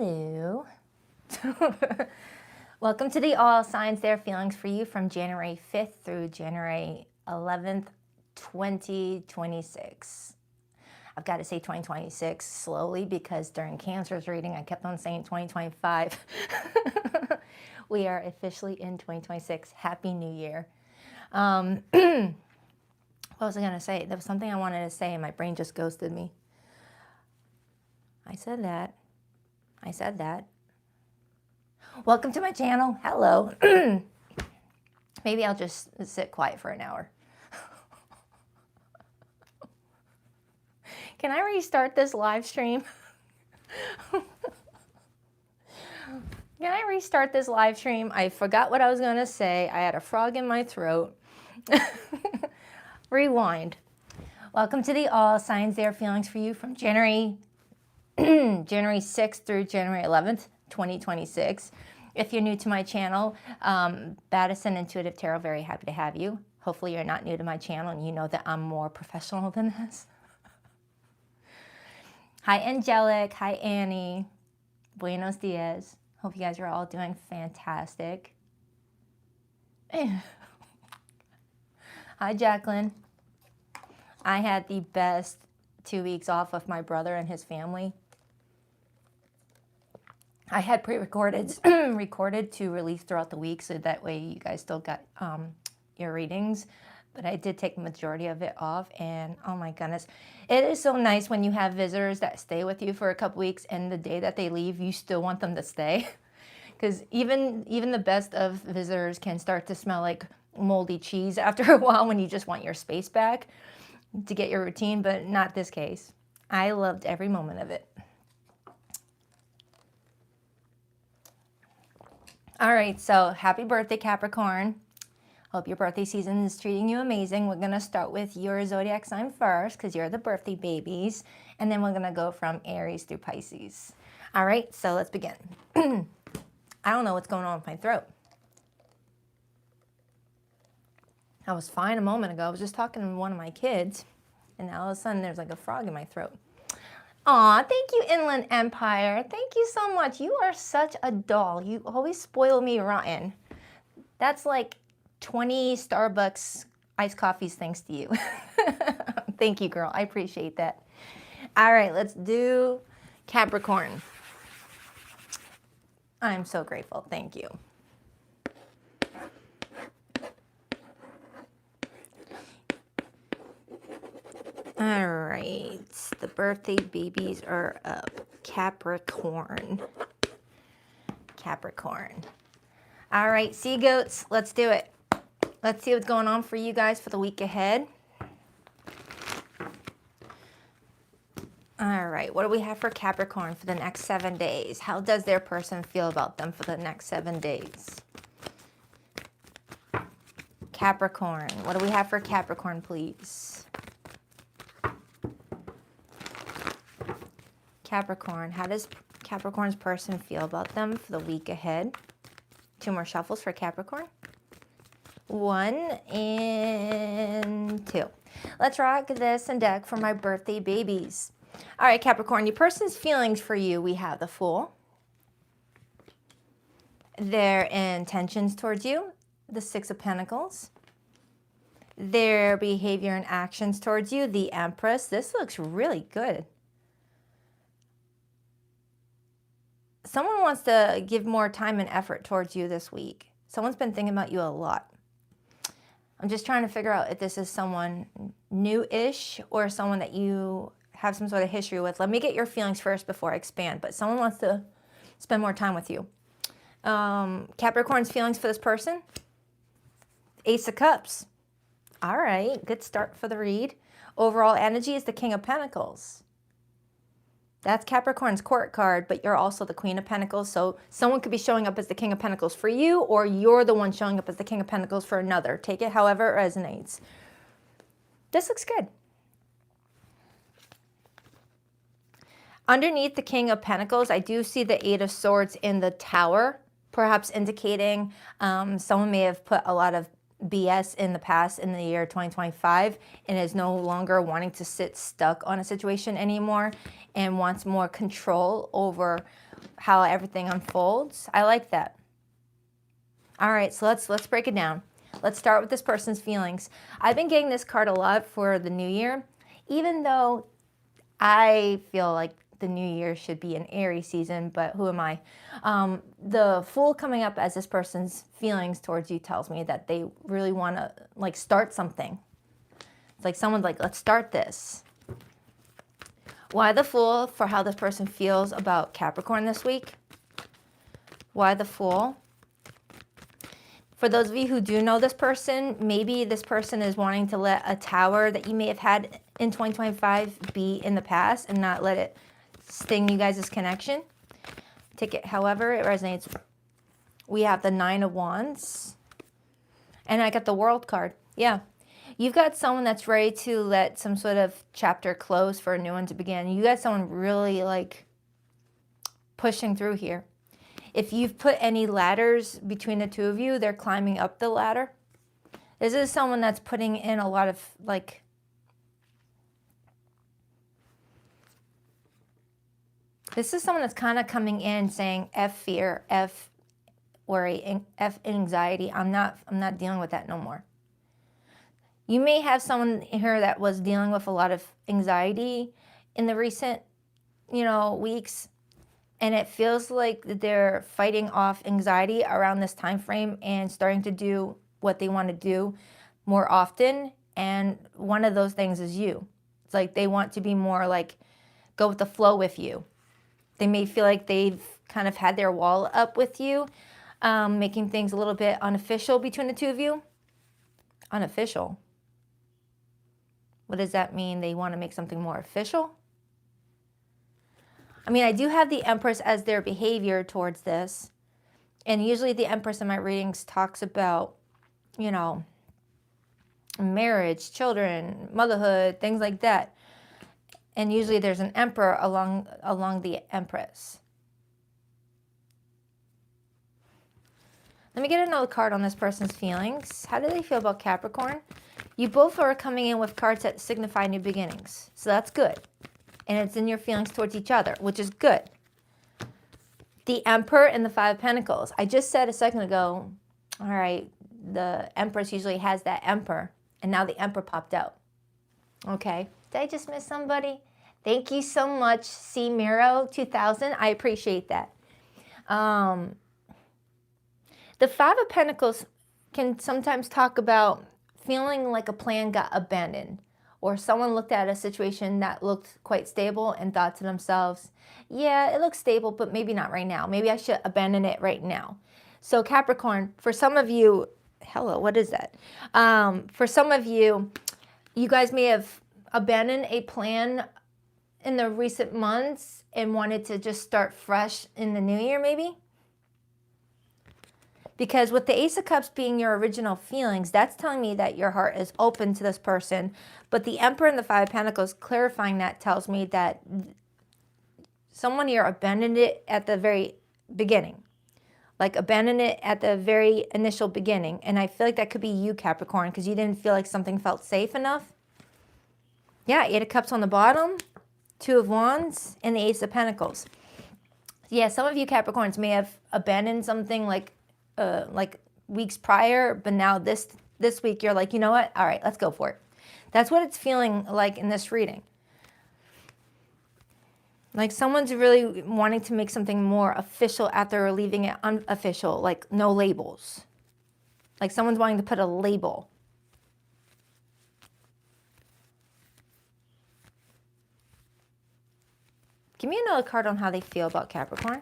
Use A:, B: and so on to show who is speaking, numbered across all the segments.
A: Hello. Welcome to the All Signs Their Feelings for You from January 5th through January 11th, 2026. I've got to say 2026 slowly because during Cancer's reading, I kept on saying 2025. We are officially in 2026. Happy New Year. What was I going to say? There was something I wanted to say and my brain just ghosted me. I said that. Welcome to my channel. Hello. Maybe I'll just sit quiet for an hour. Can I restart this live stream? I forgot what I was going to say. I had a frog in my throat. Rewind. Welcome to the All Signs Their Feelings for You from January 6th through January 11th, 2026. If you're new to my channel, Baddison Intuitive Tarot, very happy to have you. Hopefully you're not new to my channel and you know that I'm more professional than this. Hi, Angelic. Hi, Annie. Buenos dias. Hope you guys are all doing fantastic. Hi, Jacqueline. I had the best 2 weeks off of my brother and his family. I had pre-recorded recorded to release throughout the week, so that way you guys still got your readings. But I did take the majority of it off, and oh my goodness, it is so nice when you have visitors that stay with you for a couple weeks, and the day that they leave, you still want them to stay, because even the best of visitors can start to smell like moldy cheese after a while when you just want your space back to get your routine. But not this case. I loved every moment of it. All right, so happy birthday, Capricorn. Hope your birthday season is treating you amazing. We're going to start with your zodiac sign first because you're the birthday babies. And then we're going to go from Aries through Pisces. All right, so let's begin. I don't know what's going on with my throat. I was fine a moment ago. I was just talking to one of my kids. And now all of a sudden there's like a frog in my throat. Aw, thank you, Inland Empire. Thank you so much. You are such a doll. You always spoil me rotten. That's like 20 Starbucks iced coffees thanks to you. Thank you, girl. I appreciate that. All right, let's do Capricorn. I'm so grateful. Thank you. All right, the birthday babies are up. Capricorn. All right, sea goats, let's do it. Let's see what's going on for you guys for the week ahead. All right, what do we have for Capricorn for the next 7 days? How does their person feel about them for the next 7 days? Capricorn, what do we have for Capricorn, please? Capricorn, how does Capricorn's person feel about them for the week ahead? 2 more shuffles for Capricorn. 1 and 2. Let's rock this and deck for my birthday babies. All right, Capricorn, your person's feelings for you. We have the Fool. Their intentions towards you, the 6 of Pentacles. Their behavior and actions towards you, the Empress. This looks really good. Someone wants to give more time and effort towards you this week. Someone's been thinking about you a lot. I'm just trying to figure out if this is someone new-ish or someone that you have some sort of history with. Let me get your feelings first before I expand, but someone wants to spend more time with you. Capricorn's feelings for this person? Ace of Cups. All right, good start for the read. Overall energy is the King of Pentacles. That's Capricorn's court card, but you're also the Queen of Pentacles. So someone could be showing up as the King of Pentacles for you, or you're the one showing up as the King of Pentacles for another. Take it however it resonates. This looks good. Underneath the King of Pentacles, I do see the 8 of Swords in the Tower, perhaps indicating someone may have put a lot of BS in the past in the year 2025 and is no longer wanting to sit stuck on a situation anymore and wants more control over how everything unfolds. I like that. All right, so let's break it down. Let's start with this person's feelings. I've been getting this card a lot for the new year, even though I feel like the new year should be an Aries season, but who am I? The Fool coming up as this person's feelings towards you tells me that they really want to like start something. It's like someone's like, let's start this. Why the Fool? For how this person feels about Capricorn this week. Why the Fool? For those of you who do know this person, maybe this person is wanting to let a tower that you may have had in 2025 be in the past and not let it sting you guys' connection. Take it however it resonates. We have the 9 of Wands. And I got the World card. Yeah. You've got someone that's ready to let some sort of chapter close for a new one to begin. You got someone really like pushing through here. If you've put any ladders between the two of you, they're climbing up the ladder. This is someone that's putting in a lot of like, this is someone that's kind of coming in saying F fear, F worry, F anxiety. I'm not dealing with that no more. You may have someone here that was dealing with a lot of anxiety in the recent, weeks. And it feels like they're fighting off anxiety around this time frame and starting to do what they want to do more often. And one of those things is you. It's like they want to be more like go with the flow with you. They may feel like they've kind of had their wall up with you, making things a little bit unofficial between the two of you. Unofficial. What does that mean? They want to make something more official? I mean, I do have the Empress as their behavior towards this. And usually the Empress in my readings talks about, marriage, children, motherhood, things like that. And usually there's an Emperor along the Empress. Let me get another card on this person's feelings. How do they feel about Capricorn? You both are coming in with cards that signify new beginnings. So that's good. And it's in your feelings towards each other, which is good. The Emperor and the 5 of Pentacles. I just said a second ago, all right, the Empress usually has that Emperor, and now the Emperor popped out. Okay. Did I just miss somebody? Thank you so much, C. Miro 2000. I appreciate that. The 5 of Pentacles can sometimes talk about feeling like a plan got abandoned, or someone looked at a situation that looked quite stable and thought to themselves, yeah, it looks stable, but maybe not right now. Maybe I should abandon it right now. So Capricorn, for some of you, hello, what is that? For some of you, you guys may have abandoned a plan in the recent months and wanted to just start fresh in the new year maybe. Because with the Ace of Cups being your original feelings, that's telling me that your heart is open to this person. But the Emperor and the 5 of Pentacles clarifying that tells me that someone here abandoned it at the very beginning. Like abandoned it at the very initial beginning. And I feel like that could be you, Capricorn, because you didn't feel like something felt safe enough. Yeah, 8 of Cups on the bottom, 2 of Wands, and the Ace of Pentacles. Yeah, some of you Capricorns may have abandoned something like weeks prior, but now this week you're like, you know what? All right, let's go for it. That's what it's feeling like in this reading. Like someone's really wanting to make something more official after leaving it unofficial, like no labels. Like someone's wanting to put a label. Give me another card on how they feel about Capricorn.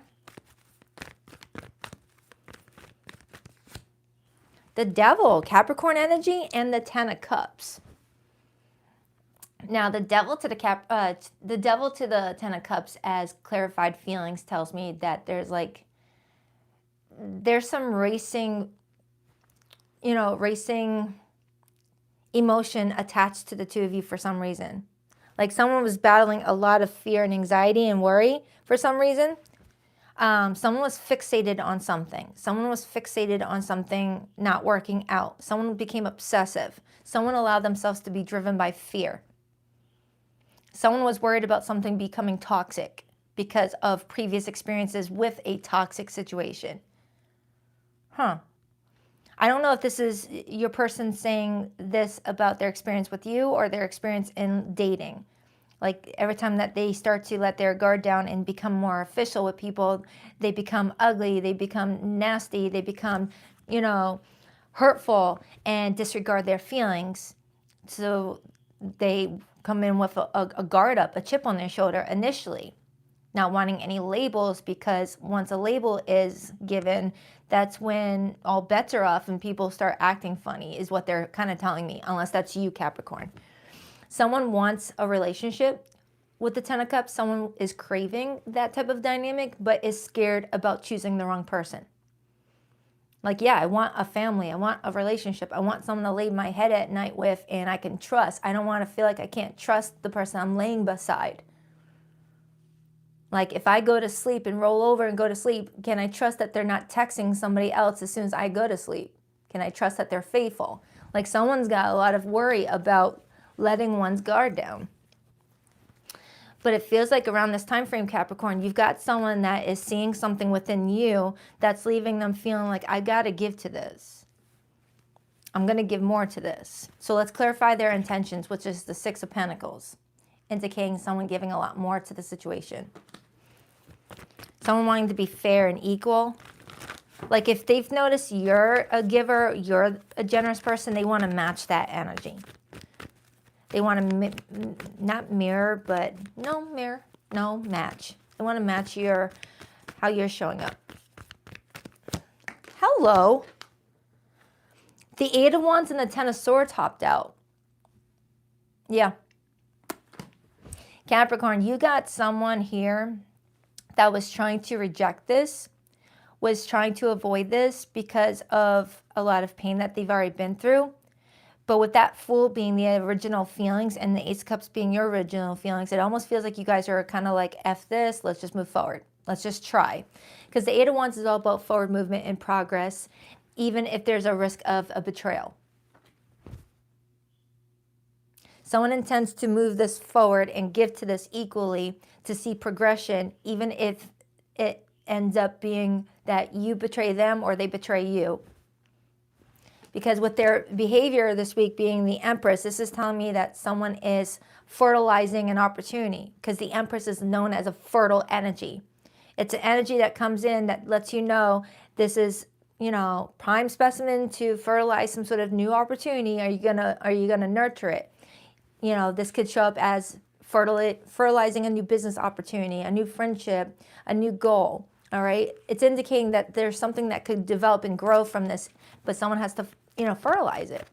A: The Devil, Capricorn energy, and the 10 of Cups. Now, the Devil to the 10 of Cups as clarified feelings tells me that there's some racing emotion attached to the two of you for some reason. Like someone was battling a lot of fear and anxiety and worry for some reason. Someone was fixated on something. Someone was fixated on something not working out. Someone became obsessive. Someone allowed themselves to be driven by fear. Someone was worried about something becoming toxic. because of previous experiences with a toxic situation. I don't know if this is your person saying this about their experience with you or their experience in dating. Like every time that they start to let their guard down and become more official with people, they become ugly, they become nasty, they become, hurtful and disregard their feelings. So they come in with a guard up, a chip on their shoulder initially, not wanting any labels, because once a label is given, that's when all bets are off and people start acting funny, is what they're kind of telling me, unless that's you, Capricorn. Someone wants a relationship with the Ten of Cups. Someone is craving that type of dynamic, but is scared about choosing the wrong person. Like, yeah, I want a family. I want a relationship. I want someone to lay my head at night with and I can trust. I don't want to feel like I can't trust the person I'm laying beside. Like, if I go to sleep and roll over and go to sleep, can I trust that they're not texting somebody else as soon as I go to sleep? Can I trust that they're faithful? Like, someone's got a lot of worry about letting one's guard down. But it feels like around this time frame, Capricorn, you've got someone that is seeing something within you that's leaving them feeling like, I got to give to this. I'm going to give more to this. So let's clarify their intentions, which is the Six of Pentacles, indicating someone giving a lot more to the situation. Someone wanting to be fair and equal. Like if they've noticed you're a giver, you're a generous person, they want to match that energy. They want to, not mirror, but match. They want to match how you're showing up. Hello. The Eight of Wands and the Ten of Swords hopped out. Yeah. Capricorn, you got someone here that was trying to reject this, was trying to avoid this because of a lot of pain that they've already been through. But with that Fool being the original feelings and the Ace of Cups being your original feelings, it almost feels like you guys are kind of like, F this, let's just move forward. Let's just try. Because the Eight of Wands is all about forward movement and progress, even if there's a risk of a betrayal. Someone intends to move this forward and give to this equally to see progression, even if it ends up being that you betray them or they betray you. Because with their behavior this week being the Empress, this is telling me that someone is fertilizing an opportunity, because the Empress is known as a fertile energy. It's an energy that comes in that lets you know this is, prime specimen to fertilize some sort of new opportunity. Are you gonna nurture it? This could show up as fertilizing a new business opportunity, a new friendship, a new goal. All right. It's indicating that there's something that could develop and grow from this, but someone has to, fertilize it.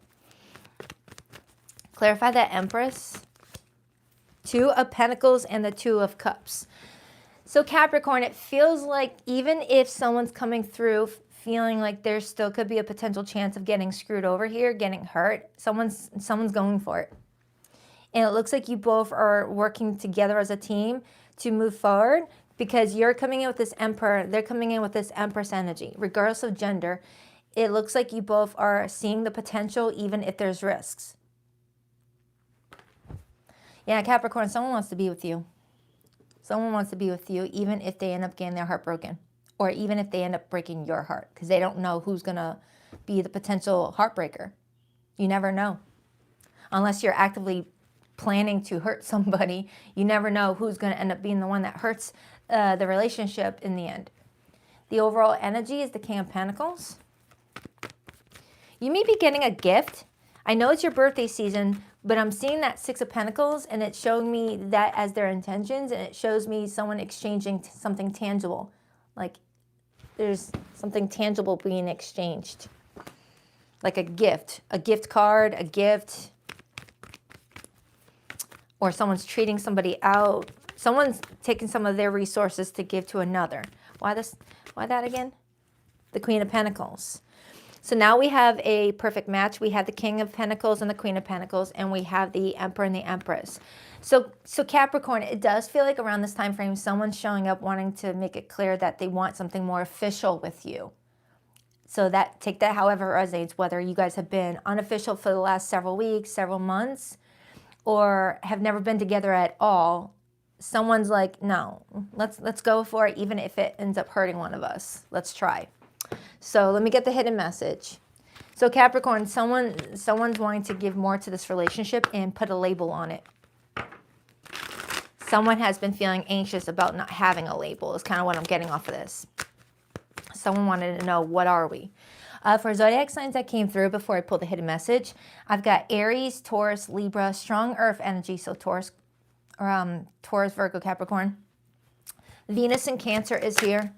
A: Clarify that Empress, Two of Pentacles and the Two of Cups. So Capricorn, it feels like even if someone's coming through feeling like there still could be a potential chance of getting screwed over here, getting hurt, someone's going for it. And it looks like you both are working together as a team to move forward, because you're coming in with this Emperor, they're coming in with this Empress energy. Regardless of gender, it looks like you both are seeing the potential even if there's risks. Yeah, Capricorn, someone wants to be with you. Someone wants to be with you even if they end up getting their heart broken, or even if they end up breaking your heart, because they don't know who's going to be the potential heartbreaker. You never know. Unless you're actively planning to hurt somebody, you never know who's going to end up being the one that hurts the relationship in the end. The overall energy is the King of Pentacles. You may be getting a gift. I know it's your birthday season, but I'm seeing that Six of Pentacles, and it's showing me that as their intentions, and it shows me someone exchanging something tangible. Like there's something tangible being exchanged. Like a gift card, a gift, or someone's treating somebody out. Someone's taking some of their resources to give to another. Why that again? The Queen of Pentacles. So now we have a perfect match. We have the King of Pentacles and the Queen of Pentacles, and we have the Emperor and the Empress. So Capricorn, it does feel like around this time frame, someone's showing up wanting to make it clear that they want something more official with you. So take that however it resonates, whether you guys have been unofficial for the last several weeks, several months, or have never been together at all. someone's like, no, let's go for it, even if it ends up hurting one of us. Let's try. So let me get the hidden message. So Capricorn, someone's wanting to give more to this relationship and put a label on it. Someone has been feeling anxious about not having a label is kind of what I'm getting off of this. Someone wanted to know, what are we? For zodiac signs that came through before I pulled the hidden message, I've got Aries, Taurus, Libra, strong earth energy, so Taurus, Virgo, Capricorn. Venus in Cancer is here.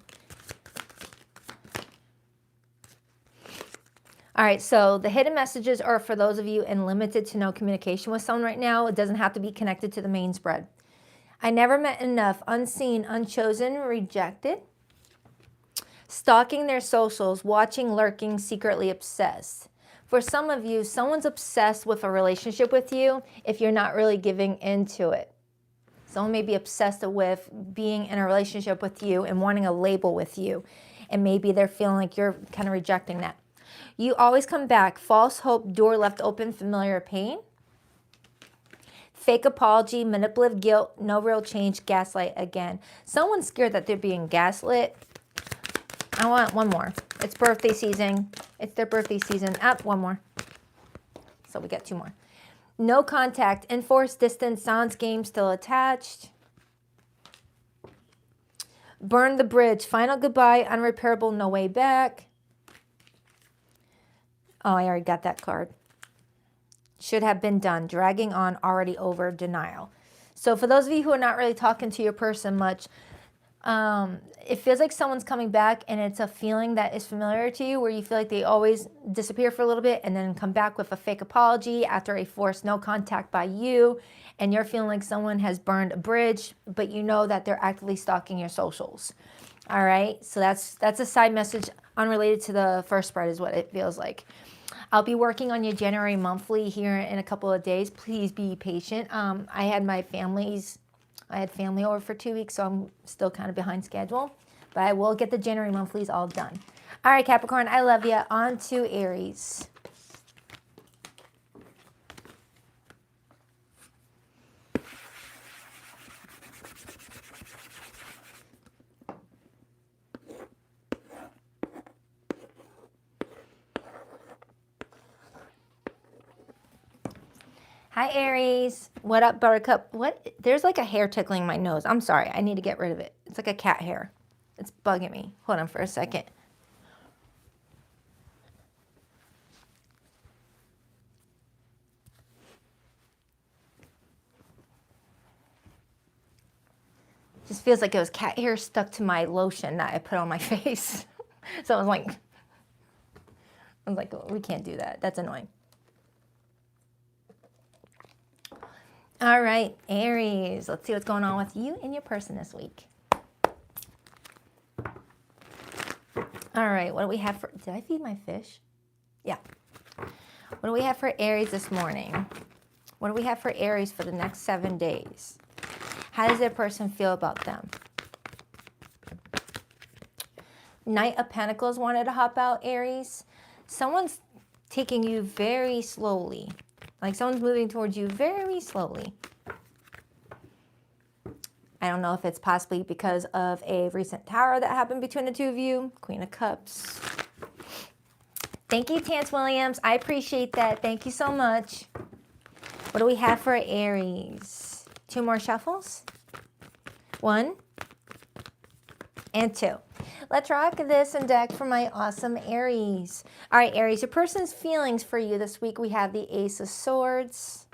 A: All right, so the hidden messages are for those of you in limited to no communication with someone right now. It doesn't have to be connected to the main spread. I never met enough, unseen, unchosen, rejected. Stalking their socials, watching, lurking, secretly obsessed. For some of you, someone's obsessed with a relationship with you if you're not really giving into it. Someone may be obsessed with being in a relationship with you and wanting a label with you. And maybe they're feeling like you're kind of rejecting that. You always come back. False hope, door left open, familiar pain. Fake apology, manipulative guilt, no real change, gaslight again. Someone's scared that they're being gaslit. I want one more. It's birthday season. It's their birthday season. One more. So we got two more. No contact, enforced distance, sounds game still attached. Burn the bridge, final goodbye, unrepairable, no way back. Oh, I already got that card. Should have been done, dragging on, already over, denial. So for those of you who are not really talking to your person much, it feels like someone's coming back and it's a feeling that is familiar to you where you feel like they always disappear for a little bit and then come back with a fake apology after a forced no contact by you, and you're feeling like someone has burned a bridge, but you know that they're actively stalking your socials. All right, so that's a side message unrelated to the first spread is what it feels like. I'll be working on your January monthly here in a couple of days. Please be patient. I had family over for 2 weeks, so I'm still kind of behind schedule. But I will get the January monthlies all done. All right, Capricorn, I love you. On to Aries. Hi, Aries. What up, Buttercup? What? There's like a hair tickling my nose. I'm sorry. I need to get rid of it. It's like a cat hair. It's bugging me. Hold on for a second. Just feels like it was cat hair stuck to my lotion that I put on my face. So I was like, oh, we can't do that. That's annoying. All right, Aries. Let's see what's going on with you and your person this week. All right, what do we have for... Did I feed my fish? Yeah. What do we have for Aries this morning? What do we have for Aries for the next 7 days? How does their person feel about them? Knight of Pentacles wanted to hop out, Aries. Someone's taking you very slowly. Like someone's moving towards you very slowly. I don't know if it's possibly because of a recent tower that happened between the two of you. Queen of Cups. Thank you, Tance Williams. I appreciate that. Thank you so much. What do we have for Aries? 2 more shuffles. 1 and 2. Let's rock this and deck for my awesome Aries. All right, Aries, your person's feelings for you this week. We have the Ace of Swords.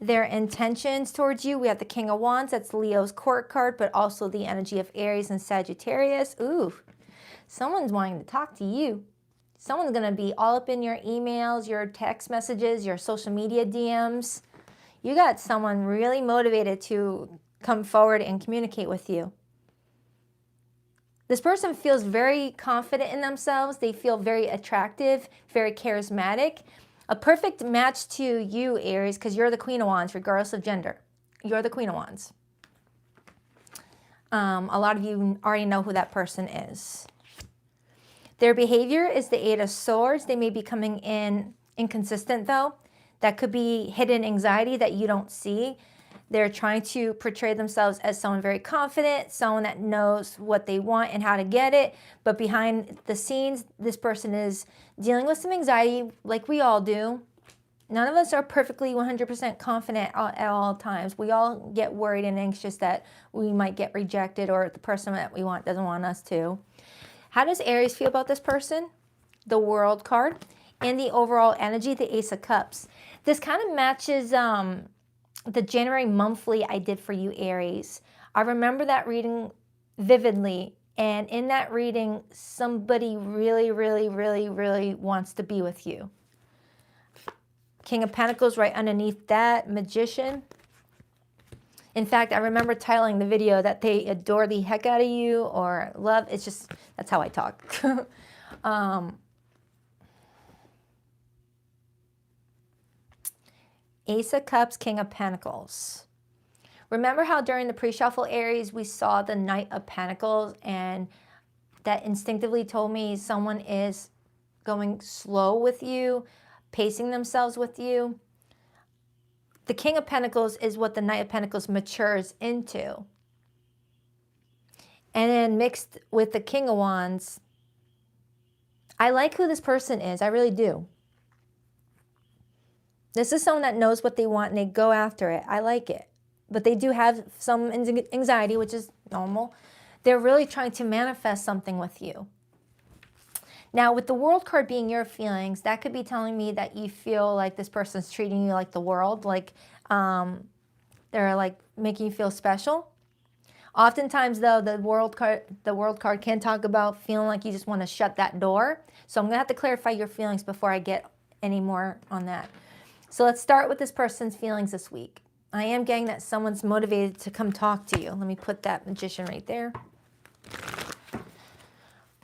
A: Their intentions towards you. We have the King of Wands. That's Leo's court card, but also the energy of Aries and Sagittarius. Ooh, someone's wanting to talk to you. Someone's going to be all up in your emails, your text messages, your social media DMs. You got someone really motivated to come forward and communicate with you. This person feels very confident in themselves. They feel very attractive, very charismatic. A perfect match to you, Aries, because you're the Queen of Wands, regardless of gender. You're the Queen of Wands. A lot of you already know who that person is. Their behavior is the Eight of Swords. They may be coming in inconsistent, though. That could be hidden anxiety that you don't see. They're trying to portray themselves as someone very confident, someone that knows what they want and how to get it. But behind the scenes, this person is dealing with some anxiety like we all do. None of us are perfectly 100% confident at all times. We all get worried and anxious that we might get rejected or the person that we want doesn't want us to. How does Aries feel about this person? The World card and the overall energy, the Ace of Cups. This kind of matches the January monthly I did for you, Aries. I remember that reading vividly. And in that reading, somebody really, really, really, really wants to be with you. King of Pentacles right underneath that, Magician. In fact, I remember titling the video that they adore the heck out of you or love. It's just, that's how I talk. Ace of Cups, King of Pentacles. Remember how during the pre-shuffle, Aries, we saw the Knight of Pentacles and that instinctively told me someone is going slow with you, pacing themselves with you. The King of Pentacles is what the Knight of Pentacles matures into. And then mixed with the King of Wands, I like who this person is. I really do. This is someone that knows what they want and they go after it. I like it. But they do have some anxiety, which is normal. They're really trying to manifest something with you. Now, with the World card being your feelings, that could be telling me that you feel like this person's treating you like the world, like they're like making you feel special. Oftentimes, though, the World card can talk about feeling like you just want to shut that door. So I'm going to have to clarify your feelings before I get any more on that. So let's start with this person's feelings this week. I am getting that someone's motivated to come talk to you. Let me put that Magician right there.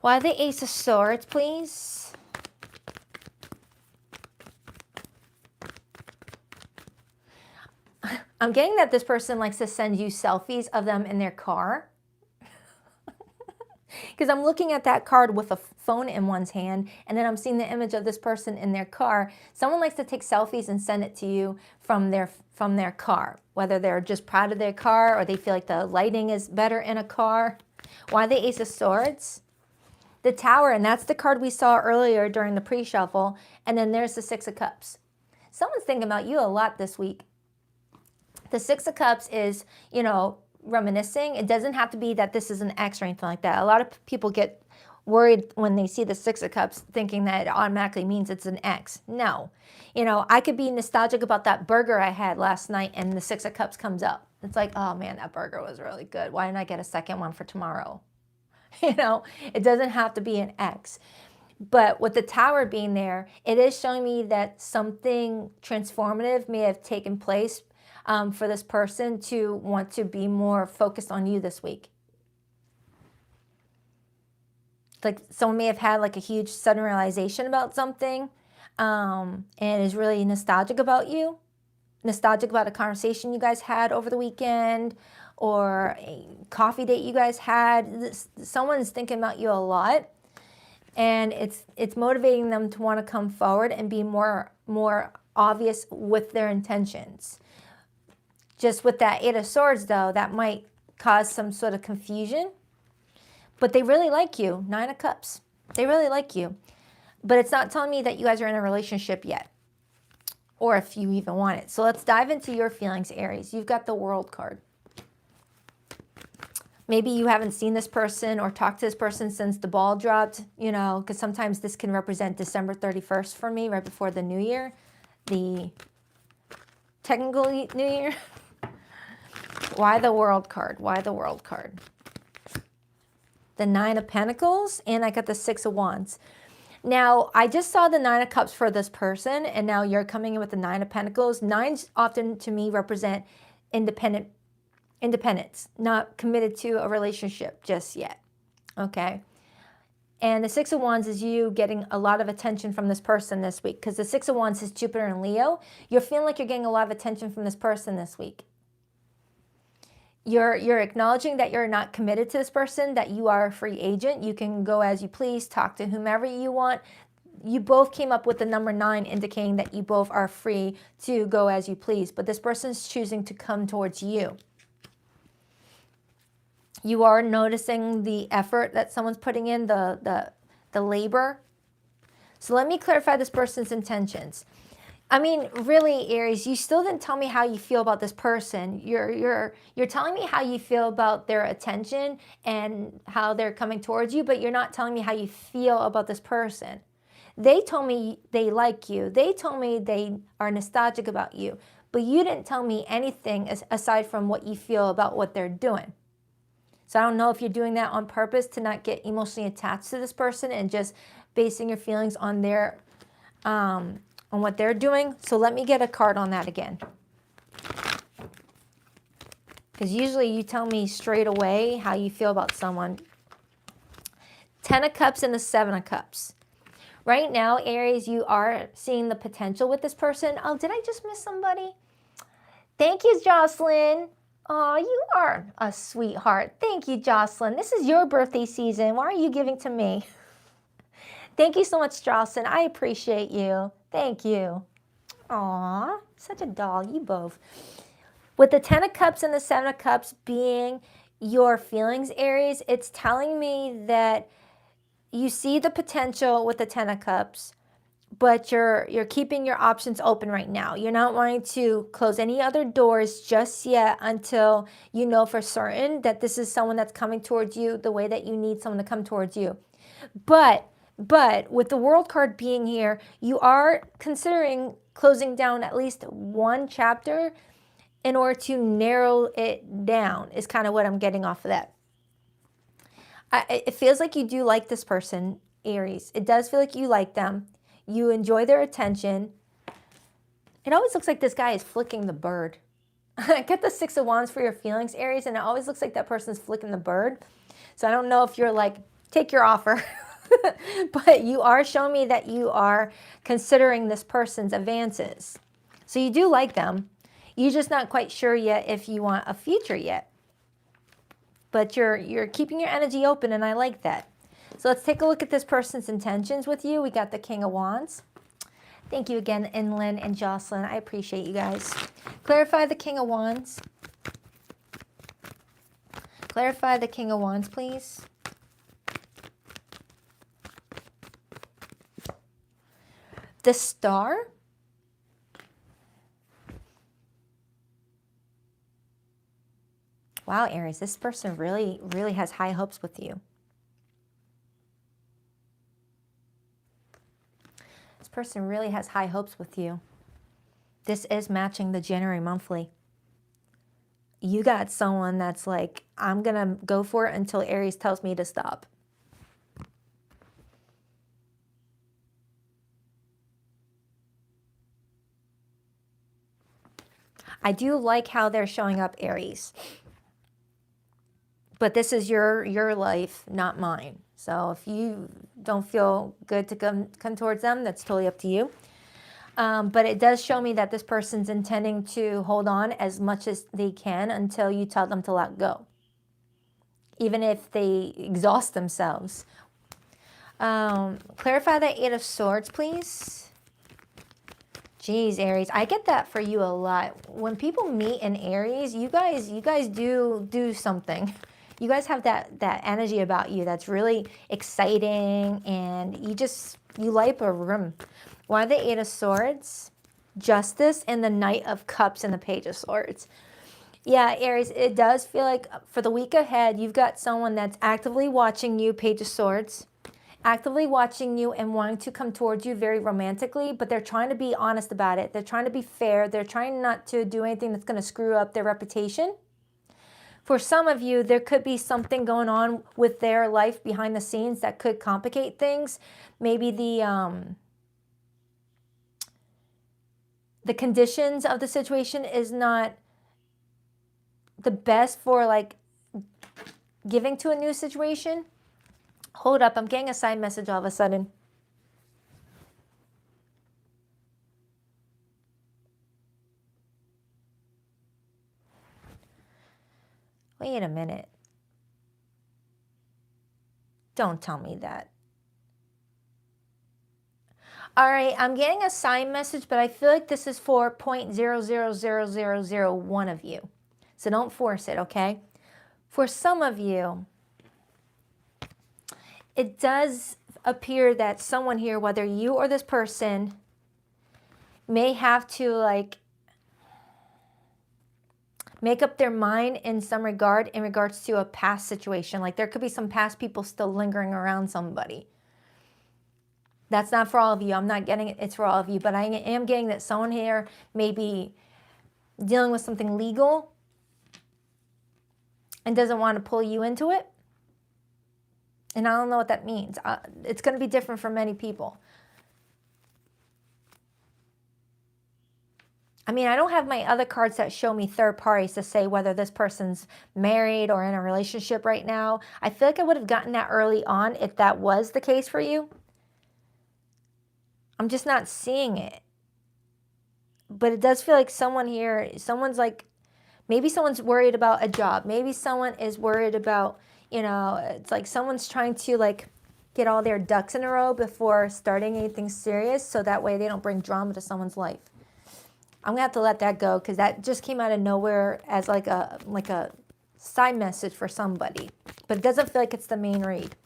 A: Why the Ace of Swords, please? I'm getting that this person likes to send you selfies of them in their car. Because I'm looking at that card with a phone in one's hand, and then I'm seeing the image of this person in their car. Someone likes to take selfies and send it to you from their car, whether they're just proud of their car or they feel like the lighting is better in a car. Why the Ace of Swords? The Tower, and that's the card we saw earlier during the pre-shuffle, and then there's the Six of Cups. Someone's thinking about you a lot this week. The Six of Cups is, you know, reminiscing. It doesn't have to be that this is an ex or anything like that. A lot of people get worried when they see the Six of Cups thinking that it automatically means it's an ex. No. You know, I could be nostalgic about that burger I had last night and the Six of Cups comes up. It's like, oh man, that burger was really good. Why didn't I get a second one for tomorrow? You know, it doesn't have to be an ex. But with the Tower being there, it is showing me that something transformative may have taken place for this person to want to be more focused on you this week. Like someone may have had like a huge sudden realization about something and is really nostalgic about you, nostalgic about a conversation you guys had over the weekend or a coffee date you guys had. Someone is thinking about you a lot, and it's motivating them to want to come forward and be more obvious with their intentions. Just with that Eight of Swords, though, that might cause some sort of confusion. But they really like you. Nine of Cups. They really like you. But it's not telling me that you guys are in a relationship yet, or if you even want it. So let's dive into your feelings, Aries. You've got the World card. Maybe you haven't seen this person or talked to this person since the ball dropped, you know, because sometimes this can represent December 31st for me, right before the New Year, the technical New Year. Why the World card? Why the World card? The Nine of Pentacles, and I got the Six of Wands. Now, I just saw the Nine of Cups for this person, and now you're coming in with the Nine of Pentacles. Nines often, to me, represent independence, not committed to a relationship just yet, okay? And the Six of Wands is you getting a lot of attention from this person this week, because the Six of Wands is Jupiter and Leo. You're feeling like you're getting a lot of attention from this person this week. You're acknowledging that you're not committed to this person, that you are a free agent. You can go as you please, talk to whomever you want. you both came up with the number 9, indicating that you both are free to go as you please. But this person's choosing to come towards you. You are noticing the effort that someone's putting in, the labor. So let me clarify this person's intentions. I mean, really, Aries, you still didn't tell me how you feel about this person. You're telling me how you feel about their attention and how they're coming towards you, but you're not telling me how you feel about this person. They told me they like you. They told me they are nostalgic about you, but you didn't tell me anything aside from what you feel about what they're doing. So I don't know if you're doing that on purpose to not get emotionally attached to this person and just basing your feelings on their on what they're doing. So let me get a card on that again. Because usually you tell me straight away how you feel about someone. 10 of Cups and the 7 of Cups. Right now, Aries, you are seeing the potential with this person. Oh, did I just miss somebody? Thank you, Jocelyn. Oh, you are a sweetheart. Thank you, Jocelyn. This is your birthday season. Why are you giving to me? Thank you so much, Jocelyn. I appreciate you. Thank you. Aw, such a doll, you both. With the 10 of Cups and the 7 of Cups being your feelings, Aries, it's telling me that you see the potential with the 10 of Cups, but you're keeping your options open right now. You're not wanting to close any other doors just yet until you know for certain that this is someone that's coming towards you the way that you need someone to come towards you. But with the World card being here, you are considering closing down at least one chapter in order to narrow it down, is kind of what I'm getting off of that. It feels like you do like this person, Aries. It does feel like you like them. You enjoy their attention. It always looks like this guy is flicking the bird. Get the 6 of Wands for your feelings, Aries, and it always looks like that person's flicking the bird. So I don't know if you're like, take your offer. But you are showing me that you are considering this person's advances. So you do like them. You're just not quite sure yet if you want a future yet. But you're keeping your energy open, and I like that. So let's take a look at this person's intentions with you. We got the King of Wands. Thank you again, Inlin and Jocelyn. I appreciate you guys. Clarify the King of Wands. Clarify the King of Wands, please. The Star. Wow, Aries, this person really, really has high hopes with you. This person really has high hopes with you. This is matching the January monthly. You got someone that's like, I'm going to go for it until Aries tells me to stop. I do like how they're showing up, Aries. But this is your life, not mine. So if you don't feel good to come towards them, that's totally up to you. But it does show me that this person's intending to hold on as much as they can until you tell them to let go. Even if they exhaust themselves. Clarify the 8 of Swords, please. Jeez, Aries, I get that for you a lot. When people meet in Aries, you guys do something. You guys have that energy about you that's really exciting, and you light up a room. Why the 8 of Swords? Justice and the Knight of Cups and the Page of Swords. Yeah, Aries, it does feel like for the week ahead, you've got someone that's actively watching you, Page of Swords, actively watching you and wanting to come towards you very romantically, but they're trying to be honest about it. They're trying to be fair. They're trying not to do anything that's going to screw up their reputation. For some of you, there could be something going on with their life behind the scenes that could complicate things. Maybe the conditions of the situation is not the best for like giving to a new situation. Hold up, I'm getting a side message all of a sudden. Wait a minute. Don't tell me that. All right, I'm getting a sign message, but I feel like this is for 0.000001 of you. So don't force it, okay? For some of you, it does appear that someone here, whether you or this person, may have to like make up their mind in some regard in regards to a past situation. Like there could be some past people still lingering around somebody. That's not for all of you. I'm not getting it. It's for all of you. But I am getting that someone here may be dealing with something legal and doesn't want to pull you into it. And I don't know what that means. It's going to be different for many people. I mean, I don't have my other cards that show me third parties to say whether this person's married or in a relationship right now. I feel like I would have gotten that early on if that was the case for you. I'm just not seeing it. But it does feel like someone here, someone's like, maybe someone's worried about a job. Maybe someone is worried about, you know, it's like someone's trying to like get all their ducks in a row before starting anything serious so that way they don't bring drama to someone's life. I'm gonna have to let that go because that just came out of nowhere as like a side message for somebody. But it doesn't feel like it's the main read.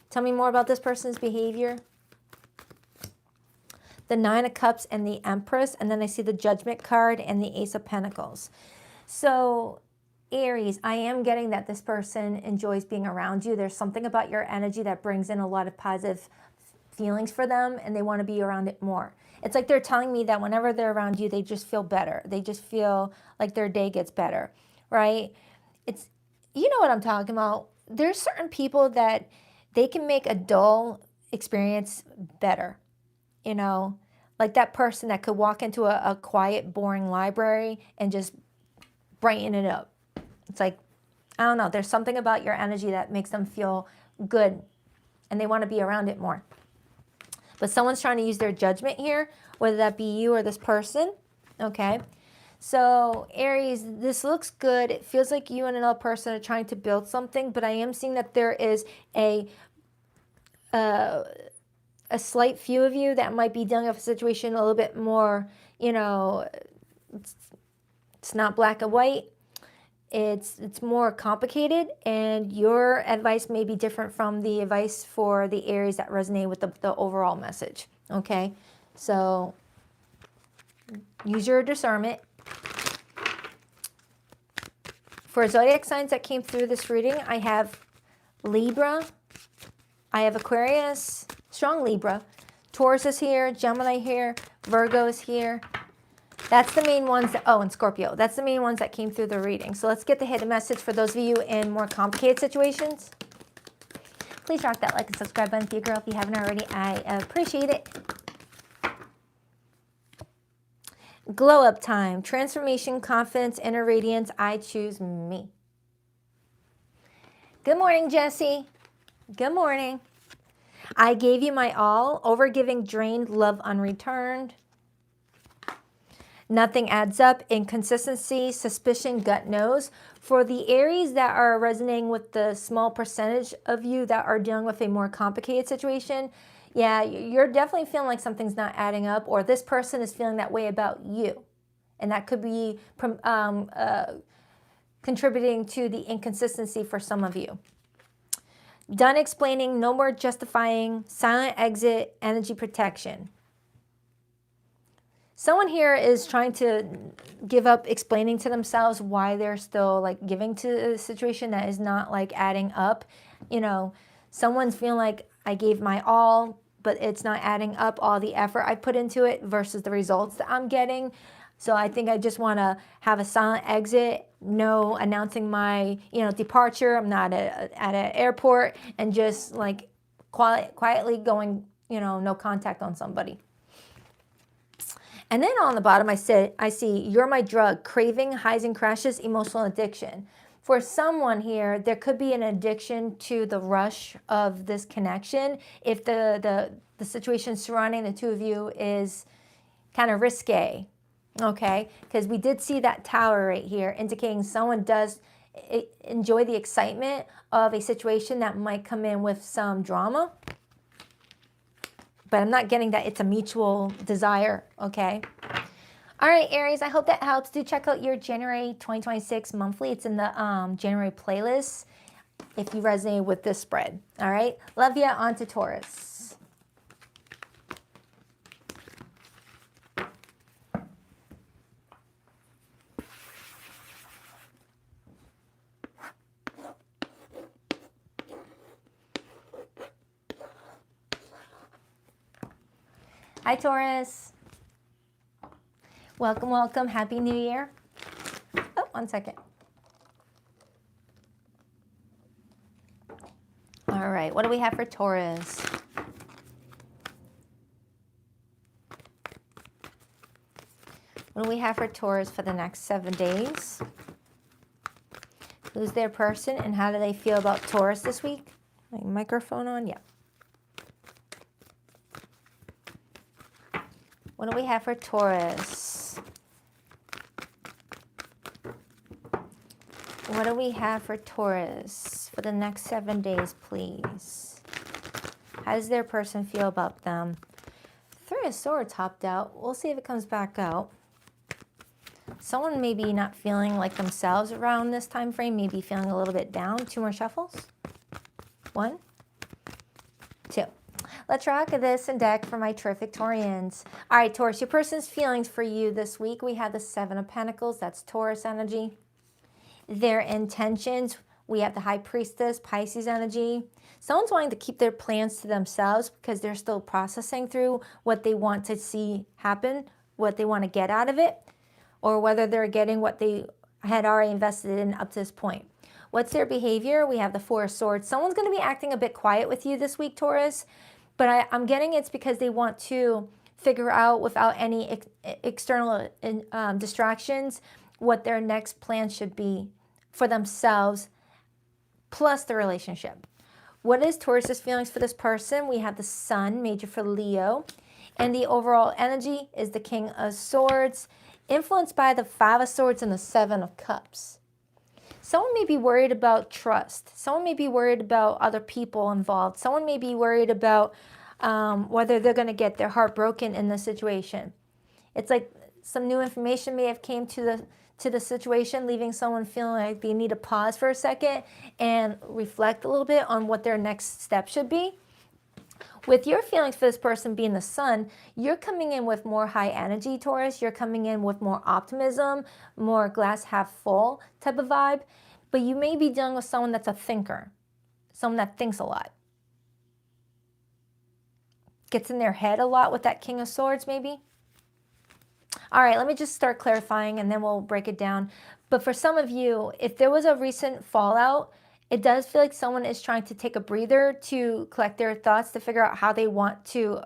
A: Tell me more about this person's behavior. The Nine of Cups and the Empress, and then I see the Judgment card and the Ace of Pentacles. So Aries, I am getting that this person enjoys being around you. There's something about your energy that brings in a lot of positive feelings for them and they want to be around it more. It's like they're telling me that whenever they're around you, they just feel better. They just feel like their day gets better, right? It's, you know what I'm talking about. There's certain people that they can make a dull experience better. You know, like that person that could walk into a quiet, boring library and just brighten it up. It's like, I don't know, there's something about your energy that makes them feel good and they want to be around it more. But someone's trying to use their judgment here, whether that be you or this person, okay? So Aries, this looks good. It feels like you and another person are trying to build something, but I am seeing that there is a slight few of you that might be dealing with a situation a little bit more, you know, it's not black and white. It's more complicated, and your advice may be different from the advice for the Aries that resonate with the overall message, okay? So use your discernment. For zodiac signs that came through this reading, I have Libra, I have Aquarius, strong Libra, Taurus is here, Gemini here, Virgo is here. That's the main ones that, oh, and Scorpio. That's the main ones that came through the reading. So let's get the hidden message for those of you in more complicated situations. Please rock that like and subscribe button for your girl if you haven't already. I appreciate it. Glow up time, transformation, confidence, inner radiance. I choose me. Good morning, Jesse. Good morning. I gave you my all, overgiving, drained, love unreturned. Nothing adds up, inconsistency, suspicion, gut knows. For the Aries that are resonating with the small percentage of you that are dealing with a more complicated situation, yeah, you're definitely feeling like something's not adding up, or this person is feeling that way about you. And that could be contributing to the inconsistency for some of you. Done explaining, no more justifying, silent exit, energy protection. Someone here is trying to give up explaining to themselves why they're still like giving to a situation that is not like adding up. You know, someone's feeling like I gave my all, but it's not adding up all the effort I put into it versus the results that I'm getting. So I think I just want to have a silent exit, no announcing my, departure. I'm not at an airport, and just like quietly going, no contact on somebody. And then on the bottom, I see, you're my drug, craving, highs and crashes, emotional addiction. For someone here, there could be an addiction to the rush of this connection if the situation surrounding the two of you is kind of risque, okay? Because we did see that tower right here indicating someone does enjoy the excitement of a situation that might come in with some drama. but I'm not getting that it's a mutual desire, okay? All right, Aries, I hope that helps. Do check out your January 2026 monthly. It's in the January playlist if you resonate with this spread. All right, love ya. On to Taurus. Hi, Taurus. Welcome, welcome. Happy New Year. Oh, 1 second. All right, what do we have for Taurus? What do we have for Taurus for the next 7 days? Who's their person and how do they feel about Taurus this week? My microphone on? Yeah. What do we have for Taurus? What do we have for Taurus for the next 7 days, please? How does their person feel about them? Three of Swords hopped out. We'll see if it comes back out. Someone may be not feeling like themselves around this time frame, maybe feeling a little bit down. 2 more shuffles. 1, 2. Let's rock this and deck for my terrific Taurians. All right, Taurus, your person's feelings for you this week. We have the 7 of Pentacles. That's Taurus energy. Their intentions. We have the High Priestess, Pisces energy. Someone's wanting to keep their plans to themselves because they're still processing through what they want to see happen, what they want to get out of it, or whether they're getting what they had already invested in up to this point. What's their behavior? We have the 4 of Swords. Someone's going to be acting a bit quiet with you this week, Taurus. But I'm getting it's because they want to figure out without any external distractions what their next plan should be for themselves plus the relationship. What is Taurus's feelings for this person? We have the Sun, major for Leo. And the overall energy is the King of Swords, influenced by the 5 of Swords and the 7 of Cups. Someone may be worried about trust. Someone may be worried about other people involved. Someone may be worried about whether they're going to get their heart broken in the situation. It's like some new information may have came to the situation, leaving someone feeling like they need to pause for a second and reflect a little bit on what their next step should be. With your feelings for this person being the Sun, you're coming in with more high energy, Taurus. You're coming in with more optimism, more glass half full type of vibe. But you may be dealing with someone that's a thinker, someone that thinks a lot. Gets in their head a lot with that King of Swords, maybe. All right, let me just start clarifying and then we'll break it down. But for some of you, if there was a recent fallout, it does feel like someone is trying to take a breather to collect their thoughts to figure out how they want to,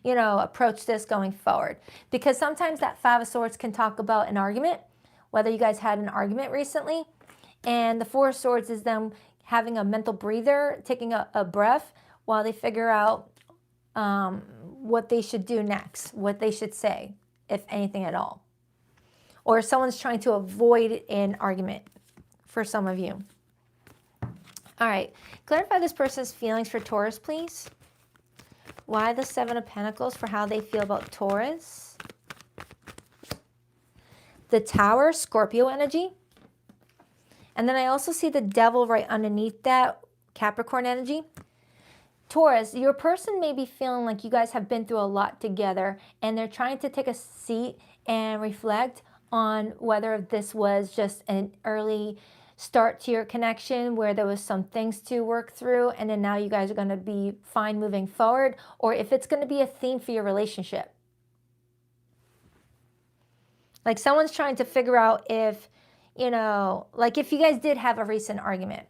A: approach this going forward. Because sometimes that 5 of Swords can talk about an argument, whether you guys had an argument recently. And the 4 of Swords is them having a mental breather, taking a breath while they figure out what they should do next, what they should say, if anything at all. Or someone's trying to avoid an argument for some of you. All right, clarify this person's feelings for Taurus, please. Why the 7 of Pentacles for how they feel about Taurus? The Tower, Scorpio energy. And then I also see the Devil right underneath that, Capricorn energy. Taurus, your person may be feeling like you guys have been through a lot together and they're trying to take a seat and reflect on whether this was just an early start to your connection where there was some things to work through and then now you guys are going to be fine moving forward, or if it's going to be a theme for your relationship. Like someone's trying to figure out if, like if you guys did have a recent argument,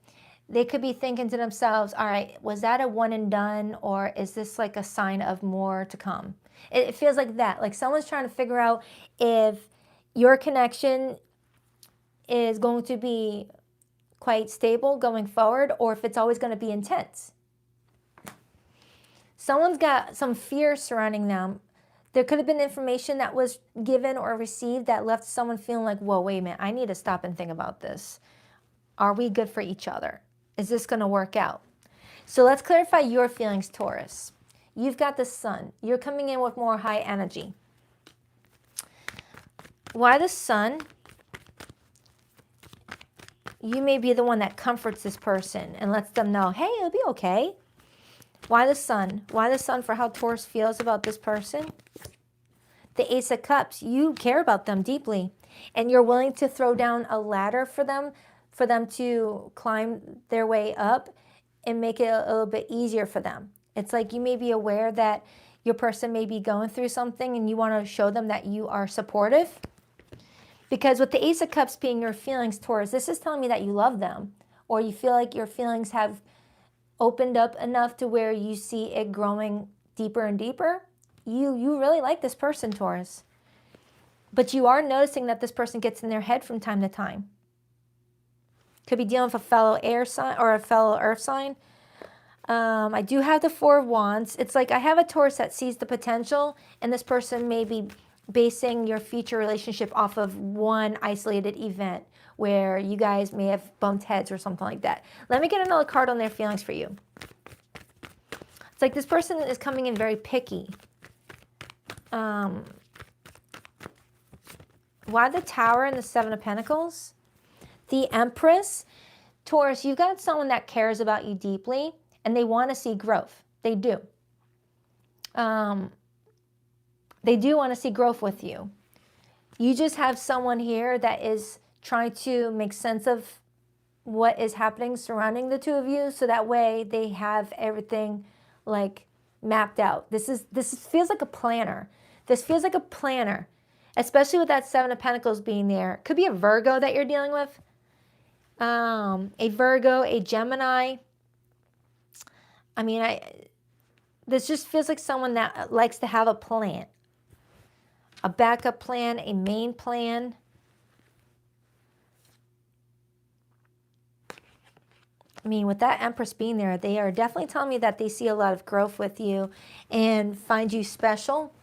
A: they could be thinking to themselves, all right, was that a one and done, or is this like a sign of more to come? It feels like that. Like someone's trying to figure out if your connection is going to be quite stable going forward, or if it's always going to be intense. Someone's got some fear surrounding them. There could have been information that was given or received that left someone feeling like, whoa, wait a minute, I need to stop and think about this. Are we good for each other? Is this going to work out? So let's clarify your feelings, Taurus. You've got the Sun. You're coming in with more high energy. Why the Sun? You may be the one that comforts this person and lets them know, hey, it'll be okay. Why the Sun? Why the Sun for how Taurus feels about this person? The Ace of Cups. You care about them deeply, and you're willing to throw down a ladder for them to climb their way up and make it a little bit easier for them. It's like you may be aware that your person may be going through something and you want to show them that you are supportive. Because with the Ace of Cups being your feelings, Taurus, this is telling me that you love them, or you feel like your feelings have opened up enough to where you see it growing deeper and deeper. You really like this person, Taurus. But you are noticing that this person gets in their head from time to time. Could be dealing with a fellow air sign or a fellow earth sign. I do have the Four of Wands. It's like I have a Taurus that sees the potential, and this person may be basing your future relationship off of one isolated event where you guys may have bumped heads or something like that. Let me get another card on their feelings for you. It's like this person is coming in very picky. Why the Tower and the Seven of Pentacles? The Empress. Taurus, you've got someone that cares about you deeply, and they want to see growth. They do. They do want to see growth with you. You just have someone here that is trying to make sense of what is happening surrounding the two of you, so that way they have everything like mapped out. This feels like a planner. This feels like a planner, especially with that Seven of Pentacles being there. Could be a Virgo that you're dealing with. A Virgo, a Gemini. I mean, this just feels like someone that likes to have a plan. A backup plan, a main plan. I mean, with that Empress being there, they are definitely telling me that they see a lot of growth with you and find you special.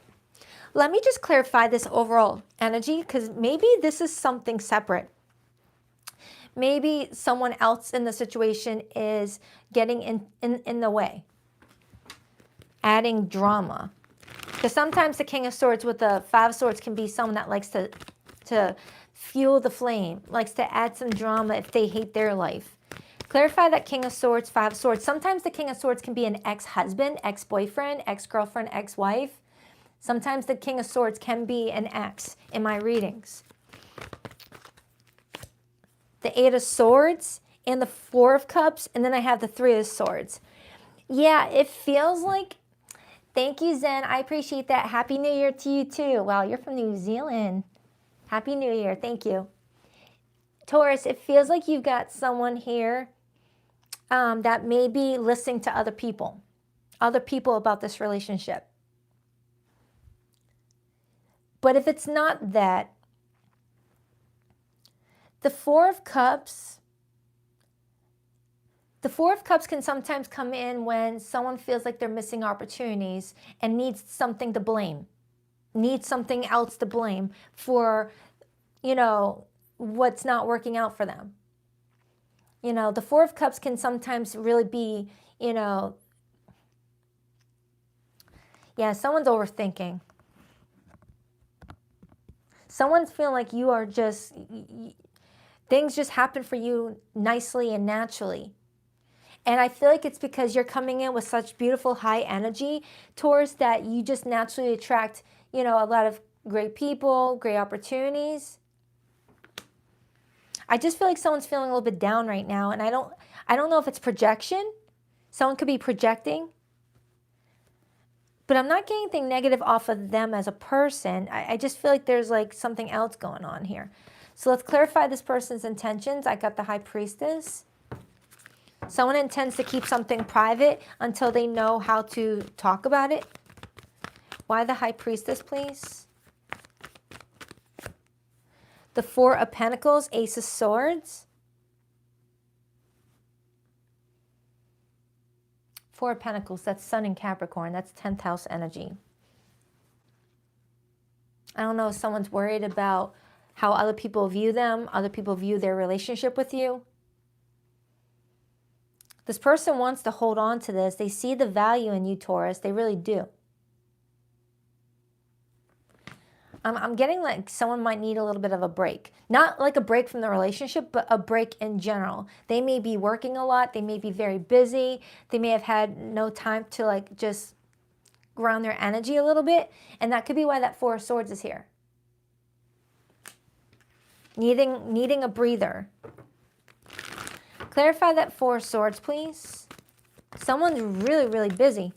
A: Let me just clarify this overall energy, because maybe this is something separate. Maybe someone else in the situation is getting in the way, adding drama. Because sometimes the King of Swords with the Five of Swords can be someone that likes to fuel the flame, likes to add some drama if they hate their life. Clarify that King of Swords, Five of Swords. Sometimes the King of Swords can be an ex-husband, ex-boyfriend, ex-girlfriend, ex-wife. Sometimes the King of Swords can be an ex in my readings. The Eight of Swords and the Four of Cups, and then I have the Three of Swords. Yeah, it feels like, thank you, Zen. I appreciate that. Happy New Year to you, too. Wow, you're from New Zealand. Happy New Year. Thank you. Taurus, it feels like you've got someone here that may be listening to other people about this relationship. But if it's not that, the Four of Cups can sometimes come in when someone feels like they're missing opportunities and needs something to blame, needs something else to blame for, what's not working out for them. The Four of Cups can sometimes really be, someone's overthinking. Someone's feeling like you are just, things just happen for you nicely and naturally. And I feel like it's because you're coming in with such beautiful high energy, Taurus, that you just naturally attract, a lot of great people, great opportunities. I just feel like someone's feeling a little bit down right now, and I don't know if it's projection. Someone could be projecting. But I'm not getting anything negative off of them as a person. I just feel like there's like something else going on here. So let's clarify this person's intentions. I got the High Priestess. Someone intends to keep something private until they know how to talk about it. Why the High Priestess, please? The Four of Pentacles, Ace of Swords. Four of Pentacles, that's Sun in Capricorn. That's 10th house energy. I don't know if someone's worried about how other people view them, other people view their relationship with you. This person wants to hold on to this. They see the value in you, Taurus. They really do. I'm getting like someone might need a little bit of a break. Not like a break from the relationship, but a break in general. They may be working a lot. They may be very busy. They may have had no time to like just ground their energy a little bit. And that could be why that Four of Swords is here. Needing a breather. Clarify that Four of Swords, please. Someone's really, really busy.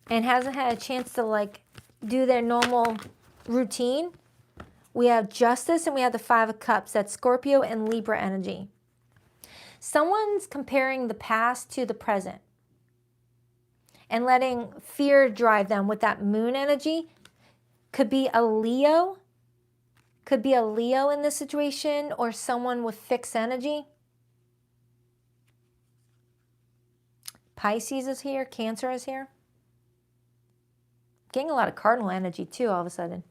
A: And hasn't had a chance to like do their normal routine. We have Justice and we have the Five of Cups. That's Scorpio and Libra energy. Someone's comparing the past to the present and letting fear drive them with that Moon energy. Could be a Leo. Could be a Leo in this situation, or someone with fixed energy. Pisces is here. Cancer is here. Getting a lot of cardinal energy too all of a sudden.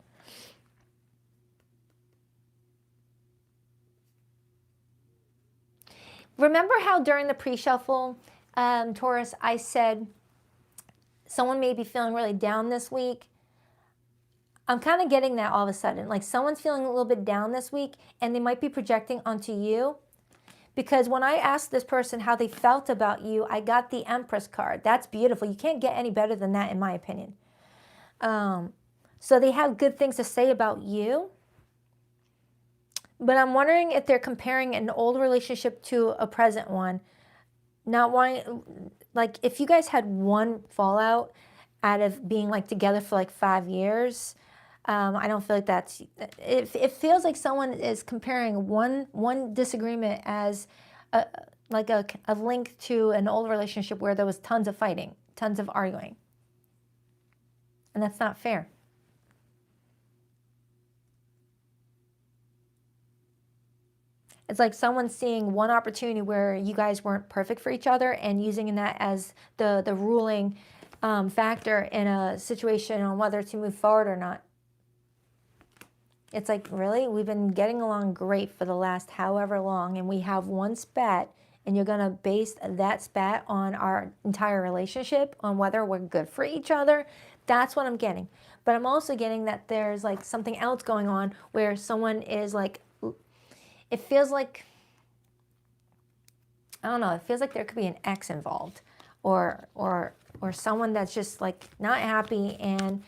A: Remember how during the pre-shuffle, Taurus, I said someone may be feeling really down this week? I'm kind of getting that all of a sudden. Like someone's feeling a little bit down this week and they might be projecting onto you. Because when I asked this person how they felt about you, I got the Empress card. That's beautiful. You can't get any better than that in my opinion. So they have good things to say about you. But I'm wondering if they're comparing an old relationship to a present one. Not wanting, like if you guys had one fallout out of being like together for like 5 years, I don't feel like that's, it feels like someone is comparing one disagreement as a link to an old relationship where there was tons of fighting, tons of arguing. And that's not fair. It's like someone seeing one opportunity where you guys weren't perfect for each other and using that as the ruling factor in a situation on whether to move forward or not. It's like, really? We've been getting along great for the last however long, and we have one spat, and you're going to base that spat on our entire relationship, on whether we're good for each other? That's what I'm getting. But I'm also getting that there's like something else going on where someone is like, it feels like, I don't know, it feels like there could be an ex involved or someone that's just like not happy, and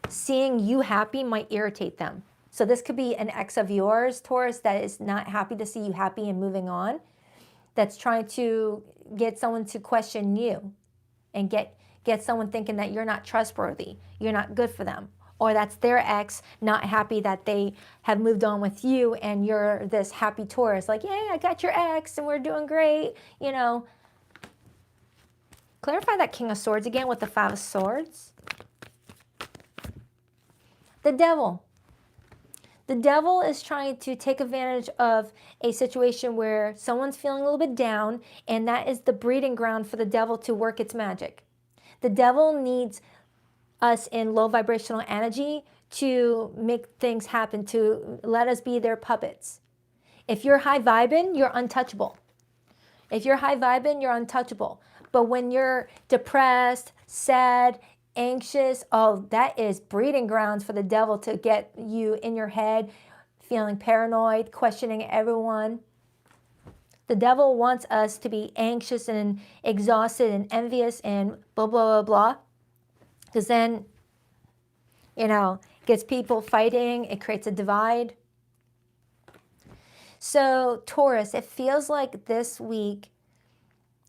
A: seeing you happy might irritate them. So this could be an ex of yours, Taurus, that is not happy to see you happy and moving on, that's trying to get someone to question you and get someone thinking that you're not trustworthy, you're not good for them. Or that's their ex not happy that they have moved on with you and you're this happy Taurus, like, yay, I got your ex and we're doing great, you know. Clarify that King of Swords again with the Five of Swords. The Devil. The Devil is trying to take advantage of a situation where someone's feeling a little bit down, and that is the breeding ground for the devil to work its magic. The devil needs us in low vibrational energy to make things happen, to let us be their puppets. If you're high vibing, you're untouchable. If you're high vibing, you're untouchable. But when you're depressed, sad, anxious, oh, that is breeding grounds for the devil to get you in your head, feeling paranoid, questioning everyone. The devil wants us to be anxious and exhausted and envious and blah, blah, blah, blah. Because then, you know, gets people fighting. It creates a divide. So, Taurus, it feels like this week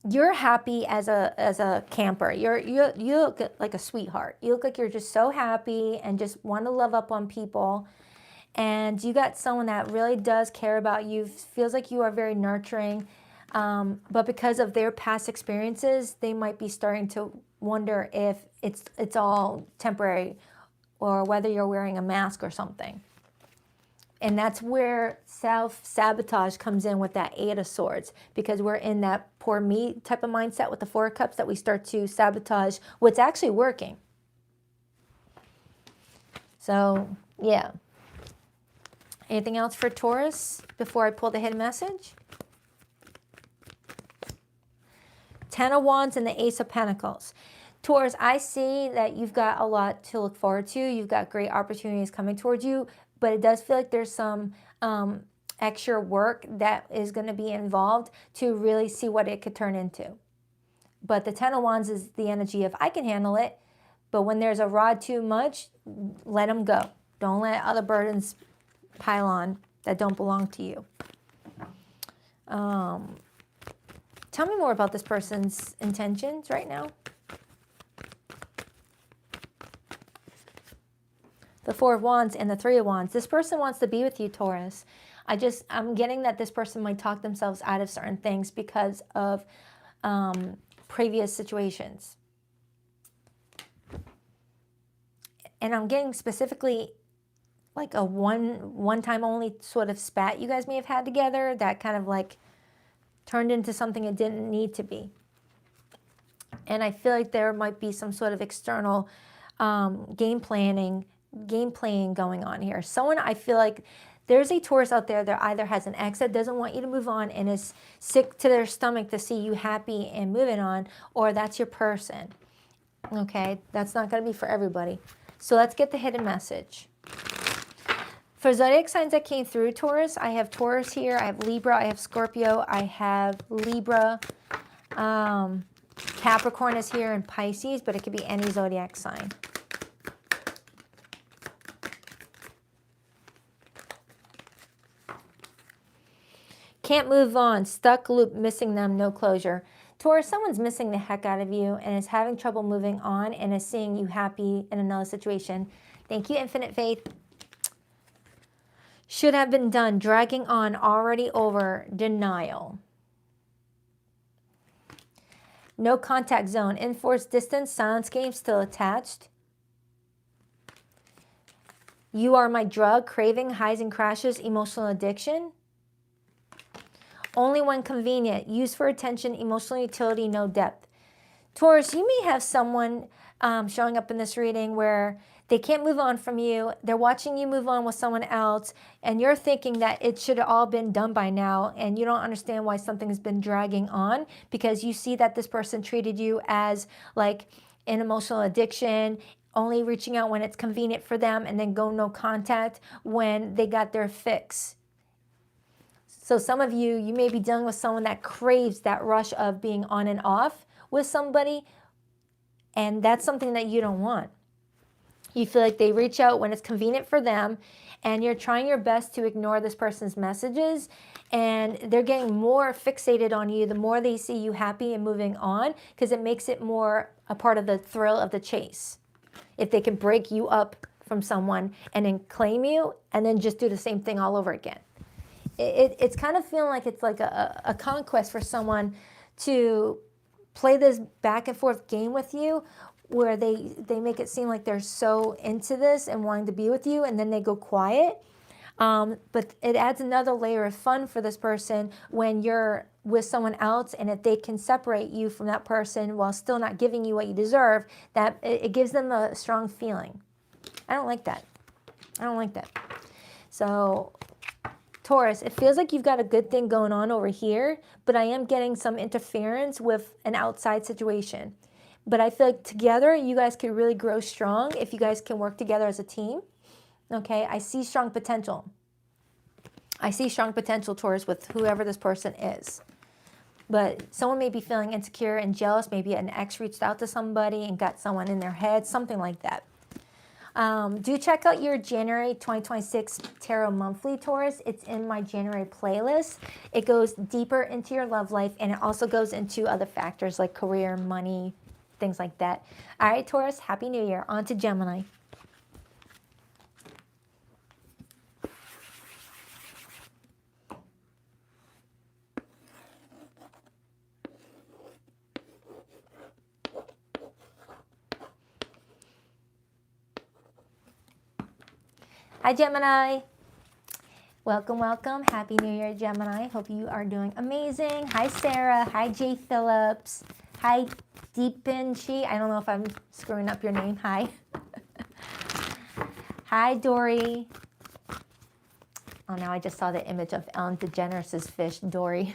A: you're happy as a camper. You look like a sweetheart. You look like you're just so happy and just want to love up on people. And you got someone that really does care about you, feels like you are very nurturing. But because of their past experiences, they might be starting to wonder if it's all temporary or whether you're wearing a mask or something. And that's where self-sabotage comes in with that Eight of Swords, because we're in that poor me type of mindset with the Four of Cups that we start to sabotage what's actually working. So, yeah. Anything else for Taurus before I pull the hidden message? Ten of Wands and the Ace of Pentacles. Taurus, I see that you've got a lot to look forward to. You've got great opportunities coming towards you, but it does feel like there's some extra work that is going to be involved to really see what it could turn into. But the Ten of Wands is the energy of I can handle it, but when there's a rod too much, let them go. Don't let other burdens pile on that don't belong to you. Tell me more about this person's intentions right now. The Four of Wands and the Three of Wands. This person wants to be with you, Taurus. I'm getting that this person might talk themselves out of certain things because of previous situations. And I'm getting specifically like a one-time only sort of spat you guys may have had together that kind of like turned into something it didn't need to be. And I feel like there might be some sort of external game playing going on here. Someone, I feel like there's a Taurus out there that either has an ex that doesn't want you to move on and is sick to their stomach to see you happy and moving on, or that's your person. Okay, that's not going to be for everybody. So let's get the hidden message. For zodiac signs that came through, Taurus, I have Taurus here, I have Libra, I have Scorpio, I have Libra, Capricorn is here, and Pisces, but it could be any zodiac sign. Can't move on, stuck loop, missing them, no closure. Taurus, someone's missing the heck out of you and is having trouble moving on and is seeing you happy in another situation. Thank you, Infinite Faith. Should have been done, dragging on, already over, denial. No contact zone, enforced distance, silence game, still attached. You are my drug, craving, highs and crashes, emotional addiction. Only when convenient, use for attention, emotional utility, no depth. Taurus, you may have someone showing up in this reading where they can't move on from you. They're watching you move on with someone else, and you're thinking that it should have all been done by now, and you don't understand why something's been dragging on because you see that this person treated you as like an emotional addiction, only reaching out when it's convenient for them, and then go no contact when they got their fix. So some of you may be dealing with someone that craves that rush of being on and off with somebody, and that's something that you don't want. You feel like they reach out when it's convenient for them, and you're trying your best to ignore this person's messages, and they're getting more fixated on you the more they see you happy and moving on, because it makes it more a part of the thrill of the chase. If they can break you up from someone and then claim you and then just do the same thing all over again. It's kind of feeling like it's like a conquest for someone to play this back and forth game with you, where they make it seem like they're so into this and wanting to be with you, and then they go quiet. But it adds another layer of fun for this person when you're with someone else, and if they can separate you from that person while still not giving you what you deserve, that it gives them a strong feeling. I don't like that. I don't like that. So Taurus, it feels like you've got a good thing going on over here, but I am getting some interference with an outside situation. But I feel like together you guys could really grow strong if you guys can work together as a team. Okay, I see strong potential. I see strong potential, Taurus, with whoever this person is. But someone may be feeling insecure and jealous. Maybe an ex reached out to somebody and got someone in their head, something like that. Do check out your January 2026 Tarot Monthly, Taurus. It's in my January playlist. It goes deeper into your love life, and it also goes into other factors like career, money, things like that. All right, Taurus, Happy New Year. On to Gemini. Hi, Gemini. Welcome, welcome. Happy New Year, Gemini. Hope you are doing amazing. Hi, Sarah. Hi, Jay Phillips. Hi, Deepinchi. I don't know if I'm screwing up your name. Hi. Hi, Dory. Oh, now I just saw the image of Ellen DeGeneres' fish, Dory.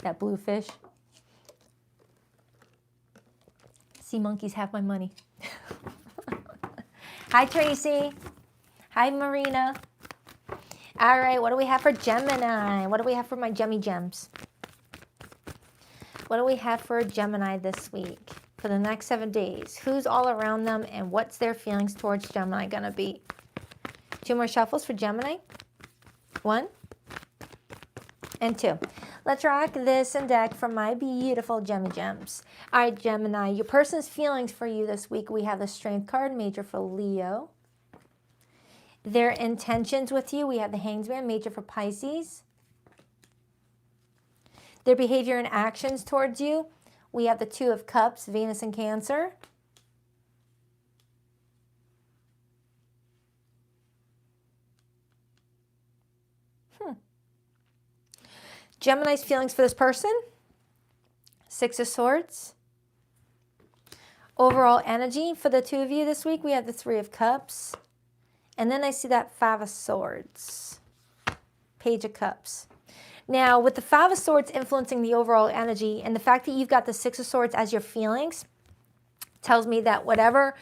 A: That blue fish. Sea monkeys have my money. Hi, Tracy. Hi, Marina. All right, what do we have for Gemini? What do we have for my Gemmy Gems? What do we have for Gemini this week? For the next 7 days? Who's all around them and what's their feelings towards Gemini gonna be? 2 more shuffles for Gemini. 1 and 2. Let's rock this and deck for my beautiful Gemmy Gems. All right, Gemini, your person's feelings for you this week. We have the Strength card, major for Leo. Their intentions with you, we have the Hanged Man, major for Pisces. Their behavior and actions towards you, we have the 2 of Cups, Venus and Cancer. Gemini's feelings for this person, 6 of Swords. Overall energy for the 2 of you this week, we have the 3 of Cups. And then I see that 5 of Swords, Page of Cups. Now, with the 5 of Swords influencing the overall energy and the fact that you've got the 6 of Swords as your feelings tells me that whatever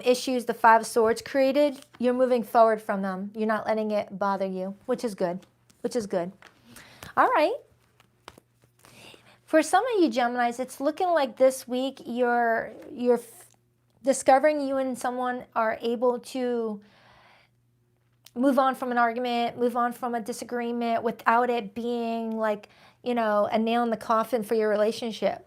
A: issues the 5 of Swords created, you're moving forward from them. You're not letting it bother you, which is good, which is good. All right. For some of you Geminis, it's looking like this week you're discovering you and someone are able to move on from an argument, move on from a disagreement without it being like, you know, a nail in the coffin for your relationship.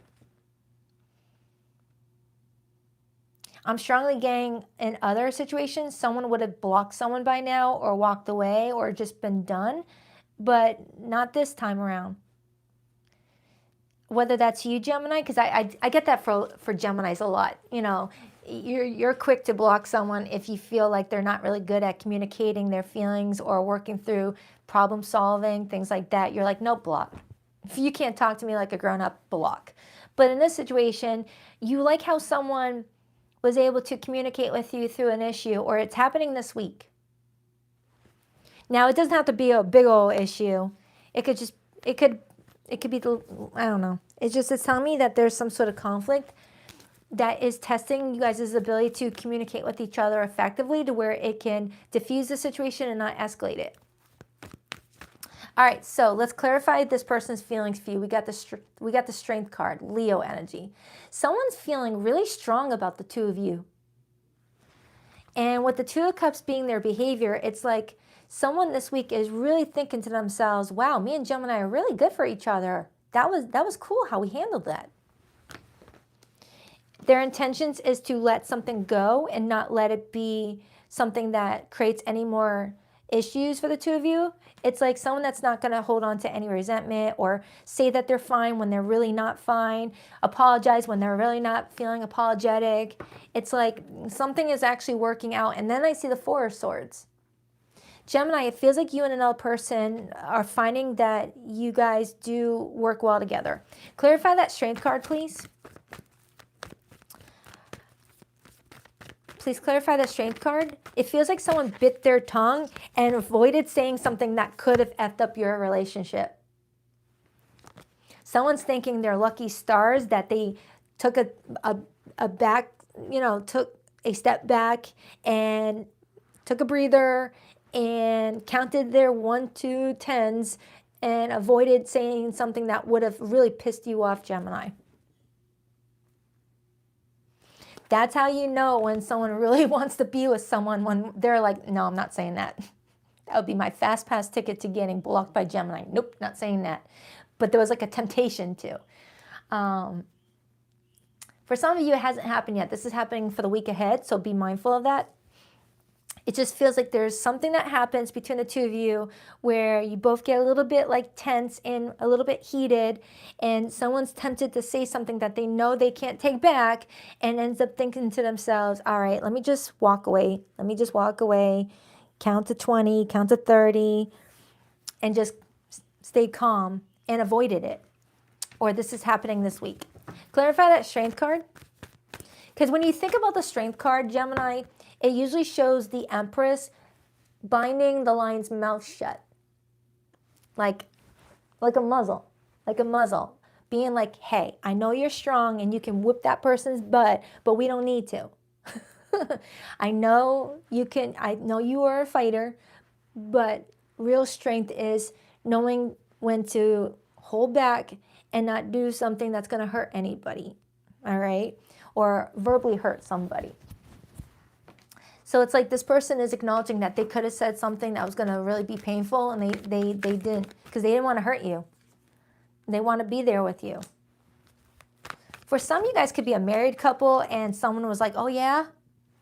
A: I'm strongly getting in other situations, someone would have blocked someone by now or walked away or just been done, but not this time around. Whether that's you, Gemini, because I get that for Geminis a lot. You know, you're quick to block someone if you feel like they're not really good at communicating their feelings or working through problem solving, things like that. You're like, nope, block. If you can't talk to me like a grown-up, block. But in this situation, you like how someone was able to communicate with you through an issue, or it's happening this week. Now, it doesn't have to be a big old issue. It could be the, I don't know. It's telling me that there's some sort of conflict that is testing you guys' ability to communicate with each other effectively to where it can diffuse the situation and not escalate it. All right, so let's clarify this person's feelings for you. We got the Strength card, Leo energy. Someone's feeling really strong about the 2 of you. And with the 2 of Cups being their behavior, it's like someone this week is really thinking to themselves, wow, me and Gemini are really good for each other. That was cool how we handled that. Their intentions is to let something go and not let it be something that creates any more issues for the 2 of you. It's like someone that's not going to hold on to any resentment or say that they're fine when they're really not fine, apologize when they're really not feeling apologetic. It's like something is actually working out. And then I see the 4 of Swords. Gemini, it feels like you and another person are finding that you guys do work well together. Clarify that Strength card, please. Please clarify the Strength card. It feels like someone bit their tongue and avoided saying something that could have effed up your relationship. Someone's thanking their lucky stars that they took a back, you know, took a step back and took a breather and counted their 1, 2, 10s and avoided saying something that would have really pissed you off, Gemini. That's how you know when someone really wants to be with someone, when they're like, no, I'm not saying that. That would be my fast pass ticket to getting blocked by Gemini. Nope, not saying that. But there was like a temptation to. For some of you, it hasn't happened yet. This is happening for the week ahead, so be mindful of that. It just feels like there's something that happens between the 2 of you where you both get a little bit like tense and a little bit heated, and someone's tempted to say something that they know they can't take back and ends up thinking to themselves, all right, let me just walk away. Let me just walk away, count to 20, count to 30, and just stay calm and avoided it. Or this is happening this week. Clarify that Strength card. Because when you think about the Strength card, Gemini, it usually shows the Empress binding the lion's mouth shut. Like a muzzle, being like, hey, I know you're strong and you can whoop that person's butt, but we don't need to. I know you can, I know you are a fighter, but real strength is knowing when to hold back and not do something that's going to hurt anybody, all right? Or verbally hurt somebody. So it's like this person is acknowledging that they could have said something that was going to really be painful, and they didn't, because they didn't want to hurt you. They want to be there with you. For some, you guys could be a married couple and someone was like, oh yeah,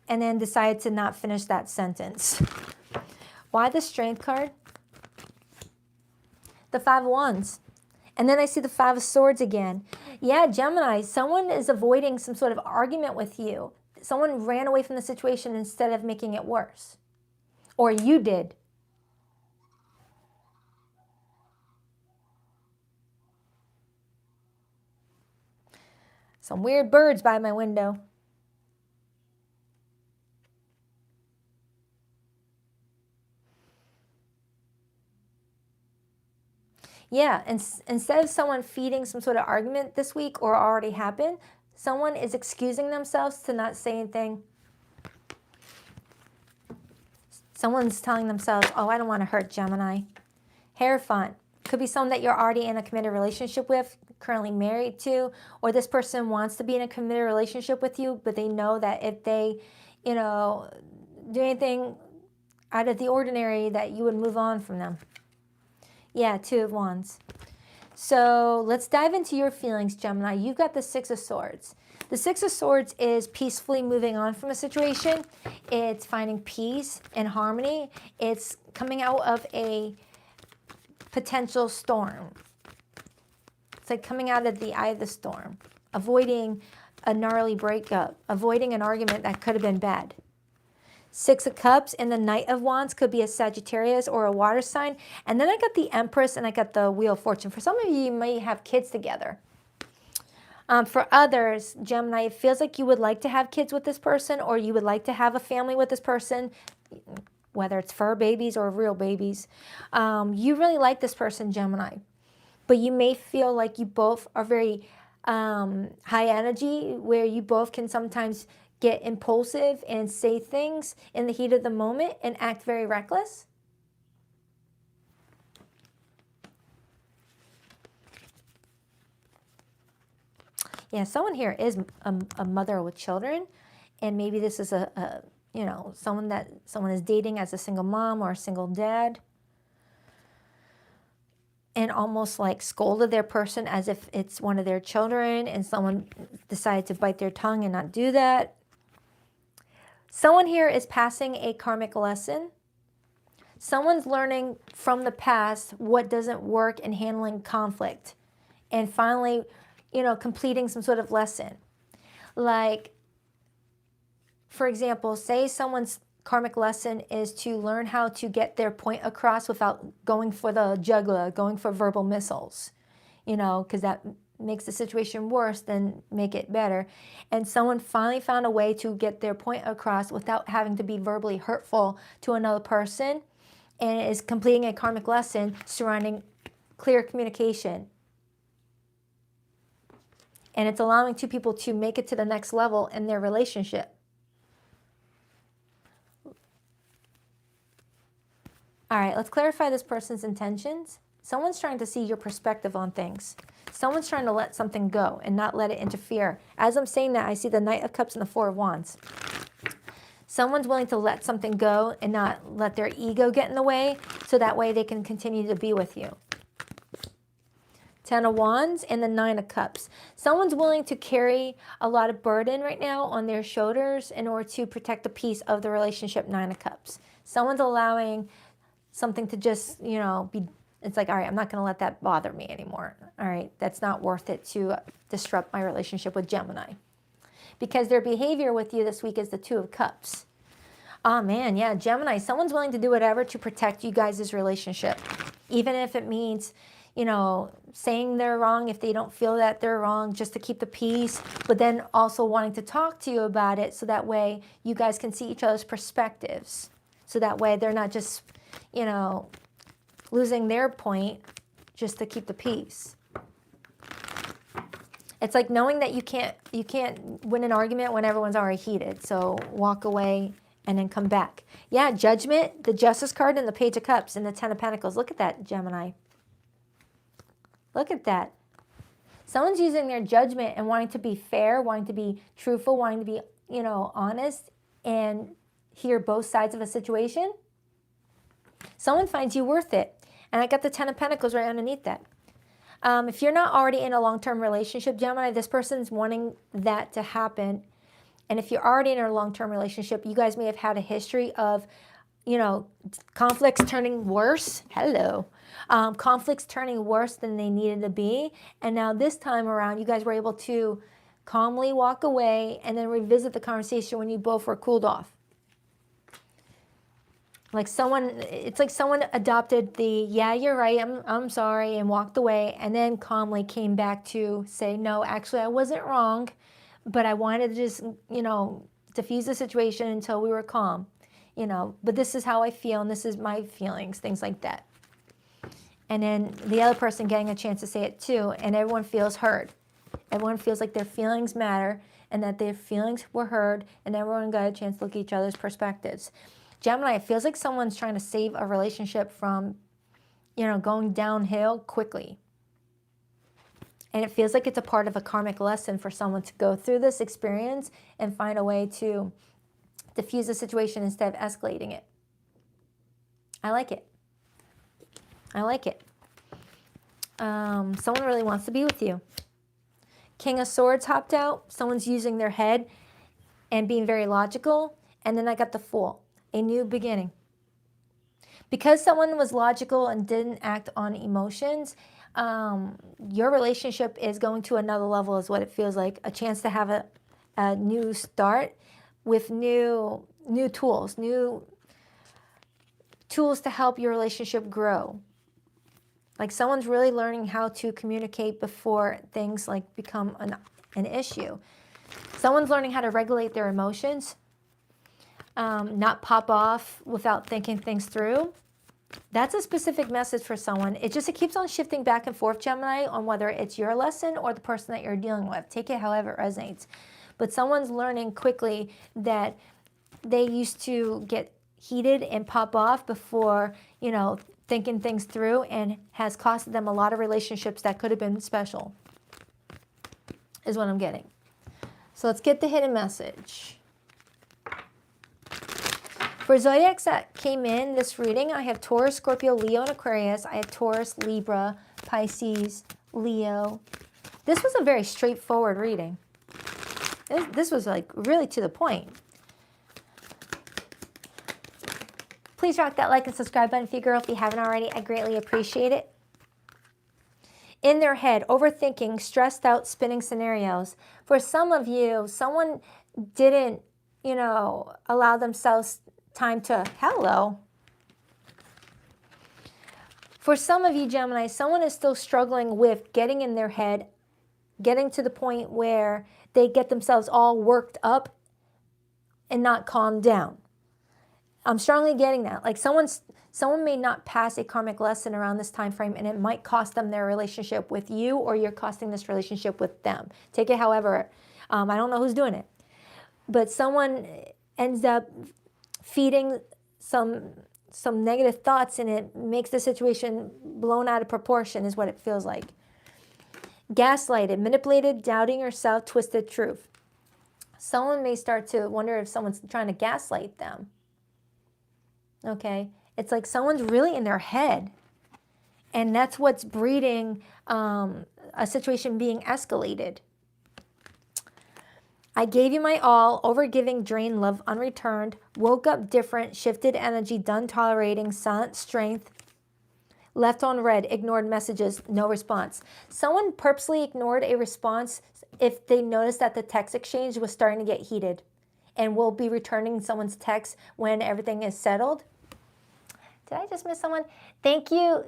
A: and then decided to not finish that sentence. Why the Strength card? The Five of Wands. And then I see the Five of Swords again. Yeah, Gemini, someone is avoiding some sort of argument with you. Someone ran away from the situation instead of making it worse. Or you did. Some weird birds by my window. Yeah, and instead of someone feeding some sort of argument this week or already happened, someone is excusing themselves to not say anything. Someone's telling themselves, oh, I don't want to hurt Gemini. Hierophant. Could be someone that you're already in a committed relationship with, currently married to, or this person wants to be in a committed relationship with you, but they know that if they, do anything out of the ordinary, that you would move on from them. Yeah, Two of Wands. So let's dive into your feelings, Gemini. You've got the Six of Swords. The Six of Swords is peacefully moving on from a situation. It's finding peace and harmony. It's coming out of a potential storm. It's like coming out of the eye of the storm, avoiding a gnarly breakup, avoiding an argument that could have been bad. Six of Cups and the Knight of Wands could be a Sagittarius or a water sign. And then I got the Empress and I got the Wheel of Fortune. For some of you, you may have kids together. For others, Gemini, it feels like you would like to have kids with this person, or you would like to have a family with this person, whether it's fur babies or real babies. You really like this person, Gemini. But you may feel like you both are very high energy, where you both can sometimes get impulsive and say things in the heat of the moment and act very reckless. Yeah, someone here is a mother with children, and maybe this is someone is dating as a single mom or a single dad, and almost like scolded their person as if it's one of their children, and someone decided to bite their tongue and not do that. Someone here is passing a karmic lesson. Someone's learning from the past what doesn't work in handling conflict, and finally, completing some sort of lesson. Like, for example, say someone's karmic lesson is to learn how to get their point across without going for the jugular, going for verbal missiles, because that makes the situation worse than make it better. And someone finally found a way to get their point across without having to be verbally hurtful to another person, and is completing a karmic lesson surrounding clear communication. And it's allowing two people to make it to the next level in their relationship. All right, let's clarify this person's intentions. Someone's trying to see your perspective on things. Someone's trying to let something go and not let it interfere. As I'm saying that, I see the Knight of Cups and the Four of Wands. Someone's willing to let something go and not let their ego get in the way, so that way they can continue to be with you. Ten of Wands and the Nine of Cups. Someone's willing to carry a lot of burden right now on their shoulders in order to protect the peace of the relationship. Nine of Cups. Someone's allowing something to just, be, it's like, all right, I'm not going to let that bother me anymore. All right, that's not worth it to disrupt my relationship with Gemini. Because their behavior with you this week is the Two of Cups. Oh man, yeah, Gemini, someone's willing to do whatever to protect you guys' relationship. Even if it means, saying they're wrong if they don't feel that they're wrong, just to keep the peace, but then also wanting to talk to you about it, so that way you guys can see each other's perspectives. So that way they're not just, losing their point just to keep the peace. It's like knowing that you can't win an argument when everyone's already heated. So walk away and then come back. Yeah, Judgment, the Justice card, and the Page of Cups, and the Ten of Pentacles. Look at that, Gemini. Look at that. Someone's using their judgment and wanting to be fair, wanting to be truthful, wanting to be, honest and hear both sides of a situation. Someone finds you worth it. And I got the Ten of Pentacles right underneath that. If you're not already in a long-term relationship, Gemini, this person's wanting that to happen. And if you're already in a long-term relationship, you guys may have had a history of, conflicts turning worse. Hello. Conflicts turning worse than they needed to be. And now this time around, you guys were able to calmly walk away and then revisit the conversation when you both were cooled off. It's like someone adopted the, yeah, you're right, I'm sorry, and walked away, and then calmly came back to say, no, actually, I wasn't wrong, but I wanted to just, diffuse the situation until we were calm, but this is how I feel, and this is my feelings, things like that. And then the other person getting a chance to say it too, and everyone feels heard. Everyone feels like their feelings matter, and that their feelings were heard, and everyone got a chance to look at each other's perspectives. Gemini, it feels like someone's trying to save a relationship from, going downhill quickly. And it feels like it's a part of a karmic lesson for someone to go through this experience and find a way to diffuse the situation instead of escalating it. I like it. I like it. Someone really wants to be with you. King of Swords hopped out. Someone's using their head and being very logical. And then I got the Fool. A new beginning. Because someone was logical and didn't act on emotions, your relationship is going to another level is what it feels like. A chance to have a new start with new tools, new tools to help your relationship grow. Like someone's really learning how to communicate before things like become an issue. Someone's learning how to regulate their emotions. Not pop off without thinking things through. That's a specific message for someone. It keeps on shifting back and forth, Gemini, on whether it's your lesson or the person that you're dealing with. Take it however it resonates. But someone's learning quickly that they used to get heated and pop off before, thinking things through, and has costed them a lot of relationships that could have been special, is what I'm getting. So let's get the hidden message. For zodiacs that came in this reading, I have Taurus, Scorpio, Leo, and Aquarius. I have Taurus, Libra, Pisces, Leo. This was a very straightforward reading. This was like really to the point. Please rock that like and subscribe button for you, girl, if you haven't already. I greatly appreciate it. In their head, overthinking, stressed out, spinning scenarios. For some of you, someone didn't, allow themselves time to, hello. For some of you, Gemini, someone is still struggling with getting in their head, getting to the point where they get themselves all worked up and not calm down. I'm strongly getting that. Like someone may not pass a karmic lesson around this time frame, and it might cost them their relationship with you, or you're costing this relationship with them. Take it however. I don't know who's doing it. But someone ends up feeding some negative thoughts, and it makes the situation blown out of proportion, is what it feels like. Gaslighted, manipulated, doubting yourself, twisted truth. Someone may start to wonder if someone's trying to gaslight them. Okay? It's like someone's really in their head, and that's what's breeding a situation being escalated. I gave you my all, overgiving, drained, love unreturned, woke up different, shifted energy, done tolerating, silent strength, left on red, ignored messages, no response. Someone purposely ignored a response if they noticed that the text exchange was starting to get heated, and will be returning someone's text when everything is settled. Did I just miss someone? Thank you,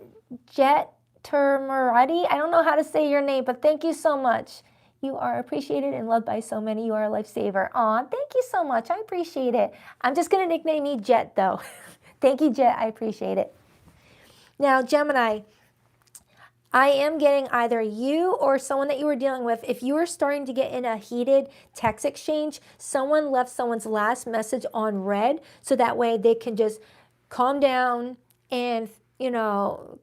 A: Jet Termarati. I don't know how to say your name, but thank you so much. You are appreciated and loved by so many. You are a lifesaver. Aw, thank you so much. I appreciate it. I'm just going to nickname you Jet, though. Thank you, Jet. I appreciate it. Now, Gemini, I am getting either you or someone that you were dealing with. If you were starting to get in a heated text exchange, someone left someone's last message on read so that way they can just calm down and,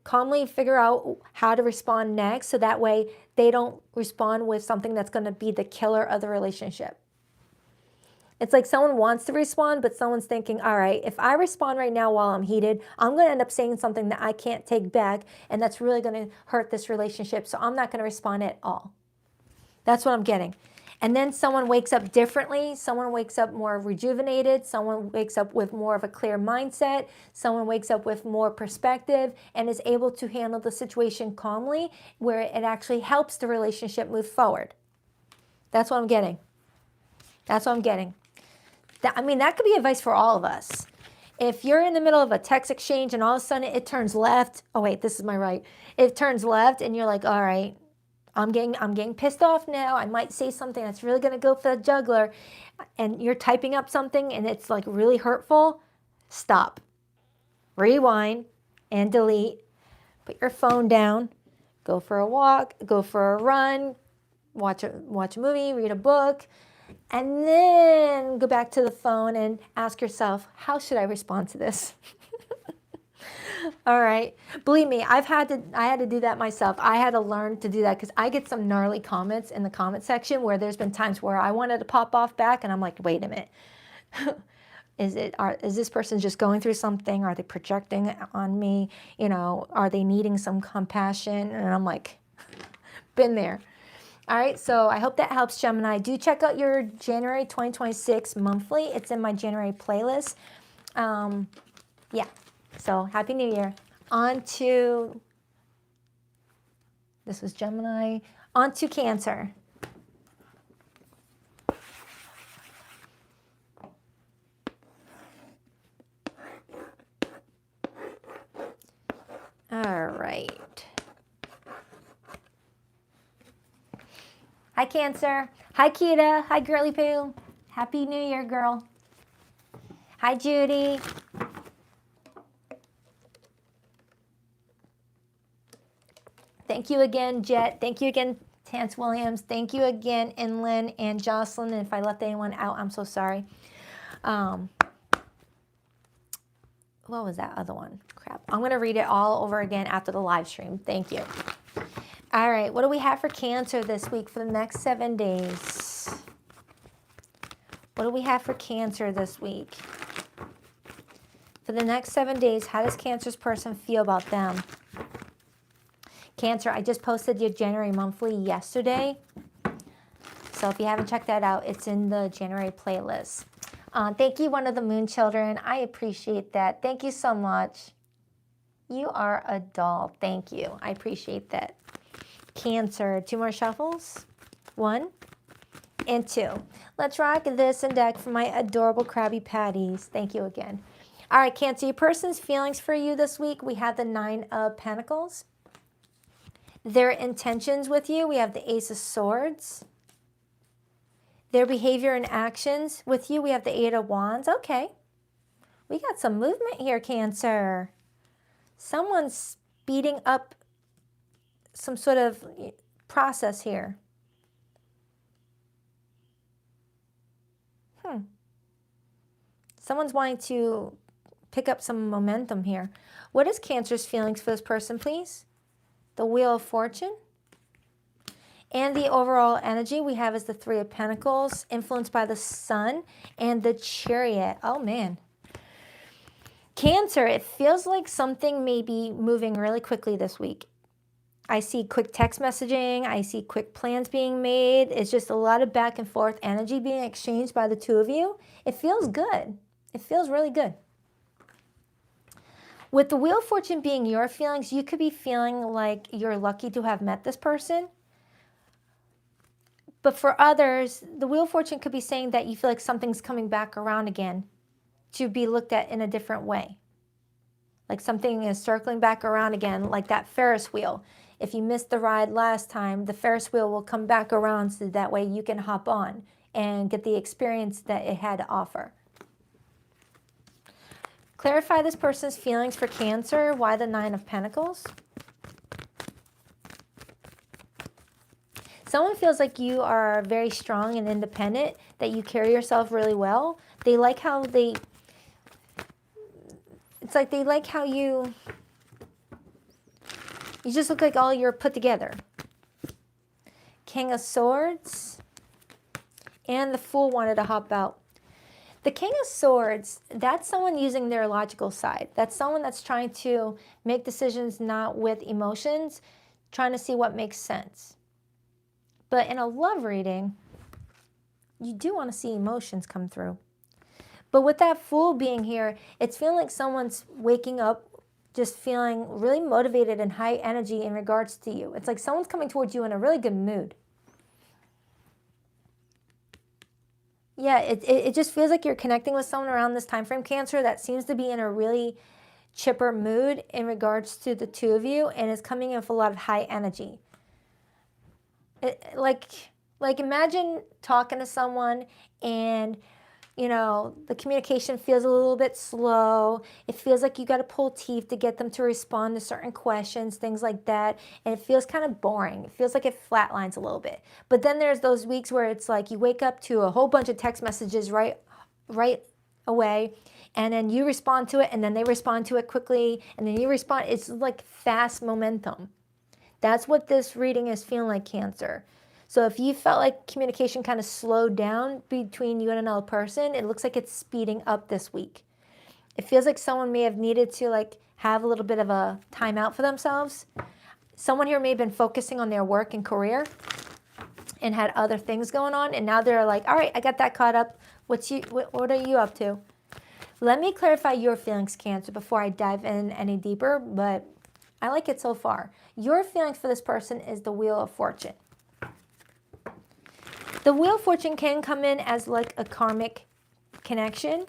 A: calmly figure out how to respond next so that way they don't respond with something that's going to be the killer of the relationship. It's like someone wants to respond, but someone's thinking, all right, if I respond right now while I'm heated, I'm going to end up saying something that I can't take back, and that's really going to hurt this relationship, so I'm not going to respond at all. That's what I'm getting. And then someone wakes up differently. Someone wakes up more rejuvenated. Someone wakes up with more of a clear mindset. Someone wakes up with more perspective and is able to handle the situation calmly, where it actually helps the relationship move forward. That's what I'm getting. That's what I'm getting. That could be advice for all of us. If you're in the middle of a text exchange and all of a sudden it turns left, oh wait, this is my right. It turns left and you're like, all right, I'm getting pissed off now. I might say something that's really going to go for the jugular, and you're typing up something and it's like really hurtful. Stop. Rewind and delete. Put your phone down. Go for a walk. Go for a run. Watch a movie. Read a book. And then go back to the phone and ask yourself, how should I respond to this? All right. Believe me, I had to do that myself. I had to learn to do that because I get some gnarly comments in the comment section where there's been times where I wanted to pop off back and I'm like, wait a minute. Is this person just going through something? Are they projecting on me? Are they needing some compassion? And I'm like, been there. All right, so I hope that helps, Gemini. Do check out your January 2026 monthly. It's in my January playlist. Yeah, so Happy New Year. This was Gemini. On to Cancer. All right. Hi, Cancer. Hi, Kita. Hi, Girly Poo. Happy New Year, girl. Hi, Judy. Thank you again, Jet. Thank you again, Tance Williams. Thank you again, Inlin and Jocelyn. And if I left anyone out, I'm so sorry. What was that other one? Crap. I'm going to read it all over again after the live stream. Thank you. All right, what do we have for Cancer this week for the next 7 days? What do we have for Cancer this week? For the next 7 days, how does Cancer's person feel about them? Cancer, I just posted your January monthly yesterday. So if you haven't checked that out, it's in the January playlist. Thank you, one of the Moon Children. I appreciate that. Thank you so much. You are a doll. Thank you. I appreciate that. Cancer, 2 more shuffles. 1 and 2. Let's rock this and deck for my adorable Krabby Patties. Thank you again. All right, Cancer, your person's feelings for you this week. We have the 9 of Pentacles. Their intentions with you. We have the Ace of Swords. Their behavior and actions with you. We have the 8 of Wands. Okay. We got some movement here, Cancer. Someone's speeding up some sort of process here. Someone's wanting to pick up some momentum here. What is Cancer's feelings for this person, please? The Wheel of Fortune. And the overall energy we have is the 3 of Pentacles, influenced by the Sun, and the Chariot. Oh, man. Cancer, it feels like something may be moving really quickly this week. I see quick text messaging. I see quick plans being made. It's just a lot of back and forth energy being exchanged by the 2 of you. It feels good. It feels really good. With the Wheel of Fortune being your feelings, you could be feeling like you're lucky to have met this person. But for others, the Wheel of Fortune could be saying that you feel like something's coming back around again to be looked at in a different way. Like something is circling back around again, like that Ferris wheel. If you missed the ride last time, the Ferris wheel will come back around so that way you can hop on and get the experience that it had to offer. Clarify this person's feelings for Cancer. Why the 9 of Pentacles? Someone feels like you are very strong and independent, that you carry yourself really well. They like how it's like they like how you just look like all you're put together. King of Swords and the Fool wanted to hop out. The King of Swords, that's someone using their logical side. That's someone that's trying to make decisions not with emotions, trying to see what makes sense. But in a love reading, you do want to see emotions come through. But with that Fool being here, it's feeling like someone's waking up just feeling really motivated and high energy in regards to you. It's like someone's coming towards you in a really good mood. Yeah, it just feels like you're connecting with someone around this time frame, Cancer, that seems to be in a really chipper mood in regards to the two of you, and is coming in with a lot of high energy. Like imagine talking to someone and, you know, the communication feels a little bit slow. It feels like you got to pull teeth to get them to respond to certain questions, things like that. And it feels kind of boring. It feels like it flatlines a little bit. But then there's those weeks where it's like you wake up to a whole bunch of text messages right away. And then you respond to it, and then they respond to it quickly. And then you respond. It's like fast momentum. That's what this reading is feeling like, Cancer. So if you felt like communication kind of slowed down between you and another person, it looks like it's speeding up this week. It feels like someone may have needed to like have a little bit of a timeout for themselves. Someone here may have been focusing on their work and career and had other things going on, and now they're like, all right, I got that caught up. What are you up to? Let me clarify your feelings, Cancer, before I dive in any deeper, but I like it so far. Your feelings for this person is the Wheel of Fortune. The Wheel of Fortune can come in as like a karmic connection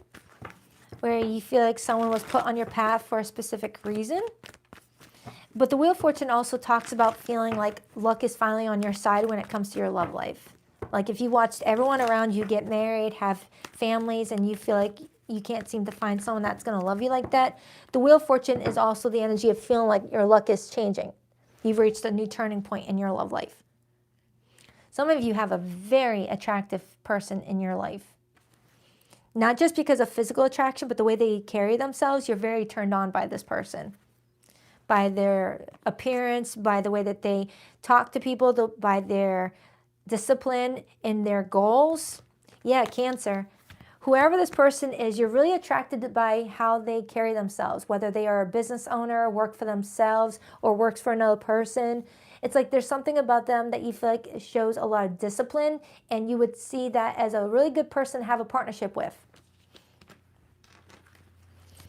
A: where you feel like someone was put on your path for a specific reason. But the Wheel of Fortune also talks about feeling like luck is finally on your side when it comes to your love life. Like if you watched everyone around you get married, have families, and you feel like you can't seem to find someone that's going to love you like that, the Wheel of Fortune is also the energy of feeling like your luck is changing. You've reached a new turning point in your love life. Some of you have a very attractive person in your life. Not just because of physical attraction, but the way they carry themselves, you're very turned on by this person. By their appearance, by the way that they talk to people, by their discipline and their goals. Yeah, Cancer. Whoever this person is, you're really attracted by how they carry themselves, whether they are a business owner, work for themselves, or works for another person. It's like there's something about them that you feel like shows a lot of discipline, and you would see that as a really good person to have a partnership with.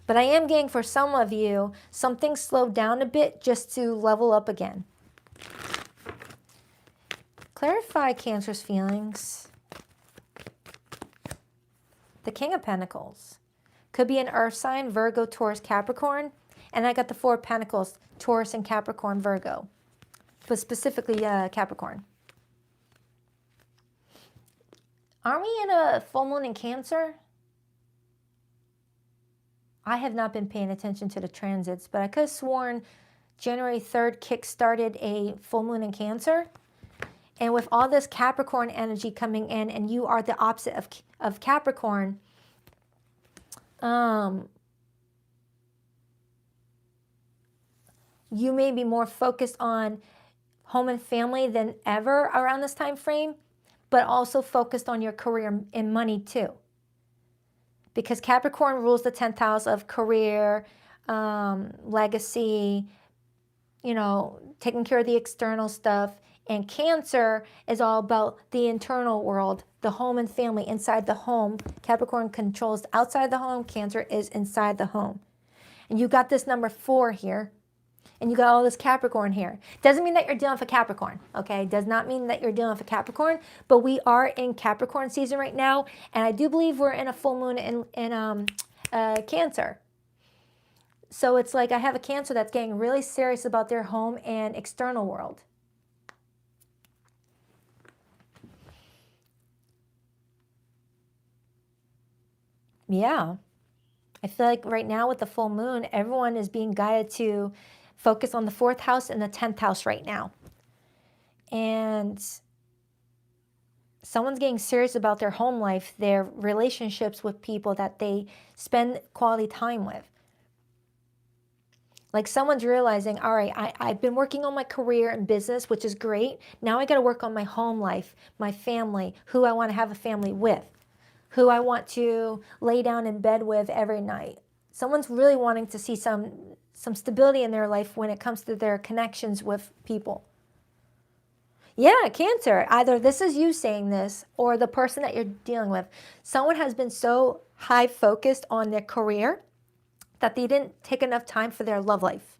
A: But I am getting, for some of you, something slowed down a bit just to level up again. Clarify Cancer's feelings. The King of Pentacles. Could be an earth sign, Virgo, Taurus, Capricorn. And I got the Four of Pentacles, Taurus and Capricorn, Virgo. But specifically Capricorn. Aren't we in a full moon in Cancer? I have not been paying attention to the transits, but I could have sworn January 3rd kick-started a full moon in Cancer. And with all this Capricorn energy coming in, and you are the opposite of Capricorn, you may be more focused on home and family than ever around this time frame, but also focused on your career and money too. Because Capricorn rules the 10th house of career, legacy, you know, taking care of the external stuff. And Cancer is all about the internal world, the home and family, inside the home. Capricorn controls outside the home. Cancer is inside the home. And you got this number 4 here. And you got all this Capricorn here. Doesn't mean that you're dealing with a Capricorn, okay? Does not mean that you're dealing with a Capricorn, but we are in Capricorn season right now, and I do believe we're in a full moon in Cancer. So it's like I have a Cancer that's getting really serious about their home and external world. Yeah. I feel like right now with the full moon, everyone is being guided to focus on the 4th house and the 10th house right now. And Someone's getting serious about their home life, their relationships with people that they spend quality time with. Like someone's realizing, all right, I've been working on my career and business, which is great. Now I got to work on my home life, my family, who I want to have a family with, who I want to lay down in bed with every night. Someone's really wanting to see some stability in their life when it comes to their connections with people. Yeah, Cancer. Either this is you saying this or the person that you're dealing with. Someone has been so high focused on their career that they didn't take enough time for their love life.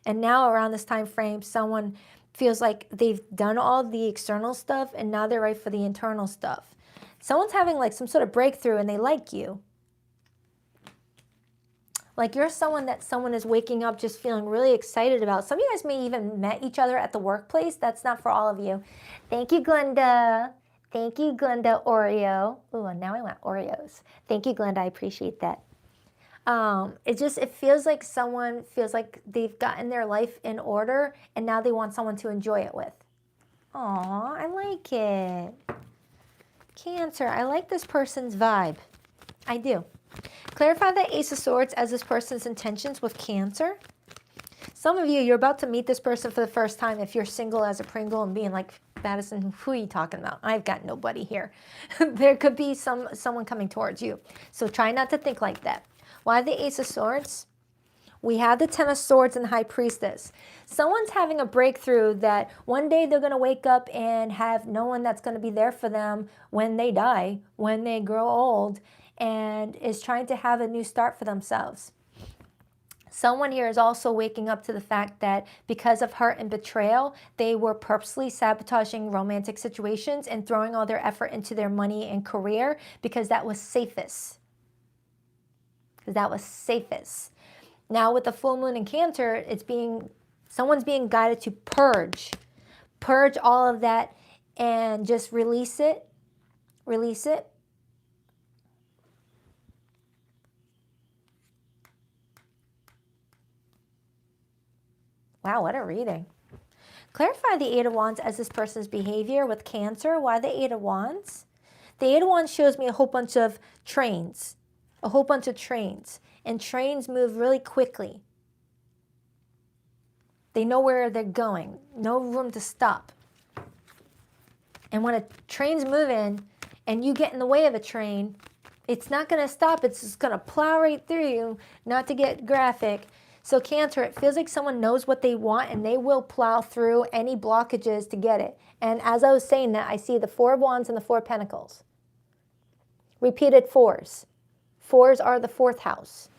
A: And now around this time frame, someone feels like they've done all the external stuff and now they're right for the internal stuff. Someone's having like some sort of breakthrough and they like you. Like you're someone that someone is waking up just feeling really excited about. Some of you guys may even met each other at the workplace. That's not for all of you. Thank you, Glenda. Thank you, Glenda Oreo. Ooh, and now I want Oreos. Thank you, Glenda. I appreciate that. It feels like someone feels like they've gotten their life in order and now they want someone to enjoy it with. Aw, I like it. Cancer, I like this person's vibe. I do. Clarify the Ace of Swords as this person's intentions with Cancer. Some of you, you're about to meet this person for the first time if you're single as a Pringle and being like, Baddison, who are you talking about? I've got nobody here. There could be someone coming towards you. So try not to think like that. Why the Ace of Swords? We have the Ten of Swords and the High Priestess. Someone's having a breakthrough that one day they're going to wake up and have no one that's going to be there for them when they die, when they grow old, and is trying to have a new start for themselves. Someone here is also waking up to the fact that because of hurt and betrayal, they were purposely sabotaging romantic situations and throwing all their effort into their money and career because that was safest. Now with the full moon in Cancer, someone's being guided to purge all of that and just release it. Wow, what a reading. Clarify the Eight of Wands as this person's behavior with Cancer. Why the Eight of Wands? The Eight of Wands shows me a whole bunch of trains. And trains move really quickly. They know where they're going. No room to stop. And when a train's moving and you get in the way of a train, it's not going to stop. It's just going to plow right through you, not to get graphic. So Cancer, it feels like someone knows what they want and they will plow through any blockages to get it. And as I was saying that, I see the Four of Wands and the Four of Pentacles. Repeated fours. Fours are the fourth house.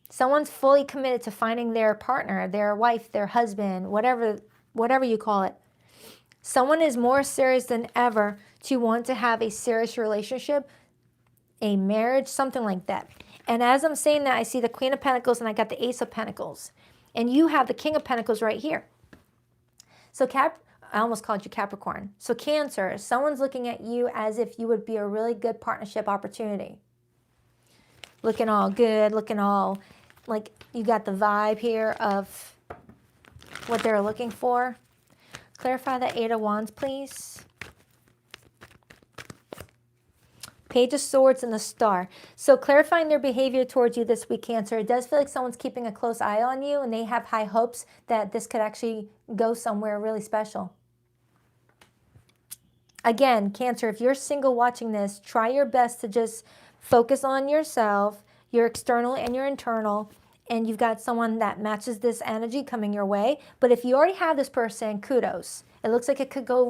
A: Someone's fully committed to finding their partner, their wife, their husband, whatever you call it. Someone is more serious than ever to want to have a serious relationship, a marriage, something like that. And as I'm saying that, I see the Queen of Pentacles and I got the Ace of Pentacles. And you have the King of Pentacles right here. So I almost called you Capricorn. So Cancer, someone's looking at you as if you would be a really good partnership opportunity. Looking all good, looking all like you got the vibe here of what they're looking for. Clarify the Eight of Wands, please. Page of Swords and the Star. So clarifying their behavior towards you this week, Cancer. It does feel like someone's keeping a close eye on you and they have high hopes that this could actually go somewhere really special. Again, Cancer, if you're single watching this, try your best to just focus on yourself, your external and your internal, and you've got someone that matches this energy coming your way. But if you already have this person, kudos. It looks like it could go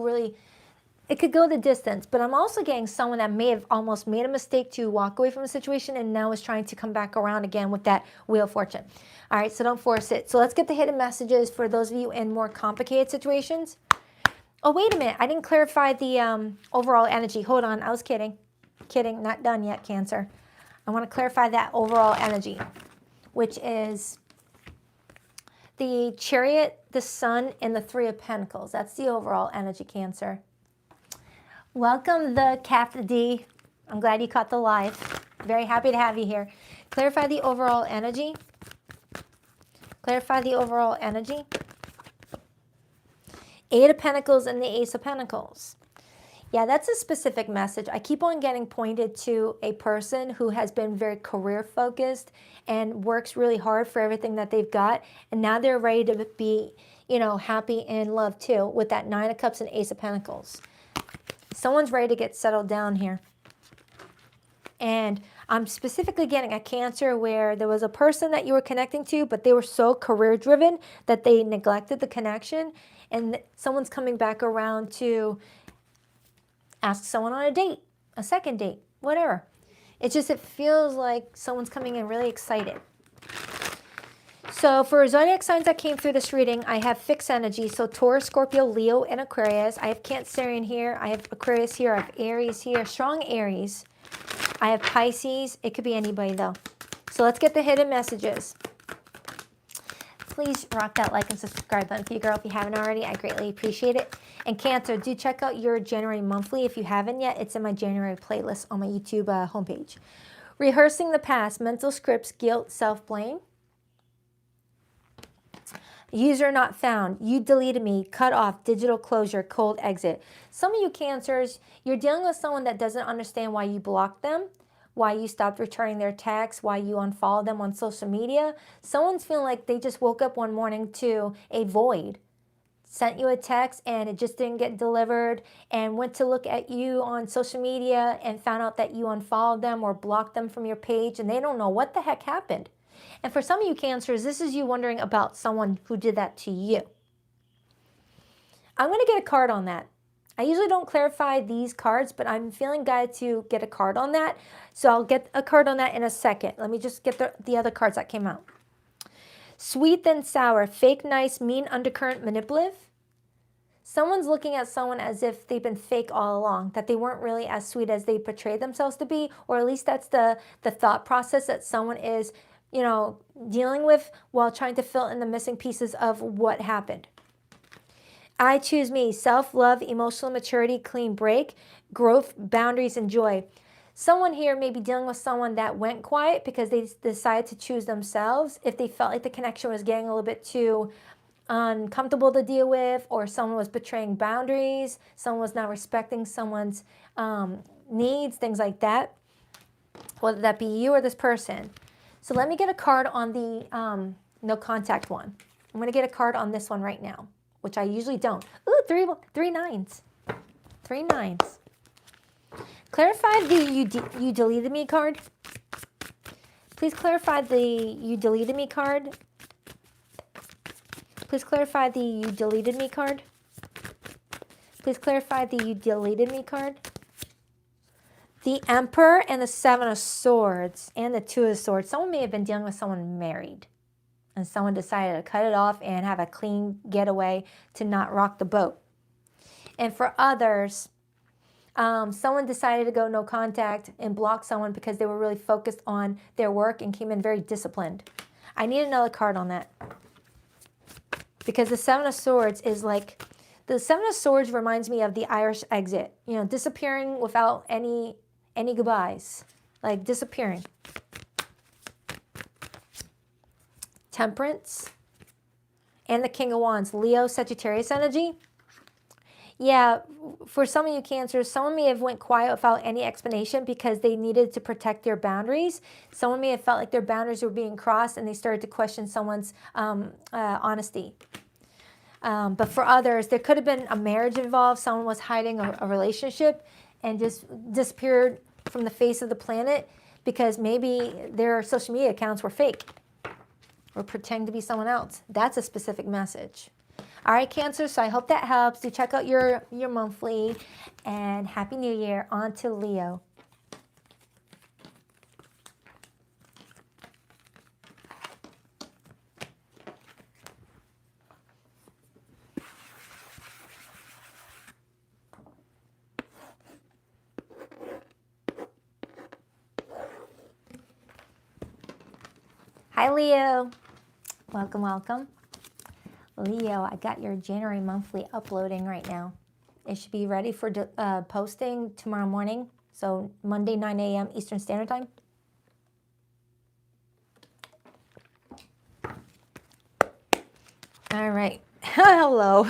A: the distance. But I'm also getting someone that may have almost made a mistake to walk away from a situation and now is trying to come back around again with that Wheel of Fortune. All right, so don't force it. So let's get the hidden messages for those of you in more complicated situations. Oh, wait a minute. I didn't clarify the overall energy. Hold on. I was kidding. Kidding. Not done yet, Cancer. I want to clarify that overall energy, which is the Chariot, the Sun, and the Three of Pentacles. That's the overall energy, Cancer. Welcome, the Cap D. I'm glad you caught the live. Very happy to have you here. Clarify the overall energy. Clarify the overall energy. Eight of Pentacles and the Ace of Pentacles. Yeah, that's a specific message. I keep on getting pointed to a person who has been very career focused and works really hard for everything that they've got. And now they're ready to be, happy and in love too, with that Nine of Cups and Ace of Pentacles. Someone's ready to get settled down here. And I'm specifically getting a Cancer where there was a person that you were connecting to, but they were so career driven that they neglected the connection. And someone's coming back around to ask someone on a date, a second date, whatever. It feels like someone's coming in really excited. So for zodiac signs that came through this reading, I have fixed energy. So Taurus, Scorpio, Leo, and Aquarius. I have Cancerian here. I have Aquarius here. I have Aries here. Strong Aries. I have Pisces. It could be anybody though. So let's get the hidden messages. Please rock that like and subscribe button for you, girl, if you haven't already. I greatly appreciate it. And Cancer, do check out your January monthly if you haven't yet. It's in my January playlist on my YouTube homepage. Rehearsing the past, mental scripts, guilt, self-blame. User not found, you deleted me, cut off, digital closure, cold exit. Some of you Cancers, you're dealing with someone that doesn't understand why you blocked them, why you stopped returning their texts, why you unfollowed them on social media. Someone's feeling like they just woke up one morning to a void, sent you a text and it just didn't get delivered, and went to look at you on social media and found out that you unfollowed them or blocked them from your page, and they don't know what the heck happened. And for some of you Cancers, this is you wondering about someone who did that to you. I'm going to get a card on that. I usually don't clarify these cards, but I'm feeling guided to get a card on that. So I'll get a card on that in a second. Let me just get the other cards that came out. Sweet then sour, fake nice, mean undercurrent, manipulative. Someone's looking at someone as if they've been fake all along, that they weren't really as sweet as they portrayed themselves to be, or at least that's the thought process that someone is dealing with while trying to fill in the missing pieces of what happened. I choose me, self-love, emotional maturity, clean break, growth, boundaries, and joy. Someone here may be dealing with someone that went quiet because they decided to choose themselves. If they felt like the connection was getting a little bit too uncomfortable to deal with, or someone was betraying boundaries, someone was not respecting someone's needs, things like that, whether that be you or this person. So let me get a card on the no contact one. I'm going to get a card on this one right now, which I usually don't. Ooh, three nines. 3 nines. Clarify the you deleted me card. Please clarify the you deleted me card. Please clarify the you deleted me card. Please clarify the you deleted me card. The Emperor and the Seven of Swords and the Two of Swords. Someone may have been dealing with someone married, and someone decided to cut it off and have a clean getaway to not rock the boat. And for others, someone decided to go no contact and block someone because they were really focused on their work and came in very disciplined. I need another card on that. Because the Seven of Swords is like, the Seven of Swords reminds me of the Irish exit. Disappearing without any goodbyes. Like disappearing. Temperance. And the King of Wands. Leo, Sagittarius energy. Yeah, for some of you Cancers, someone may have went quiet without any explanation because they needed to protect their boundaries. Someone may have felt like their boundaries were being crossed and they started to question someone's honesty. But for others, there could have been a marriage involved. Someone was hiding a relationship and just disappeared from the face of the planet because maybe their social media accounts were fake or pretending to be someone else. That's a specific message. All right, Cancer, so I hope that helps. Do check out your monthly, and Happy New Year. On to Leo. Hi, Leo. Welcome, welcome. Leo, I got your January monthly uploading right now. It should be ready for posting tomorrow morning. So Monday, 9 a.m. Eastern Standard Time. All right. Hello.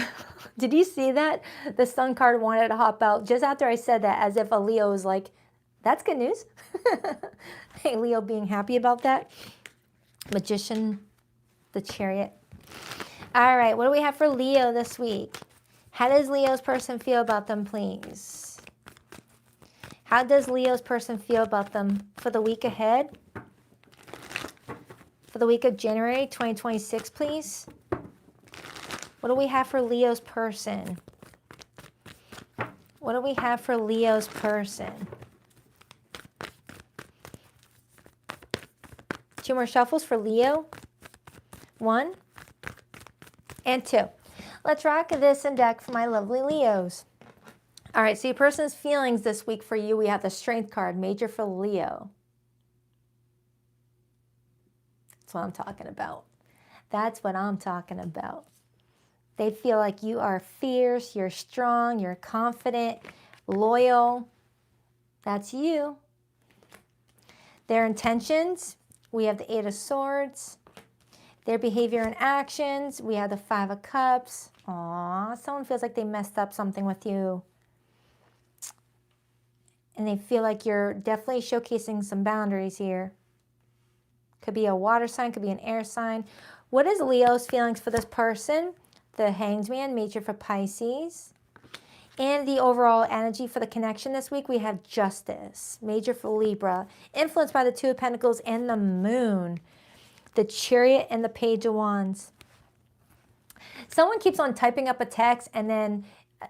A: Did you see that? The Sun card wanted to hop out just after I said that, as if a Leo was like, that's good news. Hey, Leo being happy about that. Magician, the Chariot. All right, what do we have for Leo this week? How does Leo's person feel about them, please? How does Leo's person feel about them for the week ahead? For the week of January 2026, please? What do we have for Leo's person? What do we have for Leo's person? 2 more shuffles for Leo. 1 and 2. Let's rock this and deck for my lovely Leos. All right, so your person's feelings this week for you, we have the Strength card, major for Leo. That's what I'm talking about. That's what I'm talking about. They feel like you are fierce, you're strong, you're confident, loyal. That's you. Their intentions, we have the 8 of Swords. Their behavior and actions, we have the 5 of Cups. Aw, someone feels like they messed up something with you. And they feel like you're definitely showcasing some boundaries here. Could be a water sign, could be an air sign. What is Leo's feelings for this person? The Hanged Man, major for Pisces. And the overall energy for the connection this week, we have Justice, major for Libra. Influenced by the 2 of Pentacles and the Moon. The Chariot and the Page of Wands. Someone keeps on typing up a text and then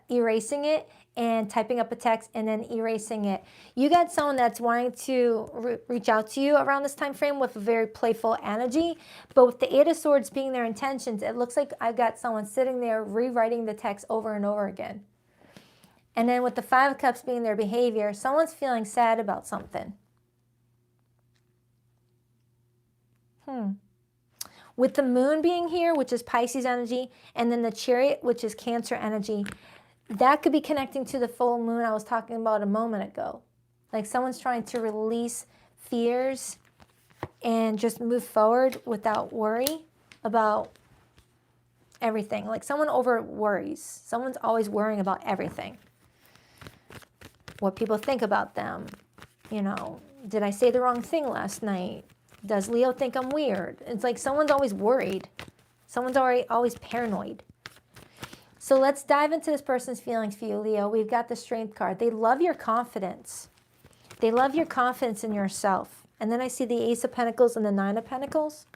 A: erasing it, and typing up a text and then erasing it. You got someone that's wanting to reach out to you around this time frame with a very playful energy, but with the 8 of Swords being their intentions, it looks like I've got someone sitting there rewriting the text over and over again. And then with the 5 of Cups being their behavior, someone's feeling sad about something. With the Moon being here, which is Pisces energy, and then the Chariot, which is Cancer energy, that could be connecting to the full moon I was talking about a moment ago. Like someone's trying to release fears and just move forward without worry about everything. Like someone over worries. Someone's always worrying about everything. What people think about them. You know, did I say the wrong thing last night? Does Leo think I'm weird? It's like someone's always worried. Someone's always paranoid. So let's dive into this person's feelings for you, Leo. We've got the Strength card. They love your confidence. They love your confidence in yourself. And then I see the Ace of Pentacles and the 9 of Pentacles.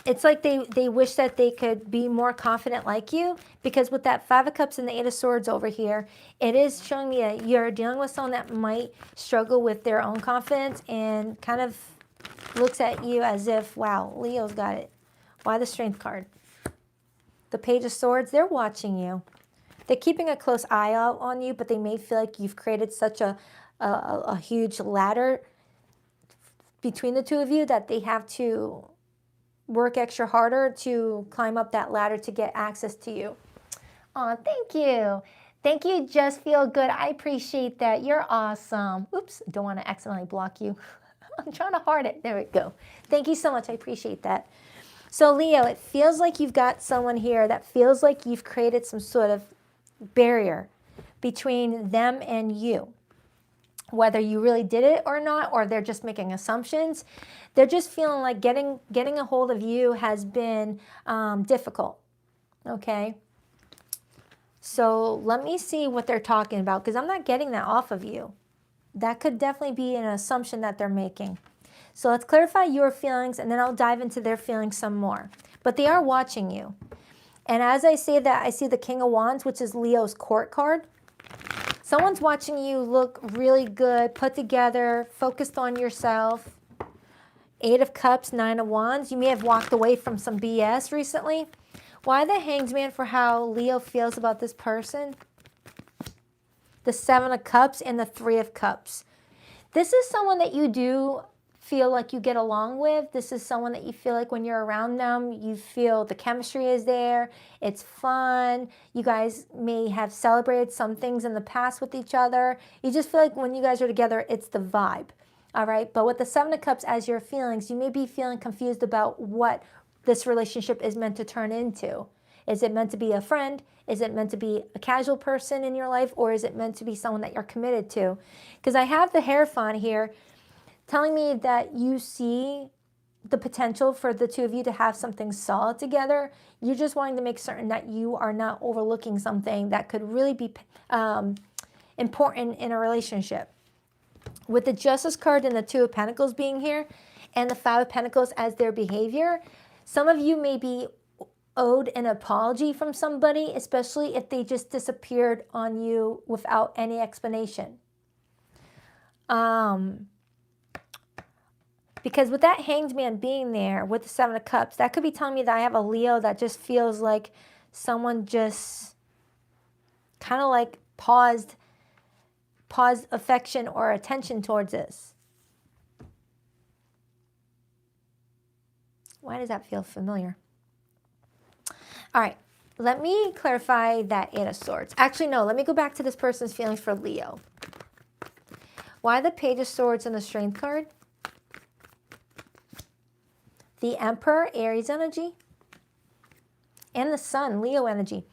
A: It's like they wish that they could be more confident like you, because with that 5 of Cups and the 8 of Swords over here, it is showing me that you're dealing with someone that might struggle with their own confidence and kind of looks at you as if, wow, Leo's got it. Why the Strength card? The Page of Swords, they're watching you. They're keeping a close eye out on you, but they may feel like you've created such a huge ladder between the 2 of you that they have to work extra harder to climb up that ladder to get access to you. Oh, thank you. Thank you, Just Feel Good. I appreciate that. You're awesome. Oops, don't want to accidentally block you. I'm trying to heart it. There we go. Thank you so much. I appreciate that. So, Leo, it feels like you've got someone here that feels like you've created some sort of barrier between them and you. Whether you really did it or not, or they're just making assumptions, they're just feeling like getting a hold of you has been difficult, okay? So let me see what they're talking about, because I'm not getting that off of you. That could definitely be an assumption that they're making. So let's clarify your feelings, and then I'll dive into their feelings some more. But they are watching you. And as I say that, I see the King of Wands, which is Leo's court card. Someone's watching you look really good, put together, focused on yourself. 8 of Cups, 9 of Wands. You may have walked away from some BS recently. Why the Hanged Man for how Leo feels about this person? The 7 of Cups and the 3 of Cups. This is someone that you do feel like you get along with. This is someone that you feel like when you're around them, you feel the chemistry is there. It's fun. You guys may have celebrated some things in the past with each other. You just feel like when you guys are together, it's the vibe. All right. But with the 7 of Cups as your feelings, you may be feeling confused about what this relationship is meant to turn into. Is it meant to be a friend? Is it meant to be a casual person in your life? Or is it meant to be someone that you're committed to? Because I have the Hierophant here telling me that you see the potential for the two of you to have something solid together. You're just wanting to make certain that you are not overlooking something that could really be important in a relationship. With the Justice card and the Two of Pentacles being here and the Five of Pentacles as their behavior, some of you may be owed an apology from somebody, especially if they just disappeared on you without any explanation. Because with that Hanged Man being there with the Seven of Cups, that could be telling me that I have a Leo that just feels like someone just kind of like paused affection or attention towards this. Why does that feel familiar? All right, let me clarify that Eight of Swords. Actually, no, let me go back to this person's feelings for Leo. Why the Page of Swords and the Strength card? The Emperor, Aries energy, and the Sun, Leo energy.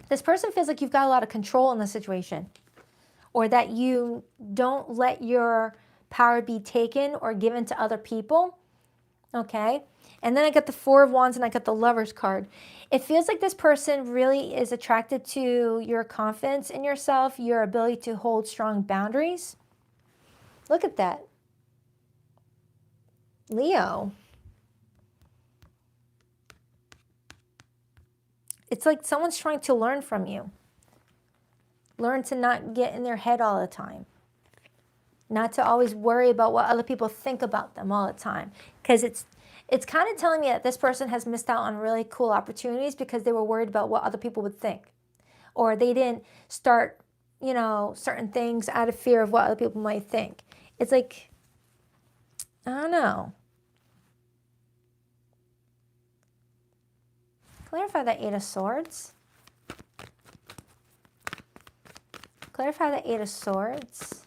A: This person feels like you've got a lot of control in the situation, or that you don't let your power be taken or given to other people, okay? And then I got the Four of Wands and I got the Lovers card. It feels like this person really is attracted to your confidence in yourself, your ability to hold strong boundaries. Look at that. Leo. It's like someone's trying to learn from you. Learn to not get in their head all the time. Not to always worry about what other people think about them all the time. Because it's kind of telling me that this person has missed out on really cool opportunities because they were worried about what other people would think. Or they didn't start, you know, certain things out of fear of what other people might think. It's like, I don't know. Clarify the Eight of Swords. Clarify the Eight of Swords.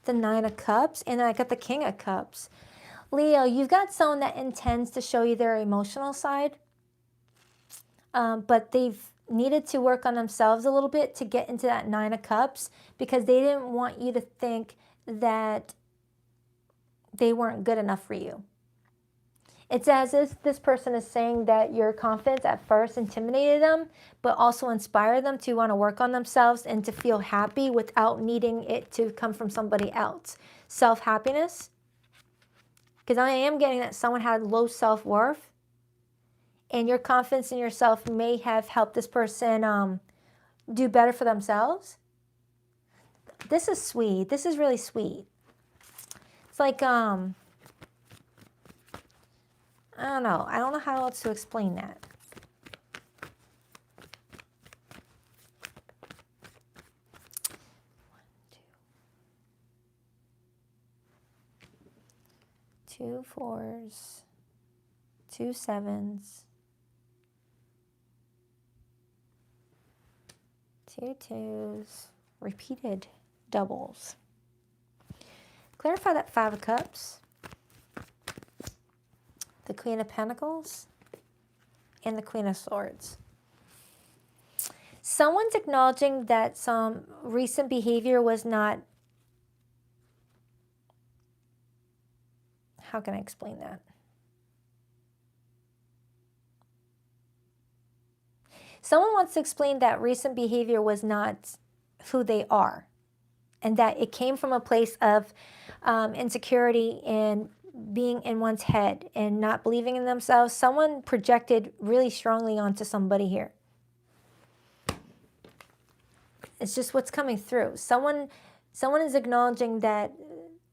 A: The Nine of Cups. And then I got the King of Cups. Leo, you've got someone that intends to show you their emotional side. But they've needed to work on themselves a little bit to get into that Nine of Cups. Because they didn't want you to think that they weren't good enough for you. It's as if this person is saying that your confidence at first intimidated them, but also inspired them to want to work on themselves and to feel happy without needing it to come from somebody else. Self-happiness. Because I am getting that someone had low self-worth, and your confidence in yourself may have helped this person do better for themselves. This is sweet. This is really sweet. It's like, I don't know. I don't know how else to explain that. Two fours, two sevens, two twos, repeated doubles. Clarify that Five of Cups. The Queen of Pentacles, and the Queen of Swords. Someone's acknowledging that some recent behavior was not, how can I explain that? Someone wants to explain that recent behavior was not who they are, and that it came from a place of insecurity and being in one's head and not believing in themselves. Someone projected really strongly onto somebody here. It's just what's coming through. Someone is acknowledging that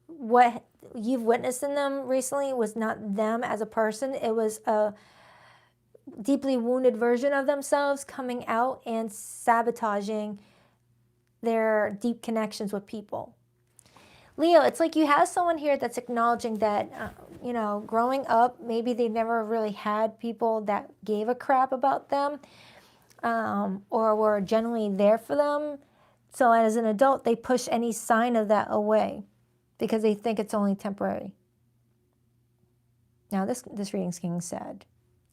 A: what you've witnessed in them recently was not them as a person. It was a deeply wounded version of themselves coming out and sabotaging their deep connections with people. Leo, it's like you have someone here that's acknowledging that, you know, growing up, maybe they never really had people that gave a crap about them or were generally there for them. So as an adult, they push any sign of that away because they think it's only temporary. Now this reading's getting sad.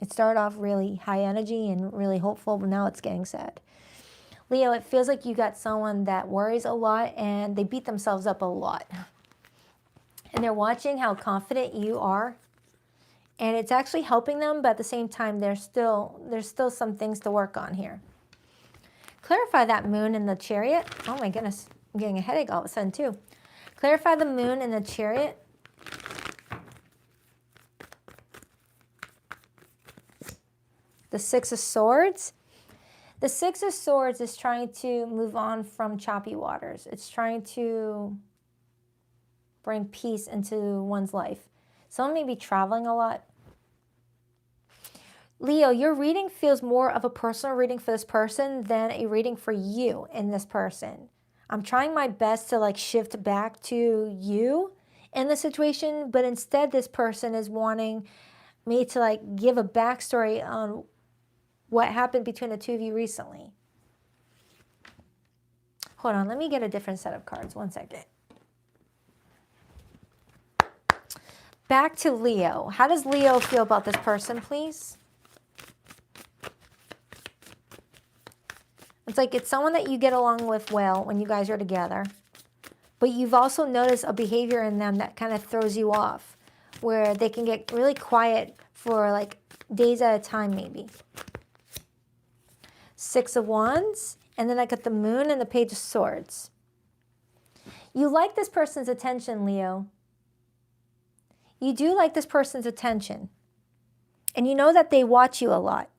A: It started off really high energy and really hopeful, but now it's getting sad. Leo, it feels like you got someone that worries a lot and they beat themselves up a lot. And they're watching how confident you are. And it's actually helping them, but at the same time, there's still some things to work on here. Clarify that moon in the chariot. Oh my goodness, I'm getting a headache all of a sudden too. Clarify the moon in the chariot. The Six of Swords. The Six of Swords is trying to move on from choppy waters. It's trying to bring peace into one's life. Someone may be traveling a lot. Leo, your reading feels more of a personal reading for this person than a reading for you and this person. I'm trying my best to like shift back to you in the situation, but instead this person is wanting me to like give a backstory on what happened between the two of you recently. Hold on, let me get a different set of cards. 1 second. Back to Leo. How does Leo feel about this person, please? It's like it's someone that you get along with well when you guys are together. But you've also noticed a behavior in them that kind of throws you off, where they can get really quiet for like days at a time maybe. Six of Wands, and then I got the Moon and the Page of Swords. You like this person's attention, Leo. You do like this person's attention. And you know that they watch you a lot.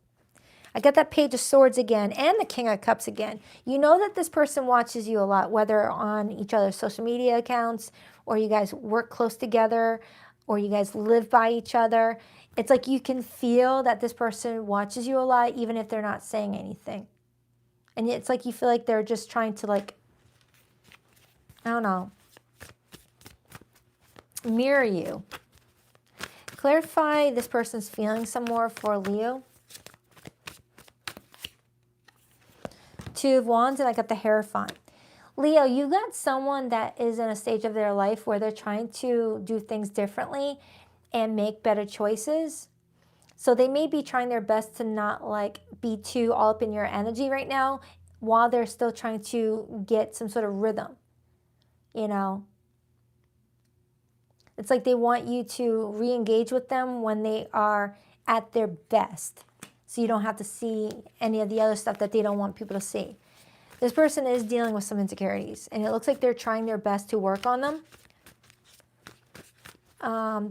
A: I got that Page of Swords again and the King of Cups again. You know that this person watches you a lot, whether on each other's social media accounts or you guys work close together or you guys live by each other. It's like you can feel that this person watches you a lot even if they're not saying anything. And it's like you feel like they're just trying to like, I don't know, mirror you. Clarify this person's feelings some more for Leo. Two of Wands, and I got the Hierophant. Leo, you got someone that is in a stage of their life where they're trying to do things differently and make better choices. So they may be trying their best to not like be too all up in your energy right now while they're still trying to get some sort of rhythm, you know. It's like they want you to re-engage with them when they are at their best. So you don't have to see any of the other stuff that they don't want people to see. This person is dealing with some insecurities, and it looks like they're trying their best to work on them.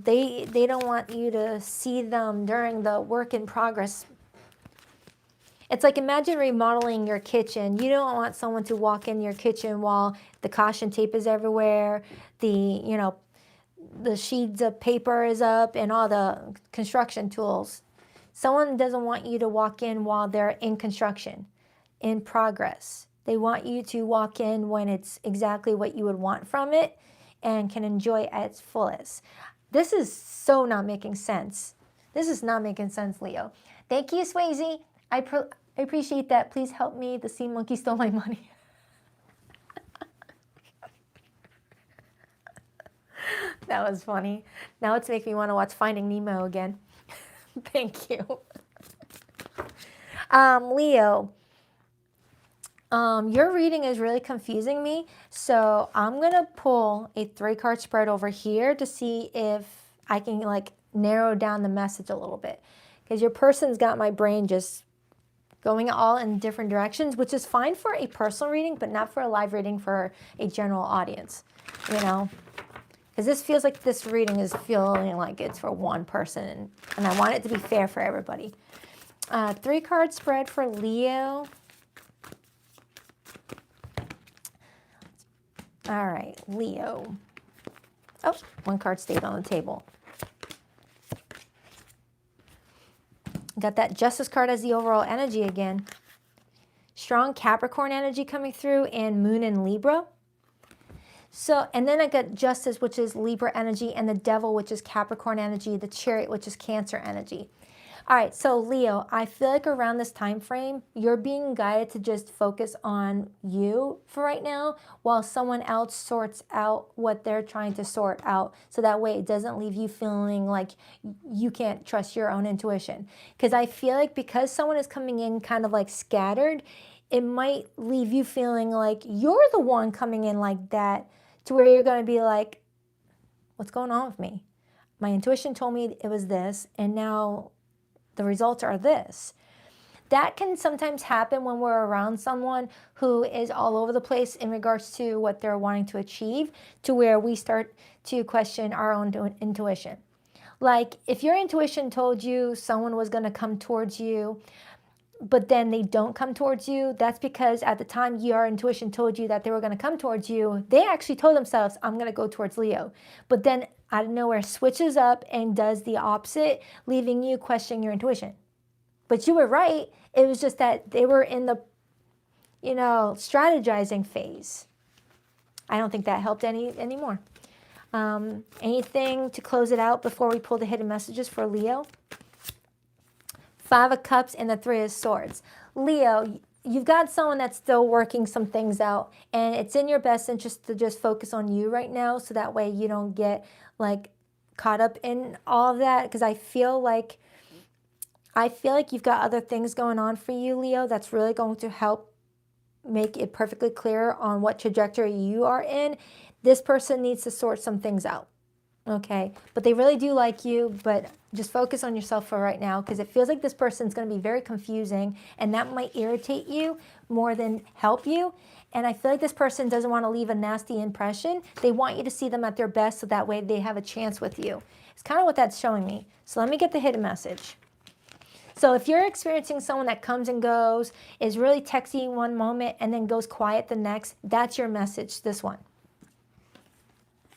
A: They don't want you to see them during the work in progress. It's like imagine remodeling your kitchen. You don't want someone to walk in your kitchen while the caution tape is everywhere, the sheets of paper is up, and all the construction tools. Someone doesn't want you to walk in while they're in construction, in progress. They want you to walk in when it's exactly what you would want from it and can enjoy it at its fullest. This is so not making sense. This is not making sense, Leo. Thank you, Swayze. I appreciate that. Please help me. The sea monkey stole my money. That was funny. Now it's making me want to watch Finding Nemo again. Thank you. Leo, your reading is really confusing me. So I'm going to pull a 3-card spread over here to see if I can like narrow down the message a little bit. Because your person's got my brain just going all in different directions, which is fine for a personal reading, but not for a live reading for a general audience, you know. Because this feels like this reading is feeling like it's for one person, and I want it to be fair for everybody. 3-card spread for Leo. All right, Leo. Oh, 1 card stayed on the table. Got that Justice card as the overall energy again. Strong Capricorn energy coming through, and Moon in Libra. So, and then I got Justice, which is Libra energy, and the Devil, which is Capricorn energy, the Chariot, which is Cancer energy. All right, so Leo, I feel like around this time frame, you're being guided to just focus on you for right now while someone else sorts out what they're trying to sort out. So that way it doesn't leave you feeling like you can't trust your own intuition. Because I feel like because someone is coming in kind of like scattered, it might leave you feeling like you're the one coming in like that, to where you're going to be like, what's going on with me? My intuition told me it was this, and now the results are this. That can sometimes happen when we're around someone who is all over the place in regards to what they're wanting to achieve, to where we start to question our own intuition. Like if your intuition told you someone was going to come towards you, but then they don't come towards you, that's because at the time your intuition told you that they were going to come towards you, they actually told themselves, I'm going to go towards Leo. But then out of nowhere switches up and does the opposite, leaving you questioning your intuition. But you were right. It was just that they were in the, strategizing phase. I don't think that helped anymore. Anything to close it out before we pull the hidden messages for Leo? 5 of Cups and the 3 of Swords. Leo, you've got someone that's still working some things out, and it's in your best interest to just focus on you right now, so that way you don't get like caught up in all of that, because I feel like you've got other things going on for you, Leo, that's really going to help make it perfectly clear on what trajectory you are in. This person needs to sort some things out. Okay, but they really do like you, but just focus on yourself for right now, because it feels like this person's going to be very confusing, and that might irritate you more than help you. And I feel like this person doesn't want to leave a nasty impression. They want you to see them at their best, so that way they have a chance with you. It's kind of what that's showing me. So let me get the hidden message. So if you're experiencing someone that comes and goes, is really texty one moment and then goes quiet the next, that's your message, this one.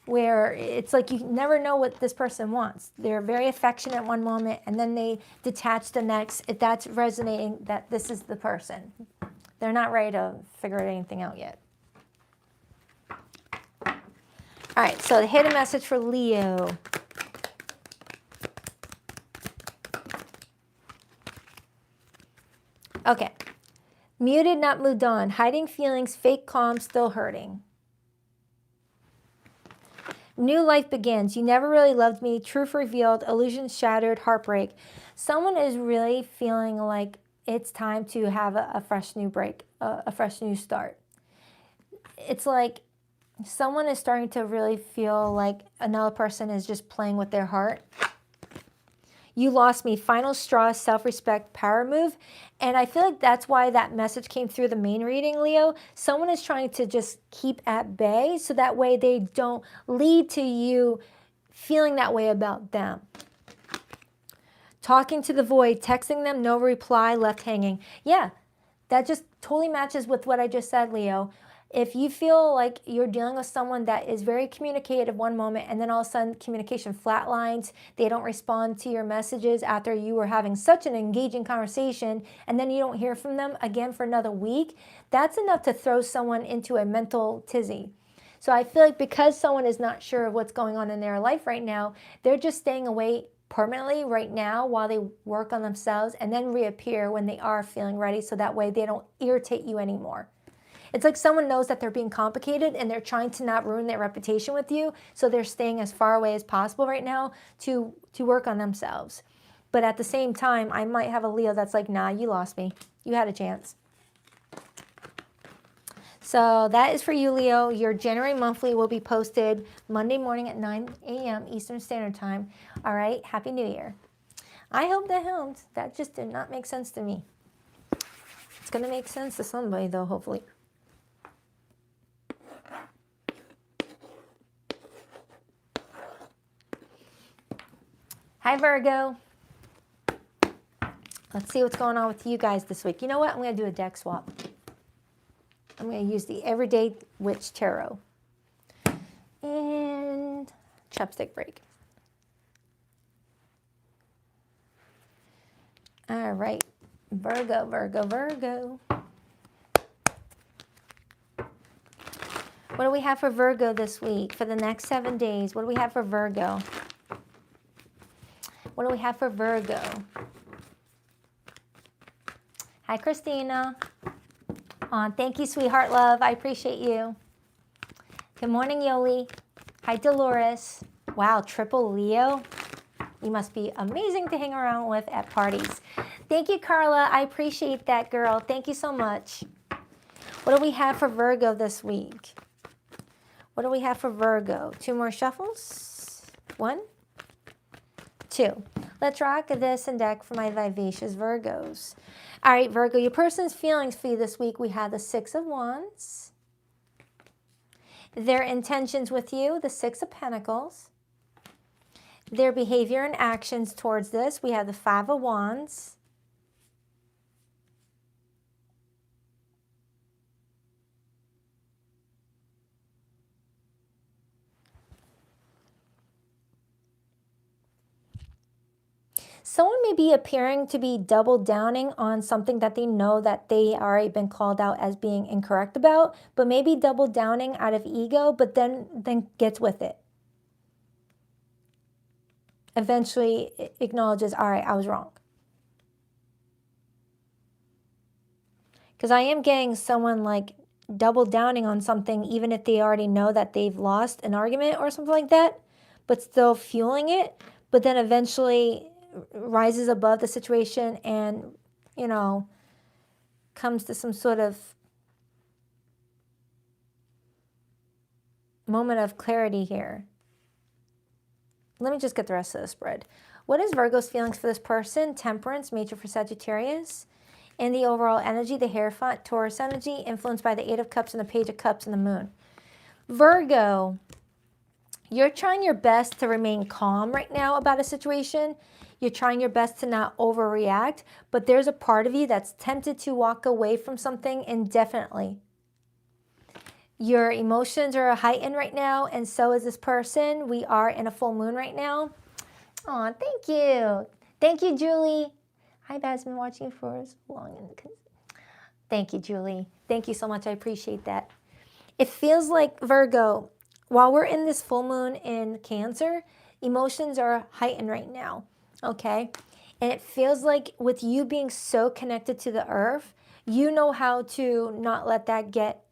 A: Where it's like you never know what this person wants. They're very affectionate one moment and then they detach the next. If that's resonating, that this is the person. They're not ready to figure anything out yet. All right, so the hidden message for Leo. Okay. Muted, not moved on. Hiding feelings, fake calm, still hurting. New life begins. You never really loved me. Truth revealed. Illusions shattered. Heartbreak. Someone is really feeling like it's time to have a fresh new break, a fresh new start. It's like someone is starting to really feel like another person is just playing with their heart. You lost me. Final straw, self-respect, power move. And I feel like that's why that message came through the main reading, Leo. Someone is trying to just keep at bay, so that way they don't lead to you feeling that way about them. Talking to the void, texting them, no reply, left hanging. Yeah, that just totally matches with what I just said, Leo. If you feel like you're dealing with someone that is very communicative one moment and then all of a sudden communication flatlines, they don't respond to your messages after you were having such an engaging conversation, and then you don't hear from them again for another week, that's enough to throw someone into a mental tizzy. So I feel like because someone is not sure of what's going on in their life right now, they're just staying away permanently right now while they work on themselves, and then reappear when they are feeling ready, so that way they don't irritate you anymore. It's like someone knows that they're being complicated and they're trying to not ruin their reputation with you, so they're staying as far away as possible right now to work on themselves. But at the same time, I might have a Leo that's like, nah, you lost me. You had a chance. So that is for you, Leo. Your January monthly will be posted Monday morning at 9 a.m. Eastern Standard Time. All right, Happy New Year. I hope that helped. That just did not make sense to me. It's going to make sense to somebody, though, hopefully. Hi, Virgo. Let's see what's going on with you guys this week. You know what? I'm going to do a deck swap. I'm going to use the Everyday Witch Tarot. And chopstick break. All right. Virgo, Virgo, Virgo. What do we have for Virgo this week? For the next 7 days, what do we have for Virgo? What do we have for Virgo? Hi, Christina. Thank you, sweetheart love. I appreciate you. Good morning, Yoli. Hi, Dolores. Wow, triple Leo. You must be amazing to hang around with at parties. Thank you, Carla. I appreciate that, girl. Thank you so much. What do we have for Virgo this week? What do we have for Virgo? 2 more shuffles. 1, 2. Let's rock this and deck for my vivacious Virgos. All right, Virgo, your person's feelings for you this week. We have the 6 of Wands. Their intentions with you, the 6 of Pentacles. Their behavior and actions towards this, we have the 5 of Wands. Someone may be appearing to be double downing on something that they know that they already been called out as being incorrect about, but maybe double downing out of ego, but then gets with it. Eventually acknowledges, all right, I was wrong. Because I am getting someone like double downing on something, even if they already know that they've lost an argument or something like that, but still fueling it, but then eventually rises above the situation and, you know, comes to some sort of moment of clarity here. Let me just get the rest of the spread. What is Virgo's feelings for this person? Temperance, major for Sagittarius. And the overall energy, the Hierophant, Taurus energy, influenced by the 8 of Cups and the Page of Cups and the Moon. Virgo, you're trying your best to remain calm right now about a situation. You're trying your best to not overreact, but there's a part of you that's tempted to walk away from something indefinitely. Your emotions are heightened right now, and so is this person. We are in a full moon right now. Aw, thank you. Thank you, Julie. Hi, Bad's been watching you for as long. Thank you, Julie. Thank you so much. I appreciate that. It feels like, Virgo, while we're in this full moon in Cancer, emotions are heightened right now, okay? And it feels like with you being so connected to the earth, you know how to not let that get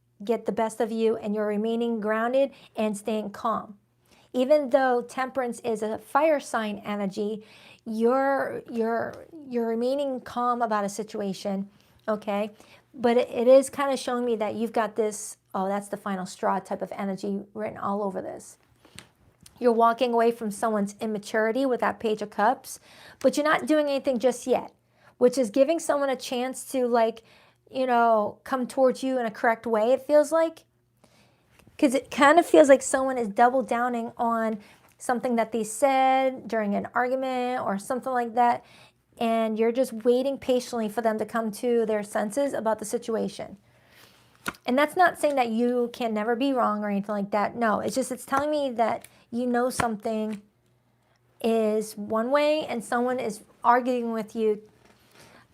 A: the best of you, and you're remaining grounded and staying calm. Even though Temperance is a fire sign energy, you're remaining calm about a situation, okay? But it is kind of showing me that you've got this, oh, that's the final straw type of energy written all over this. You're walking away from someone's immaturity with that Page of Cups, but you're not doing anything just yet, which is giving someone a chance to, like, you know, come towards you in a correct way, it feels like. Because it kind of feels like someone is double downing on something that they said during an argument or something like that, and you're just waiting patiently for them to come to their senses about the situation. And that's not saying that you can never be wrong or anything like that. No, it's just, it's telling me that you know something is one way and someone is arguing with you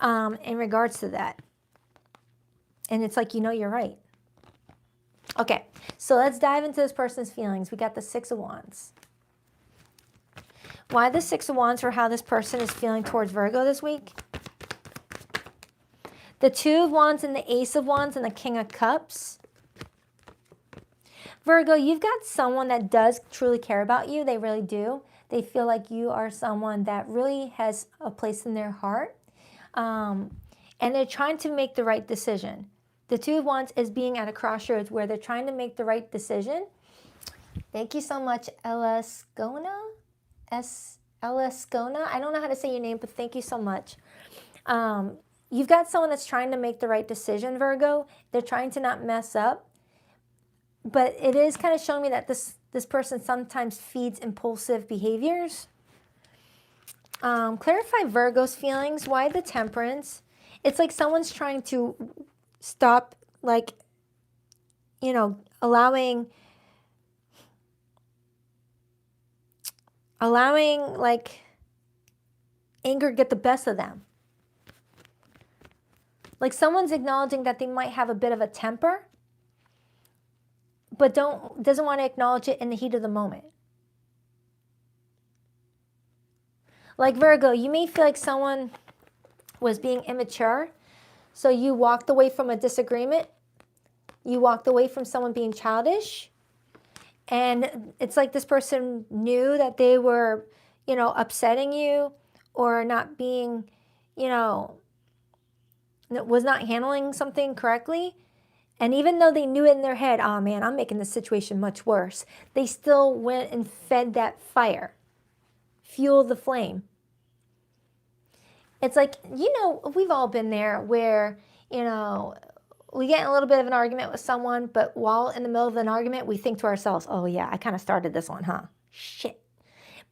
A: in regards to that. And it's like, you know, you're right. Okay, so let's dive into this person's feelings. We got the 6 of Wands. Why the 6 of Wands for how this person is feeling towards Virgo this week? The 2 of Wands and the Ace of Wands and the King of Cups. Virgo, you've got someone that does truly care about you. They really do. They feel like you are someone that really has a place in their heart. And they're trying to make the right decision. The 2 of Wands is being at a crossroads where they're trying to make the right decision. Thank you so much, Ella Scona. Ella Scona. I don't know how to say your name, but thank you so much. You've got someone that's trying to make the right decision, Virgo. They're trying to not mess up. But it is kind of showing me that this person sometimes feeds impulsive behaviors. Clarify Virgo's feelings. Why the Temperance? It's like someone's trying to stop, like, you know, allowing like anger get the best of them. Like someone's acknowledging that they might have a bit of a temper, but doesn't want to acknowledge it in the heat of the moment. Like Virgo, you may feel like someone was being immature, So you walked away from a disagreement. You walked away from someone being childish. And it's like this person knew that they were, upsetting you or not being, was not handling something correctly. And even though they knew it in their head, oh man, I'm making the situation much worse, they still went and fed that fire, fueled the flame. It's like, we've all been there where, we get in a little bit of an argument with someone, but while in the middle of an argument, we think to ourselves, oh yeah, I kind of started this one, huh? Shit.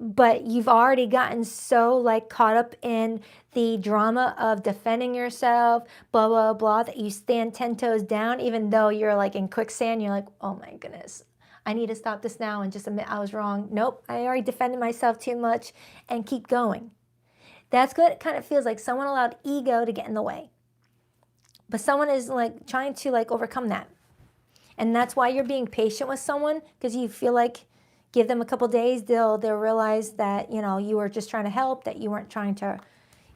A: But you've already gotten so caught up in the drama of defending yourself, blah, blah, blah, that you stand 10 toes down, even though you're in quicksand. You're like, oh my goodness, I need to stop this now and just admit I was wrong. Nope, I already defended myself too much, and keep going. That's what it kind of feels like. Someone allowed ego to get in the way. But someone is trying to overcome that. And that's why you're being patient with someone, because you feel like give them a couple days, they'll realize that, you were just trying to help, that you weren't trying to,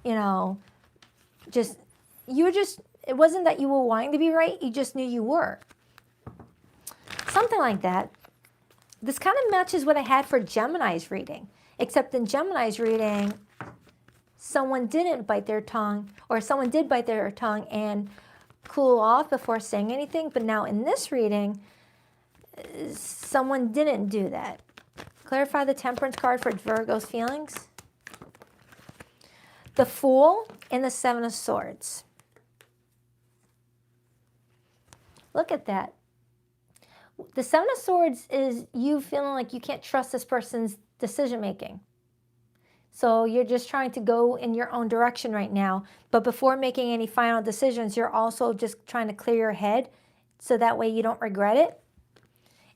A: it wasn't that you were wanting to be right, you just knew you were. Something like that. This kind of matches what I had for Gemini's reading, except in Gemini's reading, someone didn't bite their tongue, or someone did bite their tongue and cool off before saying anything. But now in this reading, someone didn't do that. Clarify the Temperance card for Virgo's feelings. The Fool and the Seven of Swords. Look at that. The Seven of Swords is you feeling like you can't trust this person's decision making. So you're just trying to go in your own direction right now. But before making any final decisions, you're also just trying to clear your head so that way you don't regret it.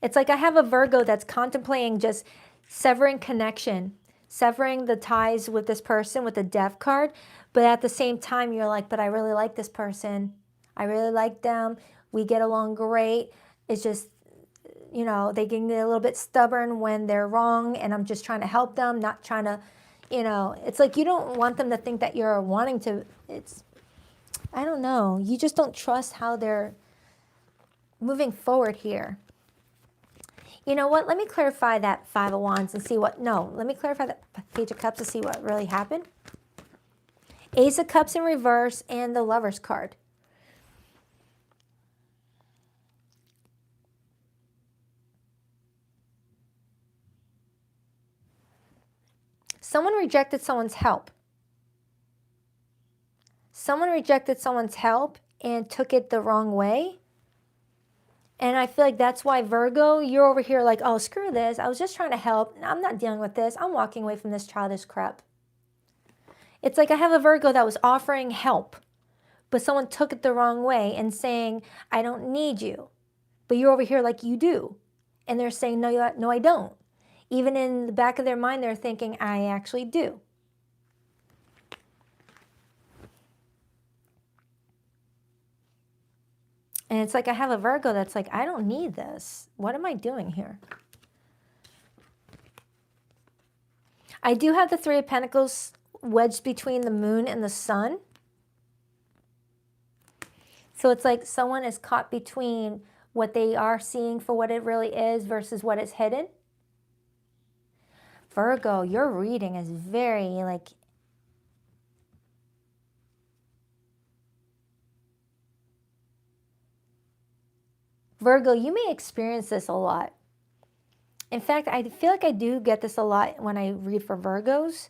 A: It's like I have a Virgo that's contemplating just severing connection, severing the ties with this person with the Death card. But at the same time, you're like, but I really like this person. I really like them. We get along great. It's just, they can get a little bit stubborn when they're wrong. And I'm just trying to help them, not trying to, it's like you don't want them to think that you're wanting to, I don't know. You just don't trust how they're moving forward here. You know what? Let me clarify that Five of Wands and see let me clarify that Page of Cups to see what really happened. Ace of Cups in reverse and the Lover's card. Someone rejected someone's help. Someone rejected someone's help and took it the wrong way. And I feel like that's why, Virgo, you're over here like, oh, screw this. I was just trying to help. I'm not dealing with this. I'm walking away from this childish crap. It's like I have a Virgo that was offering help, but someone took it the wrong way and saying, I don't need you. But you're over here like you do. And they're saying, no, I don't. Even in the back of their mind, they're thinking, I actually do. And it's like I have a Virgo that's like, I don't need this. What am I doing here? I do have the Three of Pentacles wedged between the Moon and the Sun. So it's like someone is caught between what they are seeing for what it really is versus what is hidden. Virgo, your reading is very Virgo, you may experience this a lot. In fact, I feel like I do get this a lot when I read for Virgos.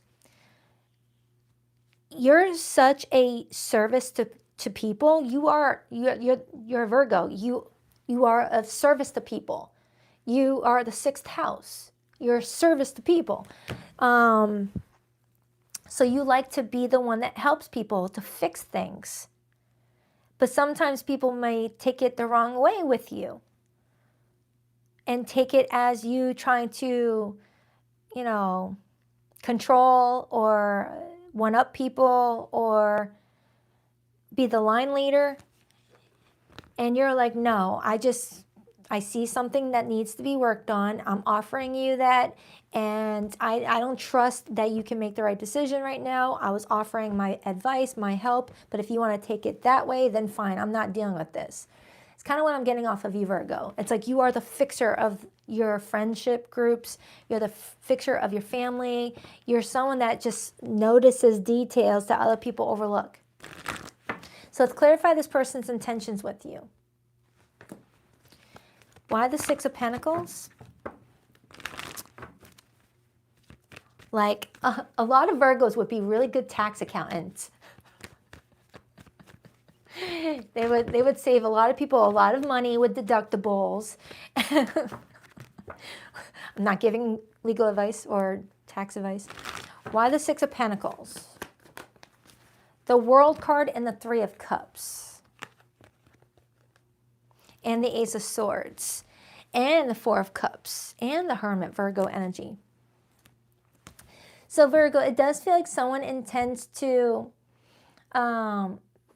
A: You're such a service to people. You're a Virgo. You are of service to people. You are the 6th house. You're a service to people. So you like to be the one that helps people to fix things. But sometimes people may take it the wrong way with you and take it as you trying to, control or one-up people or be the line leader. And you're like, no, I just I see something that needs to be worked on. I'm offering you that, and I don't trust that you can make the right decision right now. I was offering my advice, my help, but if you want to take it that way, then fine. I'm not dealing with this. It's kind of what I'm getting off of you, Virgo. It's like you are the fixer of your friendship groups. You're the fixer of your family. You're someone that just notices details that other people overlook. So let's clarify this person's intentions with you. Why the Six of Pentacles? Like, a lot of Virgos would be really good tax accountants. They would save a lot of people a lot of money with deductibles. I'm not giving legal advice or tax advice. Why the Six of Pentacles? The World card and the Three of Cups. And the Ace of Swords, and the Four of Cups, and the Hermit, Virgo energy. So Virgo, it does feel like someone intends to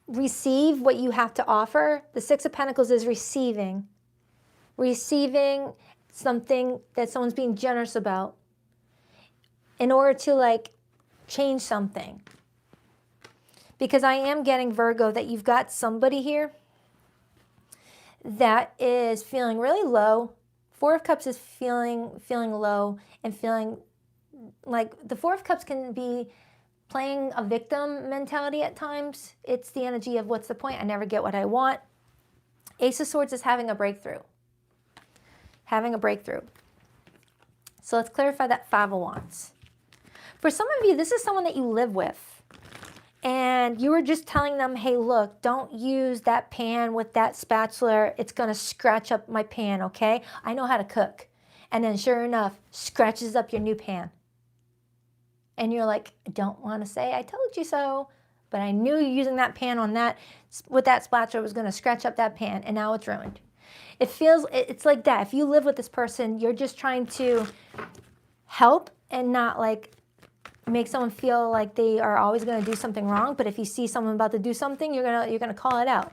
A: receive what you have to offer. The Six of Pentacles is receiving. Receiving something that someone's being generous about in order to like change something. Because I am getting, Virgo, that you've got somebody here that is feeling really low. Four of Cups is feeling low and feeling like the Four of Cups can be playing a victim mentality at times. It's the energy of what's the point? I never get what I want. Ace of Swords is having a breakthrough. Having a breakthrough. So let's clarify that Five of Wands. For some of you, this is someone that you live with. And you were just telling them, hey, look, don't use that pan with that spatula. It's going to scratch up my pan, okay? I know how to cook. And then sure enough, scratches up your new pan. And you're like, I don't want to say I told you so, but I knew using that pan on that, with that spatula was going to scratch up that pan, and now it's ruined. It's like that. If you live with this person, you're just trying to help and not like make someone feel like they are always going to do something wrong. But if you see someone about to do something, you're gonna call it out.